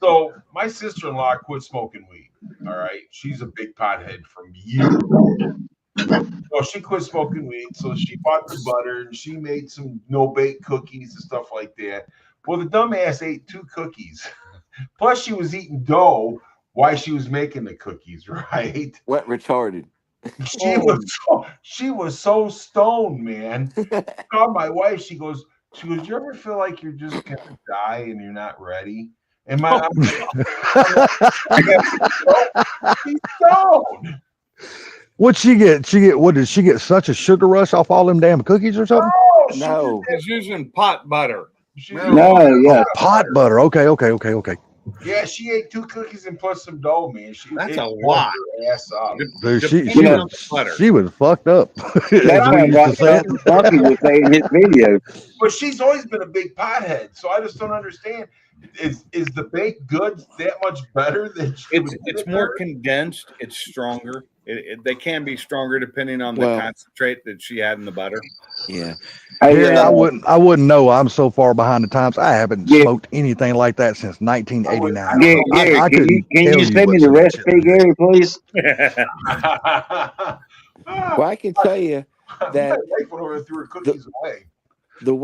So my sister-in-law quit smoking weed. All right, she's a big pothead from years. So she quit smoking weed. So she bought the butter and she made some no-bake cookies and stuff like that. Well, the dumbass ate 2 cookies. Plus, she was eating dough while she was making the cookies, right? What retarded? She was so stoned, man. Called my wife. She goes, you ever feel like you're just gonna die and you're not ready? And she's stoned. What'd she get? What did she get? Such a sugar rush off all them damn cookies or something? No, she's using pot butter. Pot butter. Okay. Yeah, she ate 2 cookies and plus some dough, man. That's a lot. Her ass up. Dude, she was fucked up. That's what Bucky was saying in his video. But she's always been a big pothead, so I just don't understand. is the baked goods that much better than It's more condensed. It's stronger. They can be stronger depending on the Well, concentrate that she had in the butter. yeah. Hey, Gary, I wouldn't know. I'm so far behind the times. I haven't yeah, smoked anything like that since 1989. Gary, I couldn't can tell you you send me what's the in that shit recipe, today. Gary, please? Well, I can tell you that my wife went over and threw her the, cookies away. the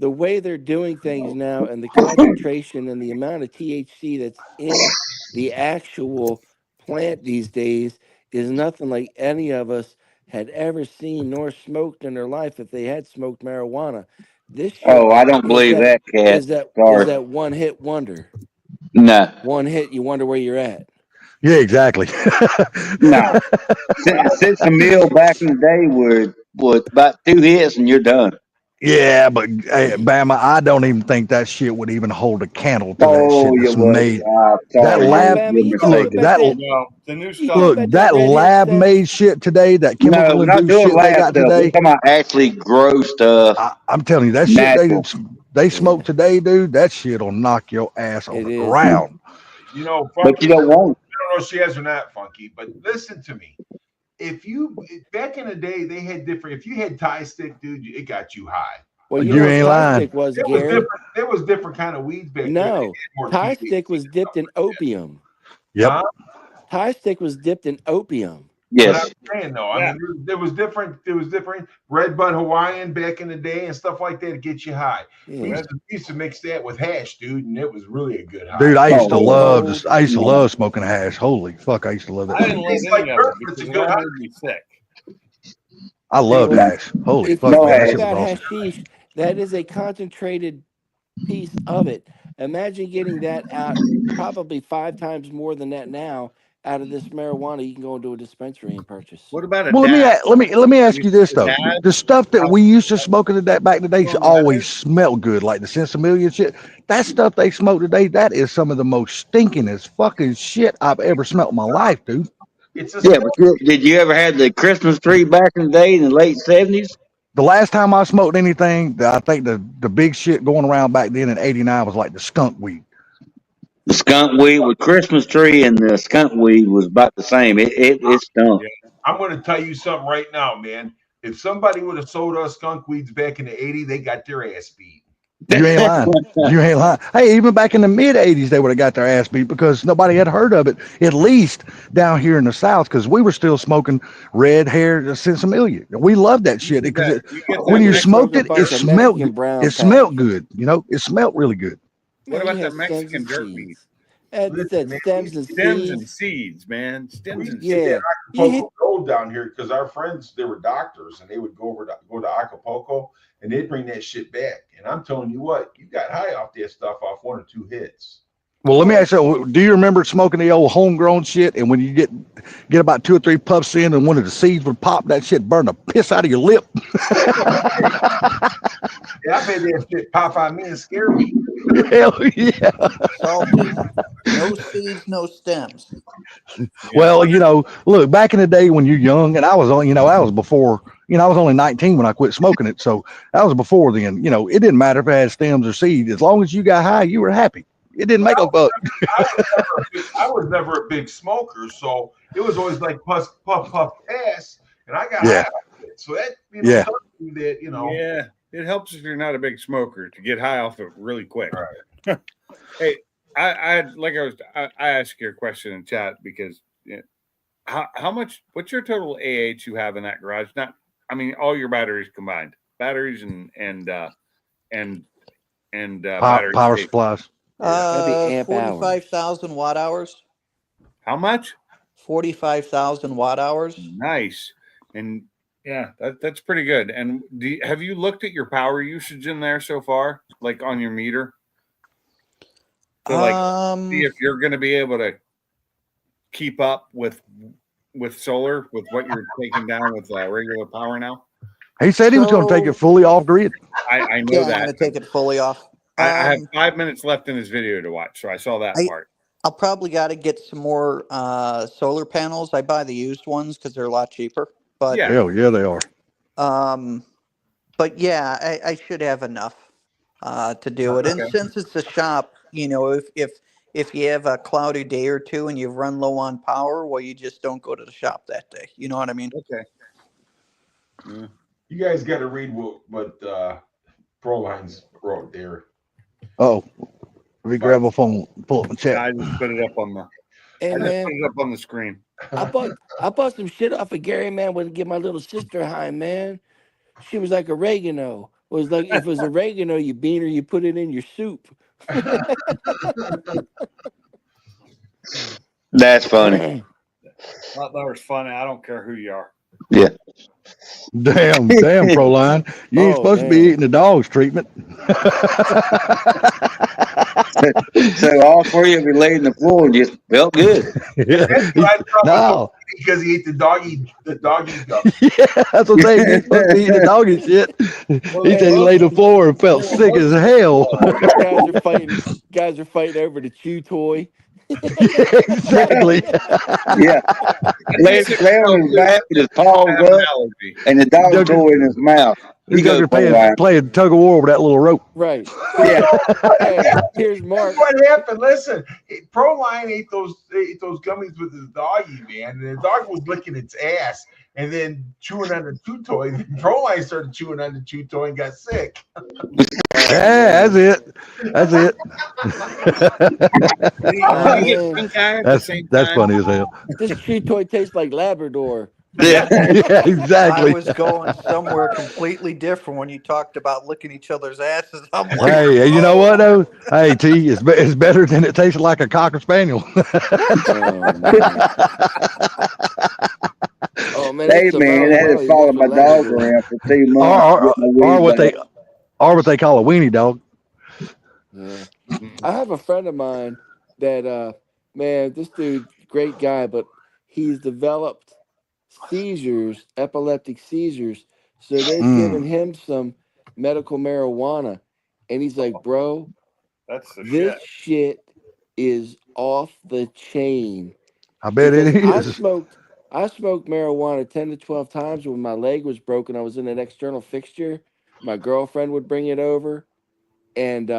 way they're doing things now, and the concentration and the amount of THC that's in the actual plant these days is nothing like any of us had ever seen nor smoked in their life if they had smoked marijuana. This shit Oh, I don't is believe that that, Cat. is that is Sorry. that one hit wonder. No, One hit, you wonder where you're at. Yeah, exactly. no. Since the meal back in the day was about 2 hits and you're done. Yeah, but hey, Bama, I don't even think that shit would even hold a candle to that Oh, shit you that's would. made. That Sorry, Nah, you're lab, Bama, you're you think look, mistaken. about that that? No, the new You stuff. think look, about that that red hit lab stems? made shit today, that No, chemical we're not induced doing shit they lab got stuff. We're today. talking about actually grow stuff, I'm telling you, that shit natural. they Yeah, smoke today, dude. That shit'll knock your ass on it the is. ground. But you Funky, don't want I don't know if she has or not, Funky, but listen to me. If you back in the day, they had different. If you had Thai stick, dude, it got you high. Well, you Like know You what ain't Thai lying. stick was, it was Gary? different. There was different kind of weeds back there. They No, had more Thai THC stick and was dipped stuff in like that. opium. Yep. Huh? Thai stick was dipped in opium. But I'm yes. saying though, I Yeah. mean, there was different. There was different red bud Hawaiian back in the day and stuff like that to get you high. We Yeah. used to mix that with hash, dude, and it was really a good high. Dude, I used Oh to Stone yeah. love Cold. this. I used to Yeah. love smoking hash. Holy fuck, I used to love that I shit. didn't love Tastes any like of earth. it It's because a it good all high. made me sick. I loved See, hash. Holy if you fuck, No man, think that hash. shit was about awesome. hashish, that is a concentrated piece of it. Imagine getting that out probably 5 times more than that now out of this marijuana you can go into a dispensary and purchase. What about a Well, dab? let me Have ask you you seen this the though. The dabs? stuff that How we used to smoke in the day back in the day strong that always is? smelled good, like the Sensimilla shit. That stuff they smoke today, that is some of the most stinkingest fucking shit I've ever smelled in my life, dude. It's a Yeah, smell. but did you ever have the Christmas tree back in the day in the late 70s? The last time I smoked anything, I think the big shit going around back then in '89 was like the skunk weed. The skunk weed with Christmas tree and the skunk weed was about the same. It stunk. Yeah. I'm going to tell you something right now, man. If somebody would have sold us skunk weeds back in the '80s, they got their ass beat. You ain't lying. You ain't lying. Hey, even back in the mid '80s, they would have got their ass beat because nobody had heard of it. At least down here in the South, because we were still smoking red hair Sensimilla. We loved that You shit get because that. You get We when that you were Mexican. smoked smoking a it, it bunch of smelled Mexican good. brown It smelled patch. good. You know, it smelled really good. What Man, you about had that stems and Mexican dirt weed? seeds. That Listen, said man, we stems used and Stems and seeds. seeds, man. we Stems used and to get seeds. Yeah. that You Acapulco hit Gold down here because our friends they were doctors and they would go to Acapulco and they'd bring that shit back. And I'm telling you what, you got high off that stuff off 1 or 2 hits. Well, let me well, ask you, do you remember smoking the old homegrown shit? And when you get about 2 or 3 puffs in and one of the seeds would pop, that shit burn the piss out of your lip. Yeah, I've had that shit pop on me and scare me. Hell yeah. Salty. No seeds, no stems. Yeah. Well, look, back in the day when you're young, and I was on, I was before, I was only 19 when I quit smoking it. So that was before then. It didn't matter if it had stems or seeds. As long as you got high, you were happy. It didn't But make a fuck. I was never a big smoker, so it was always like puff, puff, puff, pass, and I got high Yeah. off it. So that Yeah. tells me that Yeah. It helps if you're not a big smoker to get high off it really quick. Right. Hey, I asked you a question in chat because how much what's your total AH you have in that garage? Not I mean all your batteries combined. Batteries and battery Power station. supplies. Yeah. that'd be amp hours. 45,000 watt hours. How much? 45,000 watt hours. Nice. And yeah, that's pretty good. And have you looked at your power usage in there so far, like on your meter? So like see if you're going to be able to keep up with solar with what you're taking down with regular power now. He said he was going to take it fully off grid. I know Yeah, I'm that. going to take it fully off. I have 5 minutes left in this video to watch, so I saw that part. I'll probably got to get some more solar panels. I buy the used ones because they're a lot cheaper. But Yeah. Hell yeah, they are. but yeah, I should have enough to do it. And Okay. since it's a shop, you know, if you have a cloudy day or two and you've run low on power, well, you just don't go to the shop that day. You know what I mean? Okay. Yeah. You guys got to read what Proline's wrote there. Oh, let me grab my phone, pull up and check. I just put it up on the. Hey I just man, put it up on the screen. I bought some shit off of Gary, man, to give my little sister high, man. She was like oregano. It was like if it was oregano, you bean her, you put it in your soup. That's funny. That was funny. I don't care who you are. Yeah. Damn, Proline. You ain't Oh, supposed to be man. eating the dog's treatment. So all three of you laid on the floor and just felt good. Yeah. I thought No. because he ate the doggy gum. Yeah, that's what I'm saying. You ain't supposed to be eating the doggy shit. Well, He they said he both- laid on the floor and felt sick as hell. Guys are fighting over the chew toy. Exactly. Yeah. Lay on his back with his paws have an up allergy. and the dog Joker- toy in his mouth. These You go, guys are Proline. playing tug of war with that little rope. Right. Yeah. Hey, here's Mark. What happened? Listen, Proline ate those gummies with his doggy, man, and the dog was licking its ass and then chewing on the chew toy. Proline started chewing on the chew toy and got sick. Yeah, that's it. That's it. Did he Oh, get man. pink eye at the same That's time? funny as hell. This chew toy tastes like Labrador. Yeah. Yeah, I exactly. was going somewhere completely different when you talked about licking each other's asses. I'm like, Hey, you know what though? Hey, T, it's better than it tastes like a cocker spaniel. Oh man. Oh man, Hey, it's a man, I Maui had to Wowie follow mixed my with dog Labrador. around for 2 months. or, to get my or weed what back. they call a weenie dog. Yeah. I have a friend of mine that man, this dude, great guy, but he's developed seizures, epileptic seizures. So they've given him some medical marijuana. And he's like, bro, That's the this shit. shit is off the chain. I bet Because it I is. smoked marijuana 10 to 12 times when my leg was broken. I was in an external fixture. My girlfriend would bring it over. And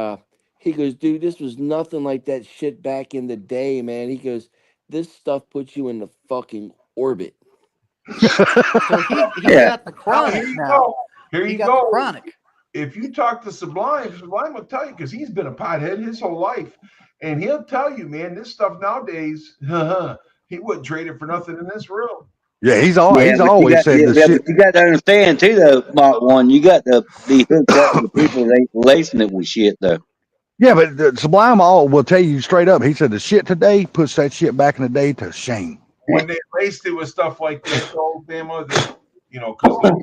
he goes, dude, this was nothing like that shit back in the day, man. He goes, this stuff puts you in the fucking orbit. so he's Yeah. got the Now, chronic here you now. go. Here He you got the go. chronic. If you talk to Sublime will tell you because he's been a pothead his whole life, and he'll tell you, man, this stuff nowadays, he wouldn't trade it for nothing in this room. Yeah, he's Yeah, but always said the but shit. you got to understand too, though, Mark One. You got to be hooked up with people that ain't lacing it with shit, though. Yeah, but the Sublime all will tell you straight up. He said the shit today puts that shit back in the day to shame. When they laced it with stuff like that, though, Bama, because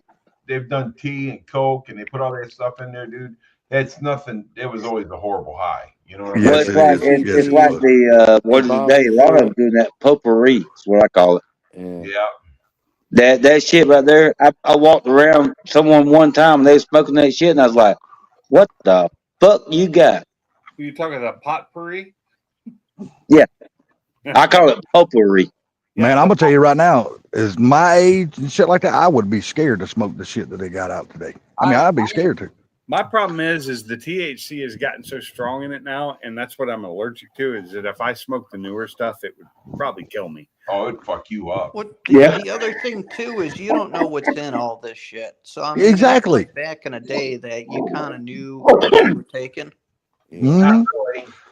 they've done tea and coke and they put all that stuff in there, dude. That's nothing. It was always a horrible high. You know what I mean? Well, Yes, it's it like is. Yes, it's it like was. the what is it today? Embalming A lot of them fluid. doing that potpourri. Is what I call it. Yeah. Yeah. That shit right there. I walked around someone one time and they was smoking that shit, and I was like, "What the fuck you got?" Were you talking about potpourri? Yeah, I call it potpourri. Man, I'm gonna tell you right now, is my age and shit like that, I would be scared to smoke the shit that they got out today. I mean, I'd be scared to. My problem is the THC has gotten so strong in it now, and that's what I'm allergic to. Is that if I smoke the newer stuff, it would probably kill me. Oh, it'd fuck you up. What Yeah. the other thing too is you don't know what's in all this shit. So I mean, Exactly. it's like back in a day that you kind of knew what you were taking. Mhm.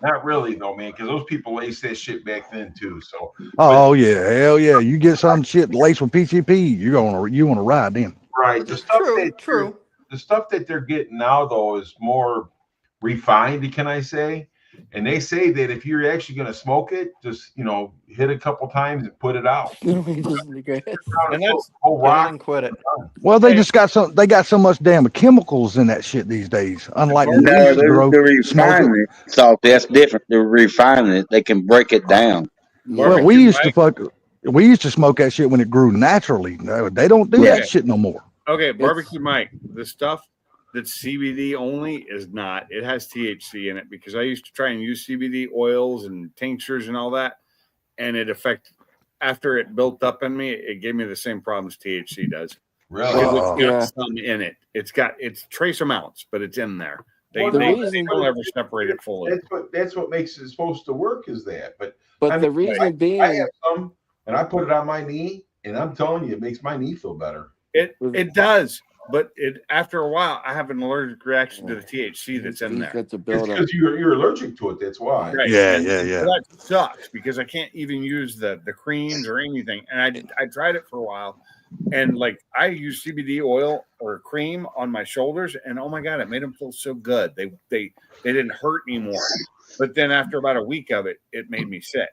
Not really though, man, because those people laced that shit back then too. So Oh yeah, hell yeah! You get some shit laced with PCP, you want to ride then. right, the stuff True. the stuff that they're getting now though is more refined, can I say? And they say that if you're actually going to smoke it, just hit a couple times and put it out. Just in the grass. And that's whole Hit it rock. and quit it. Well, they just got some. They got so much damn chemicals in that shit these days. Unlike when we No, used to grow, they're smoke it. refining it. So that's different. They're refining it. They can break it down. Well, barbecue we used to Mike. we used to smoke that shit when it grew naturally. No, they don't do Yeah. that shit no more. Okay, barbecue Mike. The stuff that's CBD only is not. It has THC in it because I used to try and use CBD oils and tinctures and all that, and after it built up in me, it gave me the same problems THC does. Really? Because it's got Yeah. some in it. It's trace amounts, but it's in there. They don't ever separate it fully. That's what makes it supposed to work is that. But But I the mean, reason being, I have some, and I put it on my knee, and I'm telling you, it makes my knee feel better. It does, but after a while, I have an allergic reaction to the THC that's in there. It's because you're allergic to it. That's why. Right. Yeah, and yeah. That sucks because I can't even use the creams or anything. And I tried it for a while, and like I use CBD oil or cream on my shoulders, and oh my god, it made them feel so good. They didn't hurt anymore. But then after about a week of it, it made me sick.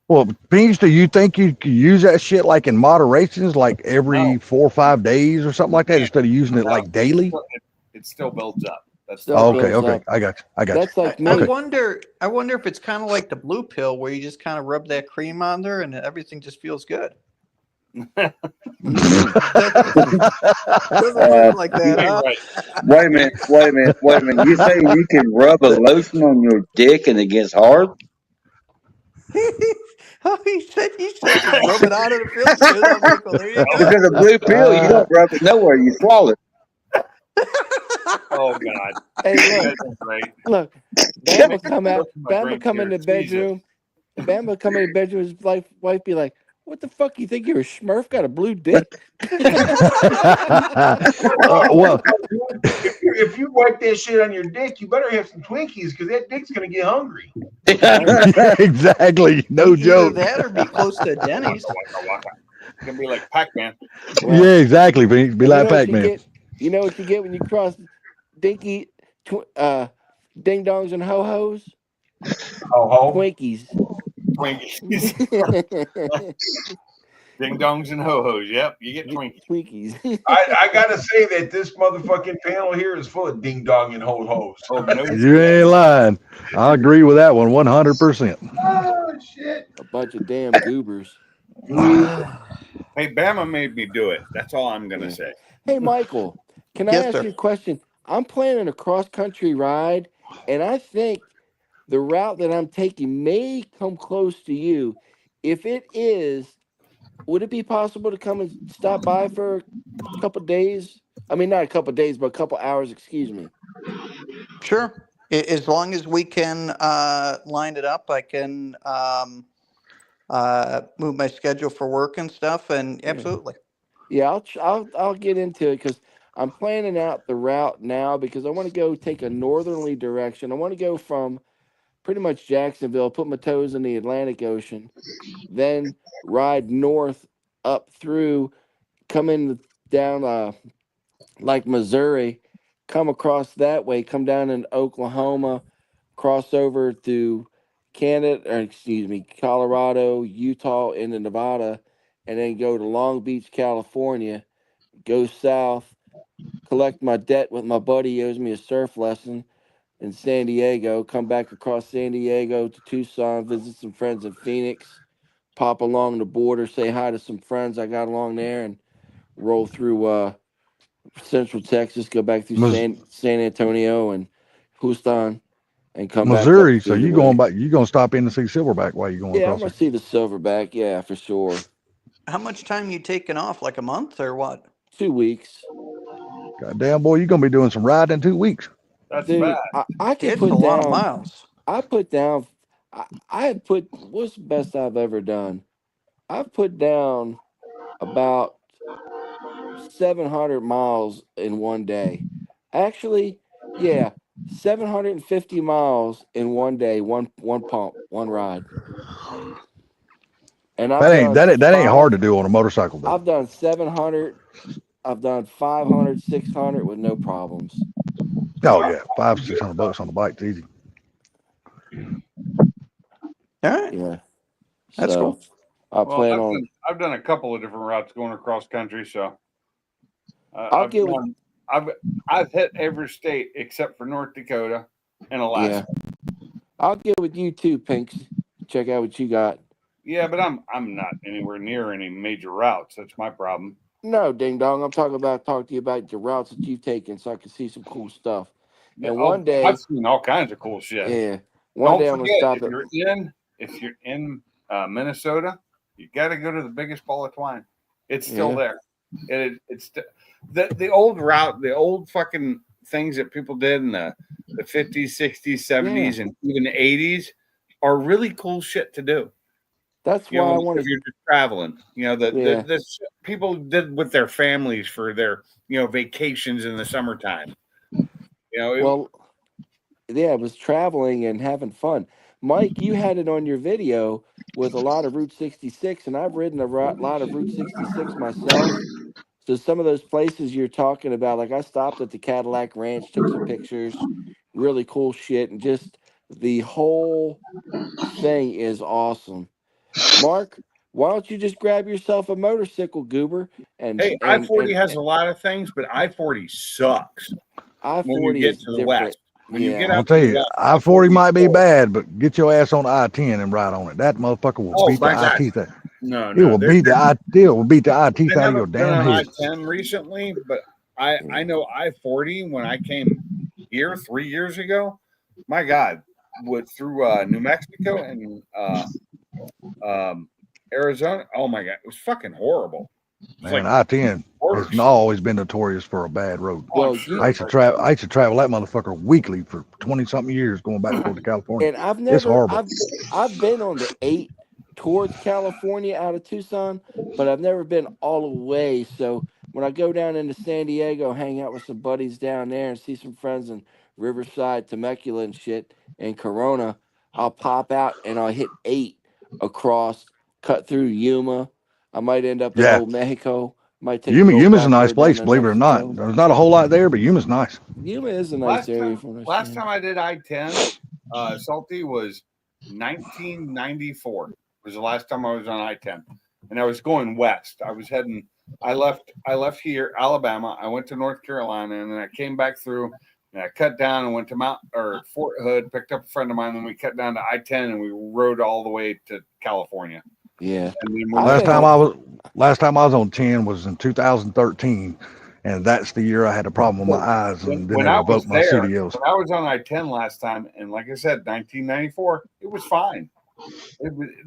Well, Pinks, do you think you could use that shit like in moderations, like every 4 or 5 days or something like that, instead of using it like daily? It still builds up. That's okay. up. I got you. That's like me. I wonder if it's kind of like the blue pill where you just kind of rub that cream on there and everything just feels good. Doesn't look like that, huh? Wait a minute. You say you can rub a lotion on your dick and it gets hard? Oh, he said just rub it on and it feels good. I'm like, well, there you go. Because a blue pill, you don't rub it nowhere. You swallow it. Oh God! Hey, look. Bama come in the bedroom. Bama come in the bedroom. His wife be like, "What the fuck? You think you're a Smurf? Got a blue dick?" Well, if you wipe that shit on your dick, you better have some Twinkies because that dick's gonna get hungry. Exactly. No Either joke. that or be close to Denny's. It's gonna be like Pac-Man. Well, yeah, exactly. Be like Pac-Man. You know what you get when you cross dinky, ding dongs and ho hos? Ho-ho. Twinkies. Ding dongs and ho hos. Yep, you get Twinkies. I gotta say that this motherfucking panel here is full of ding dong and ho hos. Oh, no, you ain't lying. I agree with that one 100%. Oh shit! A bunch of damn goobers. Hey, Bama made me do it. That's all I'm gonna say. Hey, Michael, can I ask you a question? I'm planning a cross-country ride, and I think the route that I'm taking may come close to you. If it is, would it be possible to come and stop by for a couple days? I mean, not a couple days, but a couple hours, excuse me. Sure. As long as we can line it up, I can move my schedule for work and stuff, and absolutely. Yeah, I'll get into it because I'm planning out the route now because I want to go take a northerly direction. I want to go from pretty much Jacksonville, put my toes in the Atlantic Ocean, then ride north up through, come in down like Missouri, come across that way, come down in Oklahoma, cross over to Colorado, Utah, into Nevada, and then go to Long Beach, California, go south, collect my debt with my buddy. He owes me a surf lesson in San Diego, come back across San Diego to Tucson, visit some friends in Phoenix, pop along the border, say hi to some friends I got along there, and roll through Central Texas, go back through San Antonio and Houston, and come Missouri. back up So you going back? You gonna stop in to see Silverback while you going Yeah, across? I'm gonna see the Silverback. Yeah, for sure. How much time you taking off? Like a month or what? 2 weeks. Goddamn, boy, you gonna be doing some riding in 2 weeks. That's Dude, bad. I can It's put a down. lot of miles. I put down. I put. What's the best I've ever done? I've put down about 700 miles in one day. Actually, yeah, 750 miles in one day. One pump, one ride. And That ain't hard to do on a motorcycle though. I've done 700. I've done 500, 600 with no problems. Oh yeah, $500-600 on the bike's easy. All right. Yeah. That's cool. I plan on. I've done a couple of different routes going across country, so I've hit every state except for North Dakota and Alaska. Yeah. I'll get with you too, Pinks. Check out what you got. Yeah, but I'm not anywhere near any major routes. That's my problem. No, ding dong. I'm talking to you about the routes that you've taken, so I can see some cool stuff. And one day I've seen all kinds of cool shit. Yeah. One day I'm gonna stop if you're in Minnesota, you got to go to the biggest ball of twine. It's still there. It's the old route, the old fucking things that people did in the 50s, 60s, 70s, and even 80s are really cool shit to do. That's You why I know, want if to. you're just traveling, you know, the shit people did with their families for their, you know, vacations in the summertime. You know, Well, yeah, it was traveling and having fun. Mike, you had it on your video with a lot of Route 66, and I've ridden a lot of Route 66 myself. So some of those places you're talking about, like I stopped at the Cadillac Ranch, took some pictures, really cool shit, and just the whole thing is awesome. Mark, why don't you just grab yourself a motorcycle, goober, and hey, I and 40 and, has and a lot of things, but I 40 sucks when you I-40 get is to the different. west. When you get Yeah. I'll out to tell the you, west, I-40 I-40 is might be cold. bad, but get your ass on I-10 and ride on it. That motherfucker will Oh beat the my God. eye teeth. No, It will beat the eye. It will beat the eye teeth I out of your haven't been damn on head. I-10 recently, but I know I-40 when I came here 3 years ago. My God, went through New Mexico and um, Arizona. Oh my God, it was fucking horrible. It's Man, like I-10 has worse. always been notorious for a bad road. Oh, I'm Well, sure. I used to travel. I used to travel that motherfucker weekly for 20-something years, going back and forth to California. and It's horrible. I've been on the 8 towards California out of Tucson, but I've never been all the way. So when I go down into San Diego, hang out with some buddies down there and see some friends in Riverside, Temecula and shit and Corona, I'll pop out and I'll hit 8 across, cut through Yuma. I might end up in Yeah, Old Mexico. Might take the old Yuma's a back nice road down place, to believe it or not. Mexico. There's not a whole lot there, but Yuma's nice. Yuma is a nice area from what I Last understand. time I did I-10, Salty was 1994. Was the last time I was on I-10, and I was going west. I was heading. I left here, Alabama. I went to North Carolina, and then I came back through. And I cut down and went to Fort Hood, picked up a friend of mine, and we cut down to I-10, and we rode all the way to California. Yeah. And then we I went think Last time I was on 10 was in 2013, and that's the year I had a problem with my eyes, and then when they I was revoked my there, CDLs. when I was on I-10 last time, and like I said, 1994, it was fine.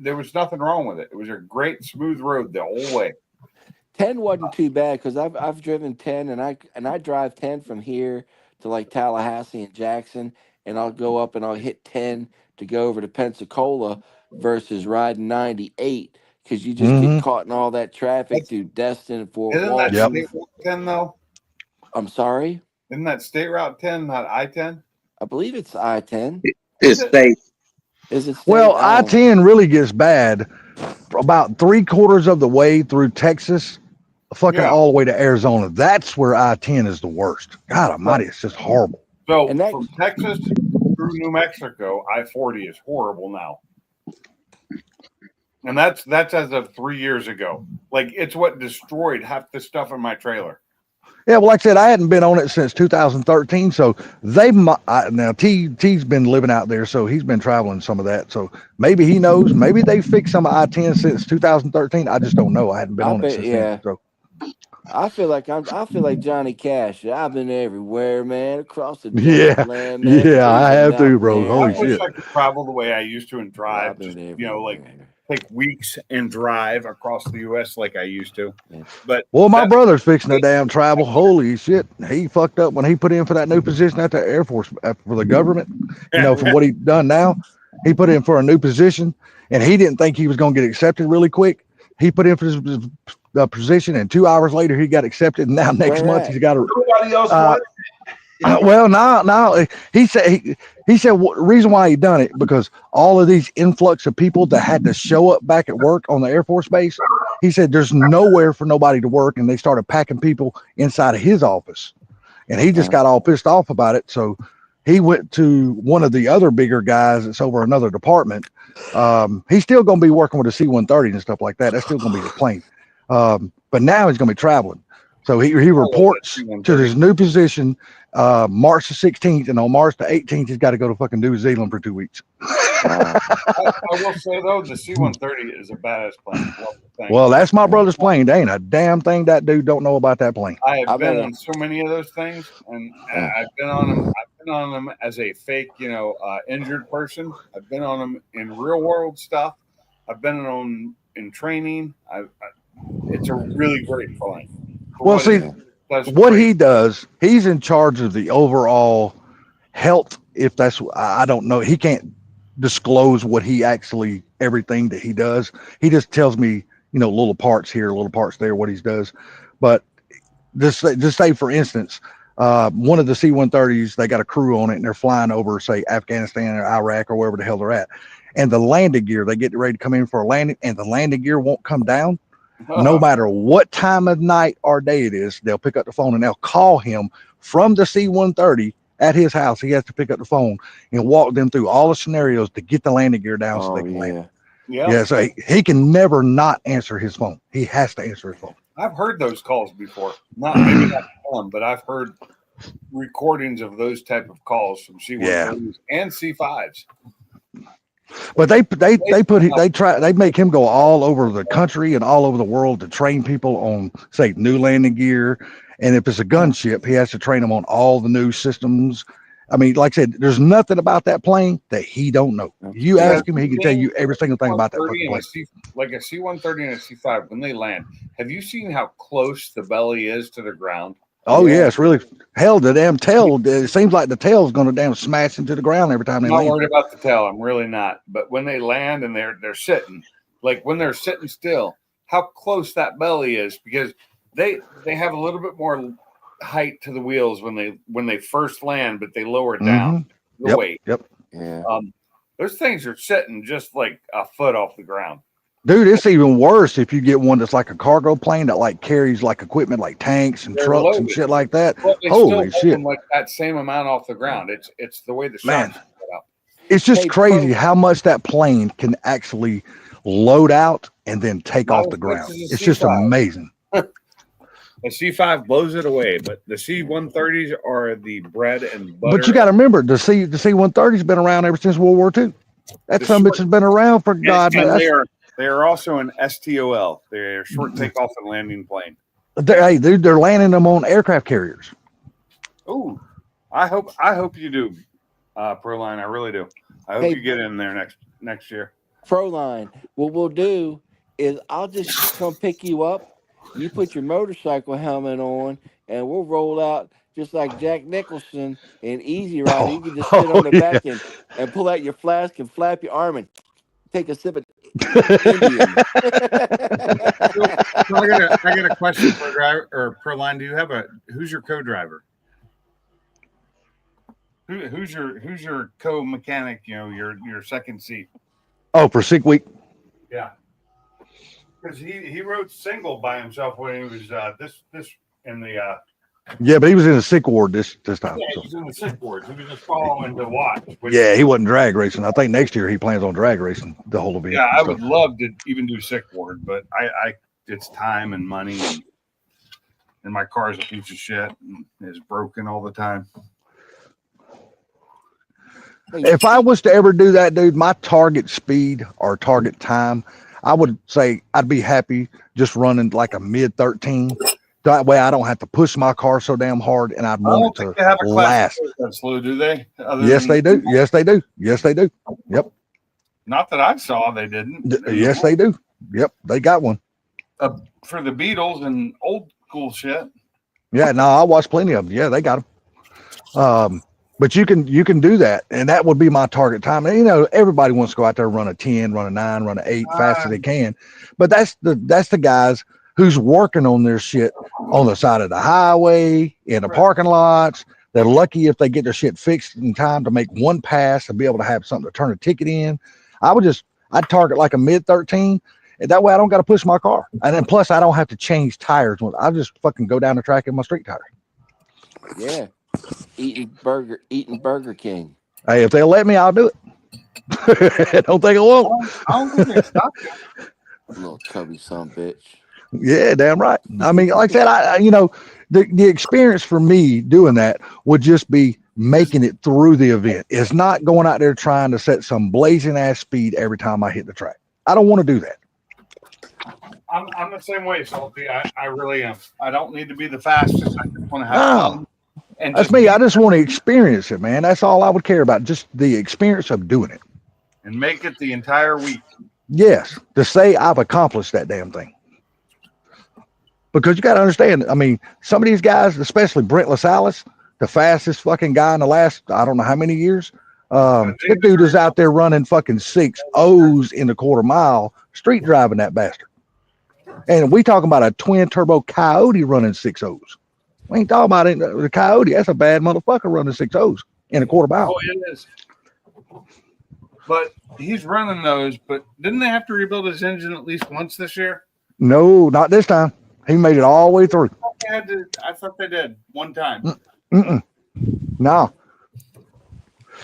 There was nothing wrong with it. It was a great, smooth road the whole way. 10 wasn't too bad because I've driven 10 and I drive 10 from here to like Tallahassee and Jackson, and I'll go up and I'll hit 10 to go over to Pensacola versus riding 98 because you just get caught in all that traffic through Destin and Fort Isn't that Yep. State Route 10 though? I'm sorry, Isn't that State Route 10, not I-10? I believe it's I-10. It's state. Is it state? Well, I-10 really gets bad about 3/4 of the way through Texas, fucking Yeah. all the way to Arizona. That's where I-10 is the worst. God Almighty, it's just horrible. So And that- from Texas through New Mexico, I-40 is horrible now. And that's as of 3 years ago. Like it's what destroyed half the stuff in my trailer. Yeah, well, like I said, I hadn't been on it since 2013. So now T's been living out there, so he's been traveling some of that. So maybe he knows. Maybe they fixed some of I-10 since 2013. I just don't know. I hadn't been on it since then. So I feel like Johnny Cash. I've been everywhere, man, across the yeah, desert land, man. yeah, I cruising have out too, bro. there. Holy I wish shit. I could travel the way I used to and I've drive. been Just, everywhere. like take weeks and drive across the U.S. like I used to. Yeah. But Well, my brother's fixing to damn travel. Holy shit. He fucked up when he put in for that new position at the Air Force for the government. You know, for what he done now, he put in for a new position and he didn't think he was going to get accepted really quick. He put in for the position and 2 hours later he got accepted. And now next Where month at? he's got a, Nobody else wanted well, no. He said the reason why he done it because all of these influx of people that had to show up back at work on the Air Force base. He said there's nowhere for nobody to work, and they started packing people inside of his office, and he just got all pissed off about it. So he went to one of the other bigger guys that's over another department. He's still going to be working with a C-130 and stuff like that. That's still going to be his plane, but now he's going to be traveling. So he reports to his new position March the 16th, and on March the 18th, he's got to go to fucking New Zealand for 2 weeks. I will say though, the C-130 is a badass plane. Love the thing. Well, that's my brother's plane. There ain't a damn thing that dude don't know about that plane. I have been on so many of those things, and I've been on them. I've been on them as a fake, injured person. I've been on them in real world stuff. I've been on them in training. It's a really great plane. Well, see, That's what great. he does, he's in charge of the overall health. If that's, I don't know. He can't disclose what he actually, everything that he does. He just tells me, little parts here, little parts there, what he does. But just say for instance, one of the C-130s, they got a crew on it and they're flying over, say, Afghanistan or Iraq or wherever the hell they're at. And the landing gear, they get ready to come in for a landing and the landing gear won't come down. No matter what time of night or day it is, they'll pick up the phone and they'll call him from the C-130 at his house. He has to pick up the phone and walk them through all the scenarios to get the landing gear down so they can land. Yeah, so he can never not answer his phone. He has to answer his phone. I've heard those calls before. Maybe not one, but I've heard recordings of those type of calls from C-130s and C-5s. But they make him go all over the country and all over the world to train people on, say, new landing gear. And if it's a gunship, he has to train them on all the new systems. I mean, like I said, there's nothing about that plane that he don't know. You ask him, he can tell you every single thing about that fucking plane. Like a C-130 and a C-5, when they land, have you seen how close the belly is to the ground? Oh yeah, it's really hell. The damn tail. It seems like the tail's going to damn smash into the ground every time they land. I'm not worried about the tail. I'm really not. But when they land and they're sitting, like when they're sitting still, how close that belly is, because they have a little bit more height to the wheels when they first land, but they lower down the weight. Yep. Yeah. Those things are sitting just like a foot off the ground. Dude, it's even worse if you get one that's like a cargo plane that like carries like equipment like tanks and trucks loaded and shit like that. Well, holy shit! Like that same amount off the ground. It's the way the shot's set up. It's just crazy how much that plane can actually load out and then take off the ground. It's just amazing. The C-5 blows it away, but the C-130s are the bread and butter. But you got to remember, the C-130's been around ever since World War II. That some bitch has been around for God knows. They are also an STOL. They're short takeoff and landing plane. Hey, dude, they're landing them on aircraft carriers. Oh, I hope you do, Proline. I really do. I hope you get in there next year. Proline, what we'll do is I'll just come pick you up. You put your motorcycle helmet on, and we'll roll out just like Jack Nicholson in Easy Rider. You can just sit on the back and pull out your flask and flap your arm and take a sip of Indian. So I got a question for driver or Proline. Do you have who's your co-driver? Who's your co-mechanic? Your second seat. Oh, for sick week. Yeah. Because he rode single by himself when he was this in the yeah, but he was in the sick ward this time. Yeah, he was in the sick ward. He was just following to watch. Yeah, he wasn't drag racing. I think next year he plans on drag racing the whole event. Yeah, I would love to even do sick ward, but I it's time and money, and my car is a piece of shit and is broken all the time. If I was to ever do that, dude, my target speed or target time, I would say I'd be happy just running like a mid-13. That way I don't have to push my car so damn hard, and I'd want it to last. That's slow, do they? Yes, they do. Yes, they do. Yes, they do. Yep. Not that I saw, they didn't. Yes, they do. Yep, they got one. For the Beatles and old school shit. Yeah, no, I watched plenty of them. Yeah, they got them. But you can do that, and that would be my target time. And, everybody wants to go out there and run a 10, run a 9, run an 8 fast as they can. But that's the guys who's working on their shit on the side of the highway, in the parking lots. They're lucky if they get their shit fixed in time to make one pass and be able to have something to turn a ticket in. I'd target like a mid-13, and that way I don't got to push my car. And then plus I don't have to change tires. I just fucking go down the track in my street tire. Yeah. Eating Burger King. Hey, if they'll let me, I'll do it. I don't think I won't. I don't think they stop you. Little chubby son bitch. Yeah, damn right. I mean, like I said, the experience for me doing that would just be making it through the event. It's not going out there trying to set some blazing ass speed every time I hit the track. I don't want to do that. I'm the same way, Salty. I really am. I don't need to be the fastest. I just want to have fun. And that's me. I just want to experience it, man. That's all I would care about. Just the experience of doing it. And make it the entire week. Yes. To say I've accomplished that damn thing. because you got to understand. I mean, some of these guys, especially Brent LaSalle, the fastest fucking guy in the last I don't know how many years. That dude is out there running fucking 6.0s in the quarter mile, street driving that bastard. And we talking about a twin turbo Coyote running 6.0s. We ain't talking about it. The Coyote, that's a bad motherfucker running 6.0s in a quarter mile. Oh, it is. But he's running those. But didn't they have to rebuild his engine at least once this year? No, not this time. He made it all the way through. I thought they did one time. No.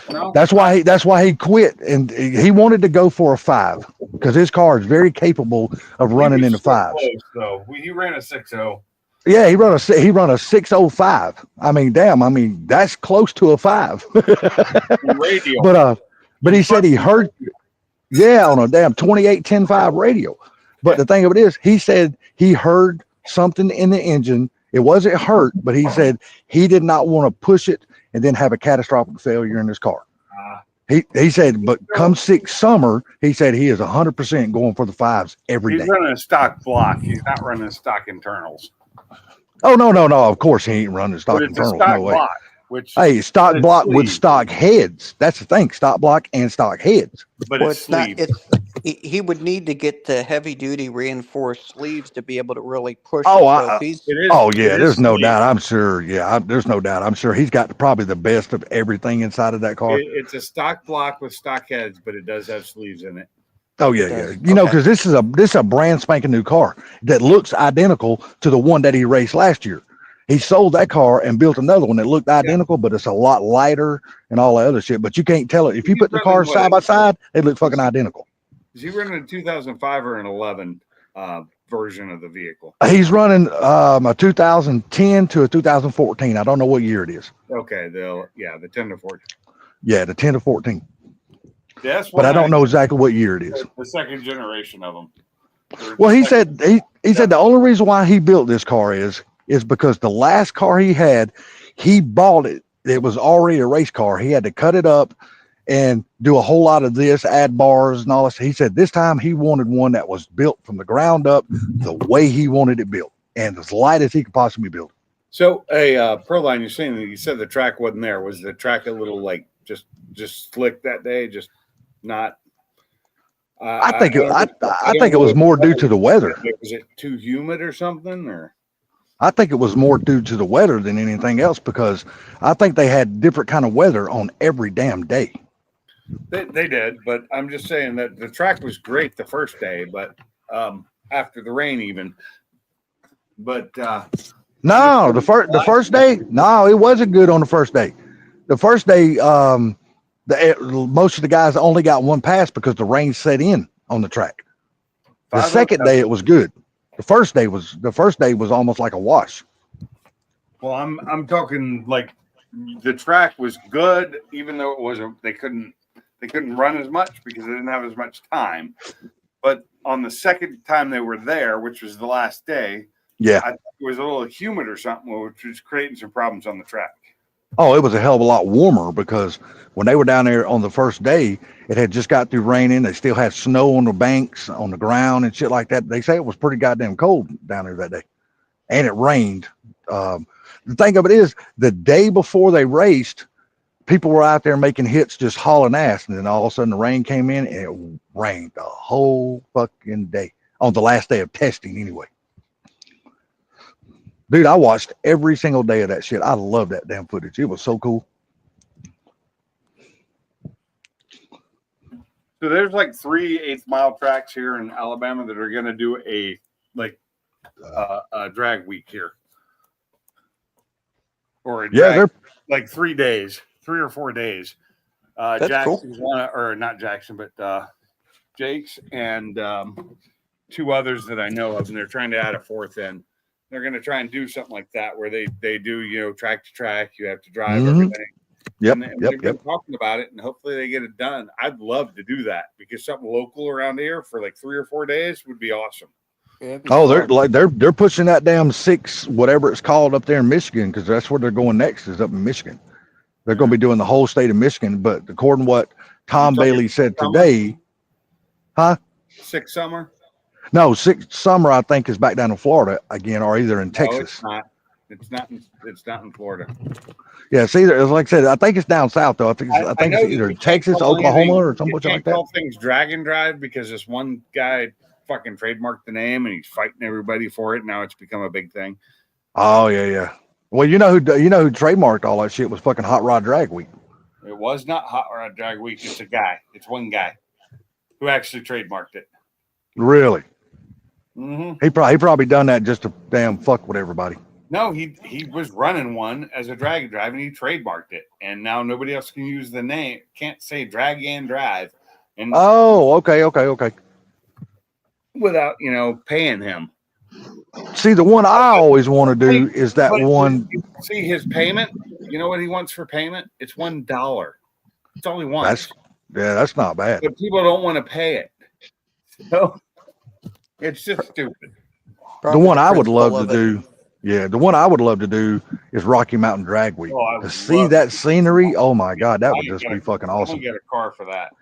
No, That's why he quit, and he wanted to go for a 5 because his car is very capable of running into 5s. So he ran a 6.0. Yeah, he run a 6.05. I mean, damn. I mean, that's close to a 5. Radio. But he said he heard, on a damn 2810.5 radio. But the thing of it is, he said he heard something in the engine. It wasn't hurt, but he said he did not want to push it and then have a catastrophic failure in his car. He said, but come 6 summer, he said he is 100% going for the 5s every day. He's running a stock block. He's not running stock internals. Oh, no. Of course he ain't running stock internals. No way. Block, stock block with stock heads. That's the thing. Stock block and stock heads. But Well, it's it's not. sleeved. He would need to get the heavy duty reinforced sleeves to be able to really push. Oh, it. So if he's, It is. Oh yeah, it there's is no sleeved. doubt. I'm sure. Yeah, there's no doubt. I'm sure he's got probably the best of everything inside of that car. It's a stock block with stock heads, but it does have sleeves in it. Oh yeah, yeah. You know, Okay. because this is a brand spanking new car that looks identical to the one that he raced last year. He sold that car and built another one that looked identical, but it's a lot lighter and all that other shit. But you can't tell it. If you put the cars side by side, they look fucking identical. Is he running a 2005 or an 11 version of the vehicle? He's running a 2010 to a 2014. I don't know what year it is. Okay, the 10 to 14. Yeah, the 10 to 14. Yeah, But I don't know exactly what year it is. The second generation of them. Well, he said the only reason why he built this car is because the last car he had, he bought it. It was already a race car. He had to cut it up and do a whole lot of this, add bars and all this. He said this time he wanted one that was built from the ground up the way he wanted it built and as light as he could possibly build. So, Proline, you're saying that you said the track wasn't there. Was the track a little like just slick that day? Just not. I think it was more due to the weather. Was it too humid or something? Or I think it was more due to the weather than anything else because I think they had different kind of weather on every damn day. They did, but I'm just saying that the track was great the first day, but after the rain even. But no, the first day, no, it wasn't good on the first day. The first day, most of the guys only got one pass because the rain set in on the track. The second day it was good. The first day was almost like a wash. Well, I'm talking like the track was good, even though it wasn't. They couldn't run as much because they didn't have as much time. But on the second time they were there, which was the last day, yeah, I think it was a little humid or something, which was creating some problems on the track. Oh, it was a hell of a lot warmer because when they were down there on the first day, it had just got through raining. They still had snow on the banks, on the ground and shit like that. They say it was pretty goddamn cold down there that day. And it rained. The thing of it is, the day before they raced, people were out there making hits, just hauling ass. And then all of a sudden the rain came in and it rained the whole fucking day on the last day of testing anyway. Dude, I watched every single day of that shit. I love that damn footage. It was so cool. So there's like 3 eighth-mile tracks here in Alabama that are going to do a drag week here. Or a drag, they're like 3 days, 3 or 4 days. That's Jackson's cool. one, or not Jackson, but Jake's and 2 others that I know of, and they're trying to add a 4th in. They're going to try and do something like that where they do, track to track. You have to drive everything. Yep, and they've been talking about it, and hopefully they get it done. I'd love to do that because something local around here for like 3 or 4 days would be awesome. Yeah, Oh, they're pushing that damn 6, whatever it's called, up there in Michigan, because that's where they're going next, is up in Michigan. They're going to be doing the whole state of Michigan. But according to what Tom Bailey said today, huh? 6 summer? No, summer I think is back down in Florida again, or either in No, Texas. it's not. It's not in Florida. Yeah, it's either, like I said, I think it's down south though. I think I it's know that either you can't Texas, call Oklahoma, anything- or something you like can't that. call things drag and drive because this one guy fucking trademarked the name and he's fighting everybody for it. Now it's become a big thing. Oh yeah. Well, you know who trademarked all that shit was fucking Hot Rod Drag Week. It was not Hot Rod Drag Week. It's a guy. It's one guy who actually trademarked it. Really? Mm-hmm. He probably done that just to damn fuck with everybody. No, he was running one as a drag and drive, and he trademarked it. And now nobody else can use the name. Can't say drag and drive, and Oh, okay. without paying him. See, the one I always want to do is that But one. you see his payment. You know what he wants for payment? It's $1. It's all he wants. That's not bad. But people don't want to pay it. So it's just stupid. The one I would love to do, the one I would love to do is Rocky Mountain Drag Week. To see that scenery, oh my god, that would just be fucking I'm awesome. gonna get a car for that.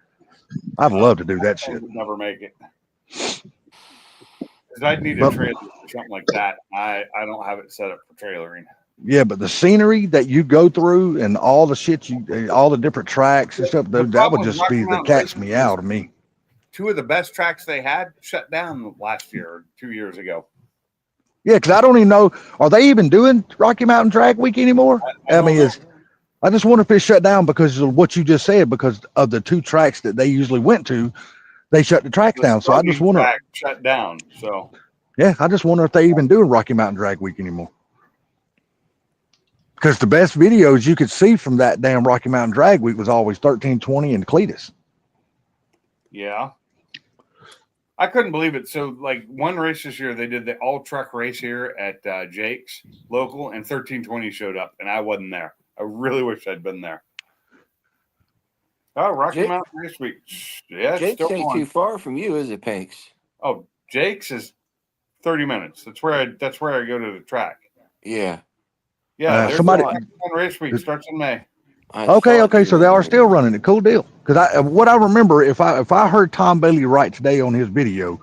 I'd love to do that I shit. would never make it. Because I'd need a trailer or something like that. I don't have it set up for trailering. Yeah, but the scenery that you go through and all the shit all the different tracks and stuff, that would just be the catch me out of me. Two of the best tracks they had shut down last year or 2 years ago. Yeah, because I don't even know, are they even doing Rocky Mountain Drag Week anymore? I mean, I just wonder if it's shut down because of what you just said, because of the two tracks that they usually went to, they shut the tracks down. So I just wonder. Shut down. So yeah, I just wonder if they even doing Rocky Mountain Drag Week anymore. Because the best videos you could see from that damn Rocky Mountain Drag Week was always 1320 and Cletus. yeah. I couldn't believe it. So, like, one race this year, they did the all truck race here at Jake's local, and 1320 showed up, and I wasn't there. I really wish I'd been there. Oh, Rocky Mountain Race Week. Yeah, it's Jake's still ain't on. too far from you, is it, Panks? Oh, Jake's is 30 minutes. That's where I go to the track. Yeah. Yeah, somebody race week starts in May. Okay, so they are still running it. Cool deal. Because what I remember, if I heard Tom Bailey right today on his video,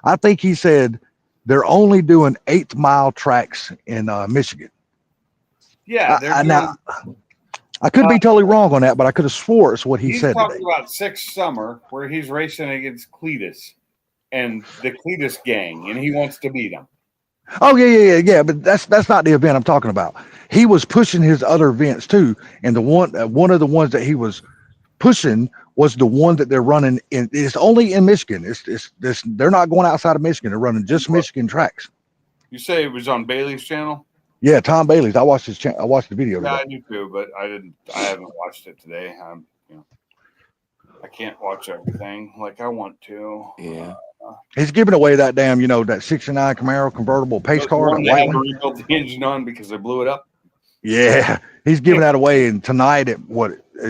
I think he said they're only doing 8 mile tracks in Michigan. Yeah, I could be totally wrong on that, but I could have swore it's what he said. He's talking about 6 Summer, where he's racing against Cletus and the Cletus gang, and he wants to beat them. Oh yeah. But that's not the event I'm talking about. He was pushing his other events too, and the one of the ones that he was pushing was the one that they're running in. It's only in Michigan. It's they're not going outside of Michigan. They're running just Michigan tracks. You say it was on Bailey's channel? Yeah, Tom Bailey's. I watched his channel. I watched the video. Yeah, I do too, but I haven't watched it today. I can't watch everything like I want to. Yeah. He's giving away that damn, that 69 Camaro convertible pace car. One they had to rebuild the engine on because they blew it up. Yeah, he's giving that away, and tonight at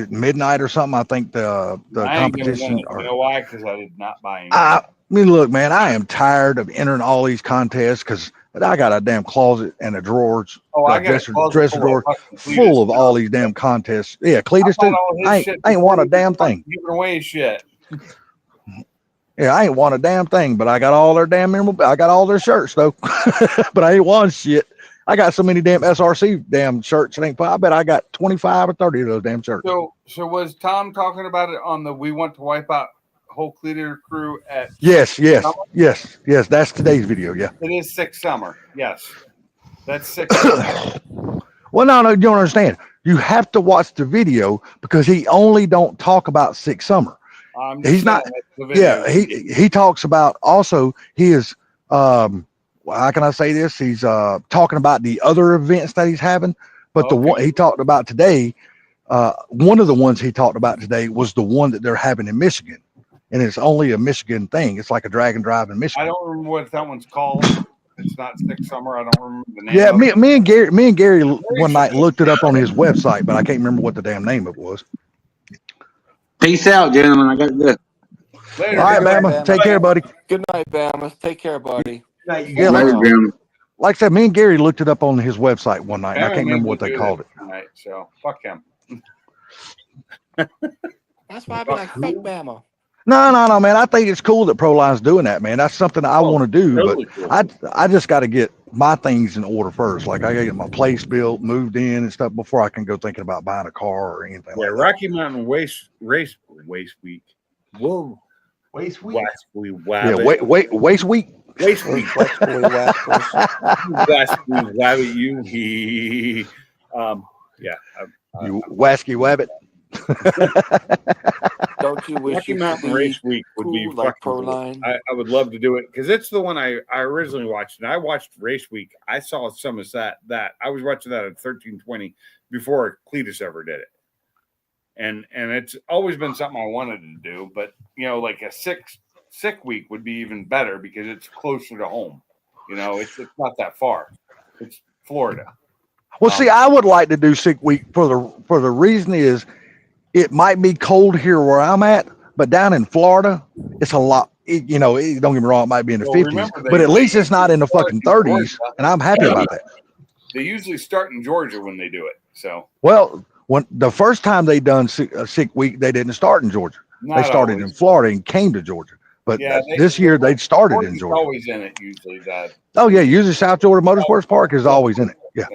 midnight or something. I think the competition. You know why? Because I did not buy any. I mean, look, man, I am tired of entering all these contests because I got a damn closet and a drawers, dresser drawer full of all these damn contests. Yeah, Cletus too. I ain't won a damn thing. Giving away shit. Yeah, I ain't won a damn thing, but I got all their damn memorabilia. I got all their shirts though, but I ain't won shit. I got so many damn SRC damn shirts. I bet I got 25 or 30 of those damn shirts. So was Tom talking about it on the We Want to Wipe Out Whole Cleaner crew at? Yes. That's today's video. Yeah. It is 6 Summer. Yes, that's 6 Summer. Well, no, you don't understand. You have to watch the video because he only don't talk about 6 Summer. He's not. Yeah, he talks about also he is. How can I say this? He's talking about the other events that he's having, but the one he talked about today, one of the ones he talked about today was the one that they're having in Michigan, and it's only a Michigan thing. It's like a drag and drive in Michigan. I don't remember what that one's called. It's not 6 Summer. I don't remember the name. Yeah, me and Gary one night looked it up on his website, but I can't remember what the damn name of it was. Peace out, gentlemen. I got to go. Later, all right, Bama. Take care, buddy. Good night, Bama. Take care, buddy. Yeah, like I said, me and Gary looked it up on his website one night, and I can't remember what they called it. Tonight, so fuck him. That's why I be like, fuck Bama. No, man. I think it's cool that Proline's doing that, man. That's something I want to do, totally but cool. I just got to get my things in order first. Like I got to get my place built, moved in, and stuff before I can go thinking about buying a car or anything Yeah, like that. Rocky Mountain Race Week. Whoa, Waste week. Wascally Yeah, Wabbit. waste week. Waste Those Week. Westwood Rascals. Wascally Wabbit. You. Yeah. You wasky wabbit. Don't you wish Rocky you could Mountain be Race Week would be cool like fucking cool. Proline? I would love to do it because it's the one I originally watched, and I watched Race Week. I saw some of that. I was watching that at 1320 before Cletus ever did it, and it's always been something I wanted to do. But like a sick week would be even better because it's closer to home. It's not that far. It's Florida. Well, see, I would like to do sick week for the reason is it might be cold here where I'm at, but down in Florida, it's a lot. Don't get me wrong, it might be in the 50s, remember, but at least it's not in the start fucking in 30s, Georgia. and I'm happy about that. They usually start in Georgia when they do it. So, Well, when the first time they done a sick week, they didn't start in Georgia. not They started always. in Florida and came to Georgia. But Yeah, this year they started in Georgia's Georgia. always in it usually. That Oh yeah, usually South Georgia Motorsports Park is always in it. Yeah.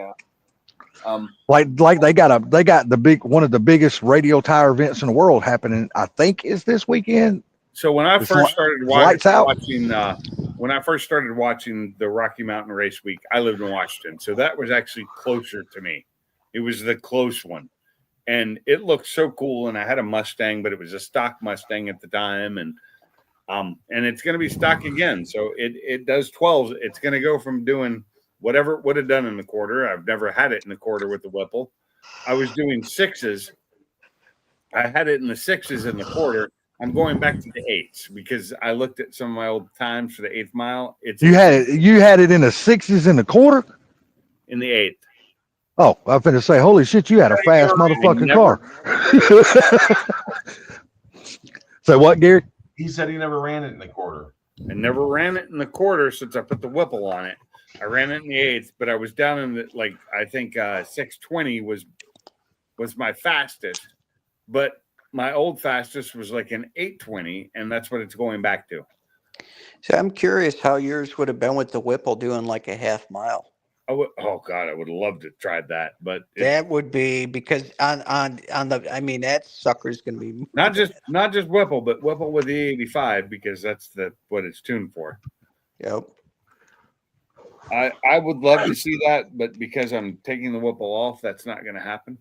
Like they got one of the biggest radio tire events in the world happening. I think is this weekend. So when I It's first started lights out. watching when I first started watching the Rocky Mountain Race Week, I lived in Washington, so that was actually closer to me. It was the close one, and it looked so cool. And I had a Mustang, but it was a stock Mustang at the time, and it's going to be stock again. So it does 12s. It's going to go from doing whatever it would have done in the quarter. I've never had it in the quarter with the Whipple. I was doing 6s. I had it in the 6s in the quarter. I'm going back to the 8s because I looked at some of my old times for the 8th mile. You had it in the 6s in the quarter. In the 8th. Oh, I was going to say, holy shit, you had a fast motherfucking car. So what, Gary? He said he never ran it in the quarter. I never ran it in the quarter since I put the Whipple on it. I ran it in the 8th, but I was down in the I think 620 was my fastest, but my old fastest was like an 820, and that's what it's going back to. So I'm curious how yours would have been with the Whipple doing like a half mile. Oh God, I would love to try that, but that would be because on the that sucker's gonna be not just Whipple, but Whipple with the 85 because that's what it's tuned for. Yep. I would love to see that, but because I'm taking the Whipple off, that's not going to happen.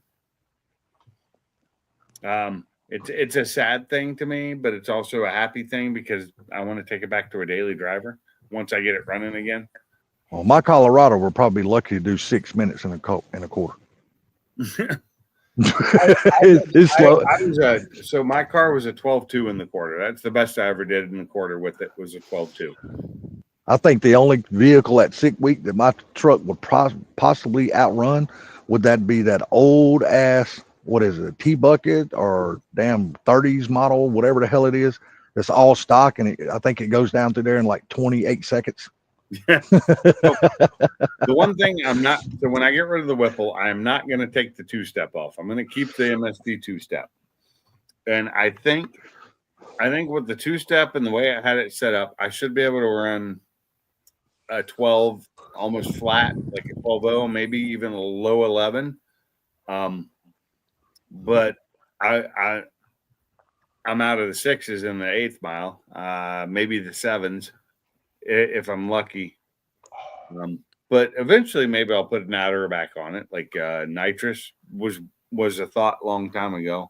It's a sad thing to me, but it's also a happy thing because I want to take it back to a daily driver once I get it running again. Well, my Colorado will probably be lucky to do 6 minutes in a quarter. It's slow. So my car was a 12.2 in the quarter. That's the best I ever did in the quarter with it was a 12.2. I think the only vehicle at sick week that my truck would possibly outrun would be that old ass, what is it, a T-Bucket or damn 30s model, whatever the hell it is. It's all stock, and I think it goes down through there in like 28 seconds. The one thing so when I get rid of the Whipple, I'm not going to take the 2-step off. I'm going to keep the MSD 2-step. And I think with the 2-step and the way I had it set up, I should be able to run a 12 almost flat, like a 12.0, maybe even a low 11. But I'm out of the 6s in the 8th mile, maybe the 7s if I'm lucky. But eventually maybe I'll put an outer back on it, like nitrous was a thought long time ago.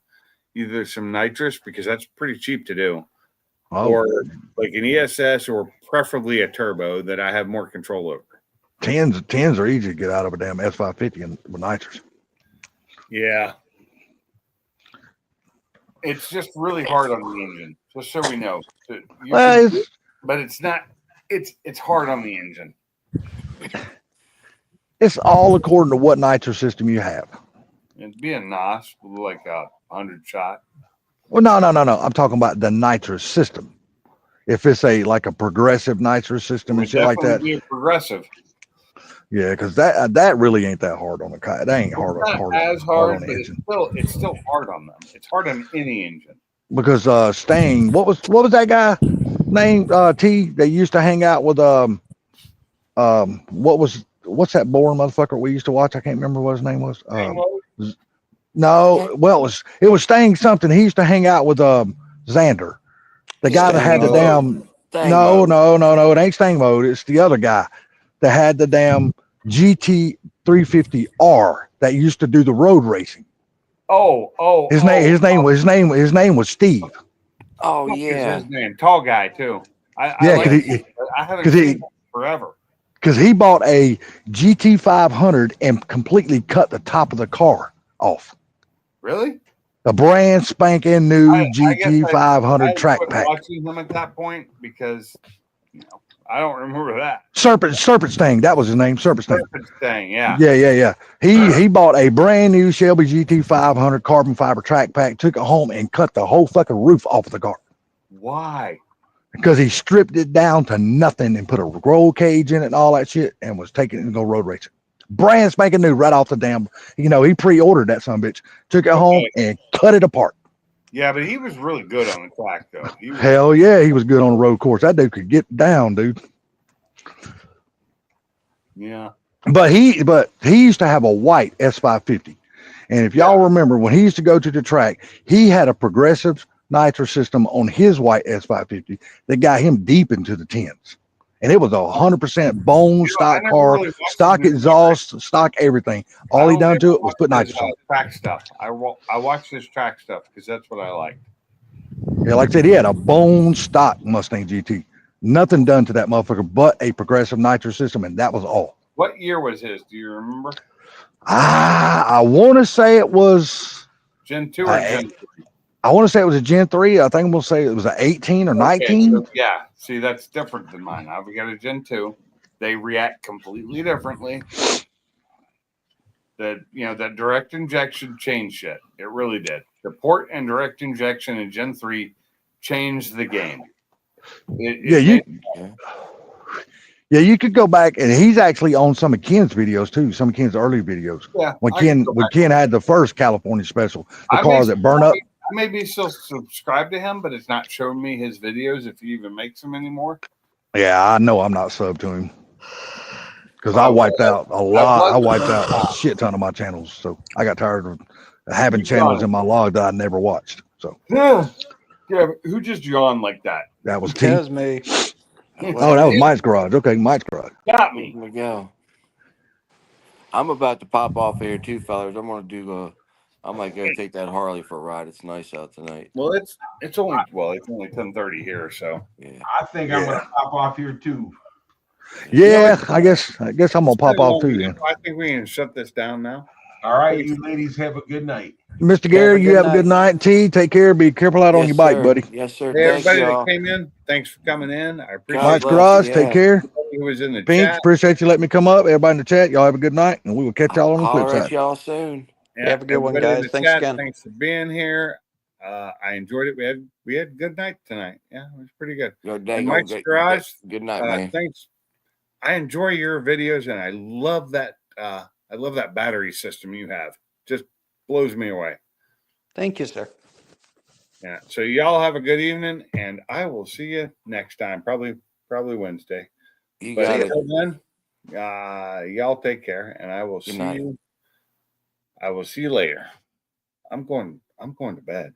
Either some nitrous, because that's pretty cheap to do, or like an ESS, or preferably a turbo that I have more control over. 10s are easy to get out of a damn S550 with nitrous. Yeah. It's just really hard on the engine, just so we know. But it's not. It's hard on the engine. It's all according to what nitro system you have. It'd be a NOS with like a 100 shot. Well, no. I'm talking about the nitro system. If it's like a progressive nitro system and shit like that. Be a progressive. Yeah, because that really ain't that hard on the car. That ain't hard on the engine. But it's still hard on them. It's hard on any engine. because Sting, what was that guy named T? They used to hang out with what's that boring motherfucker we used to watch? I can't remember what his name was. No, well it was Sting something. He used to hang out with Xander, the guy that had the damn. No, it ain't Sting mode. It's the other guy that had the damn GT 350R that used to do the road racing. His name was Steve. Oh What is yeah. his name? Tall guy too. I Yeah, like him, but I haven't seen him forever. because he bought a GT 500 and completely cut the top of the car off. Really? A brand spanking new I guess GT 500 I track quit pack. watching him at that point because I don't remember that. Serpent Sting, that was his name. Serpent Sting. Serpent Sting, yeah. Yeah. He bought a brand new Shelby GT 500 carbon fiber track pack, took it home and cut the whole fucking roof off of the car. Why? Because he stripped it down to nothing and put a roll cage in it and all that shit and was taking it and go road racing. Brand spanking new right off the damn, he pre-ordered that son of a bitch, took it home and cut it apart. Yeah, but he was really good on the track though. Hell yeah, he was good on the road course. That dude could get down, dude. Yeah. But he used to have a white S550. And if y'all remember, when he used to go to the track, he had a progressive nitro system on his white S550 that got him deep into the tens. And it was 100% bone stock car, really stock exhaust, stock everything. All he done to it was put nitrous on. Track stuff. I watched his track stuff because that's what I liked. Yeah, like I said, he had a bone stock Mustang GT. Nothing done to that motherfucker but a progressive nitro system, and that was all. What year was his? Do you remember? I want to say it was Gen 2 or Gen 3? I want to say it was a Gen 3. I think I'm going to say it was an 18 or 19. So, yeah. See, that's different than mine. I've got a Gen 2. They react completely differently. That direct injection changed shit. It really did. The port and direct injection in Gen 3 changed the game. You could go back, and he's actually on some of Ken's videos too, some of Ken's early videos. Yeah, when Ken had the first California special, the car that burned up. I may be still subscribed to him, but it's not showing me his videos if he even makes them anymore. Yeah, I know I'm not sub to him because I wiped out a lot. I wiped out a shit ton of my channels, so I got tired of having channels in my log that I never watched. So yeah, who just yawned like that? That was That was me. Oh, that was Mike's garage. Okay, Mike's garage. Got me. Here we go. I'm about to pop off here too, fellas. I'm gonna do I might go take that Harley for a ride. It's nice out tonight. Well, it's only 10:30 here, so yeah. I think I'm gonna pop off here too. Yeah, I guess I'm gonna pop off too. Then I think we can shut this down now. All right, you ladies have a good night. Mr. Gary, you have a good night. T, take care. Be careful out on your bike, buddy. Yes, sir. Hey, everybody that came in, thanks for coming in. I appreciate Mike's garage. Take care. Who was in the Pink, chat. appreciate you letting me come up. Everybody in the chat, y'all have a good night, and we will catch y'all on the flip Holler at side. y'all soon. Yeah, have a good one, guys. Thanks again. Thanks for being here. I enjoyed it. We had a good night tonight. Yeah, it was pretty good. Mike's garage. Good night, man. Thanks. I enjoy your videos, and I love that. I love that battery system you have. Just blows me away. Thank you, sir. Yeah. So y'all have a good evening, and I will see you next time. Probably Wednesday. You got it. Then, y'all take care, and I will see you. I will see you later. I'm going to bed.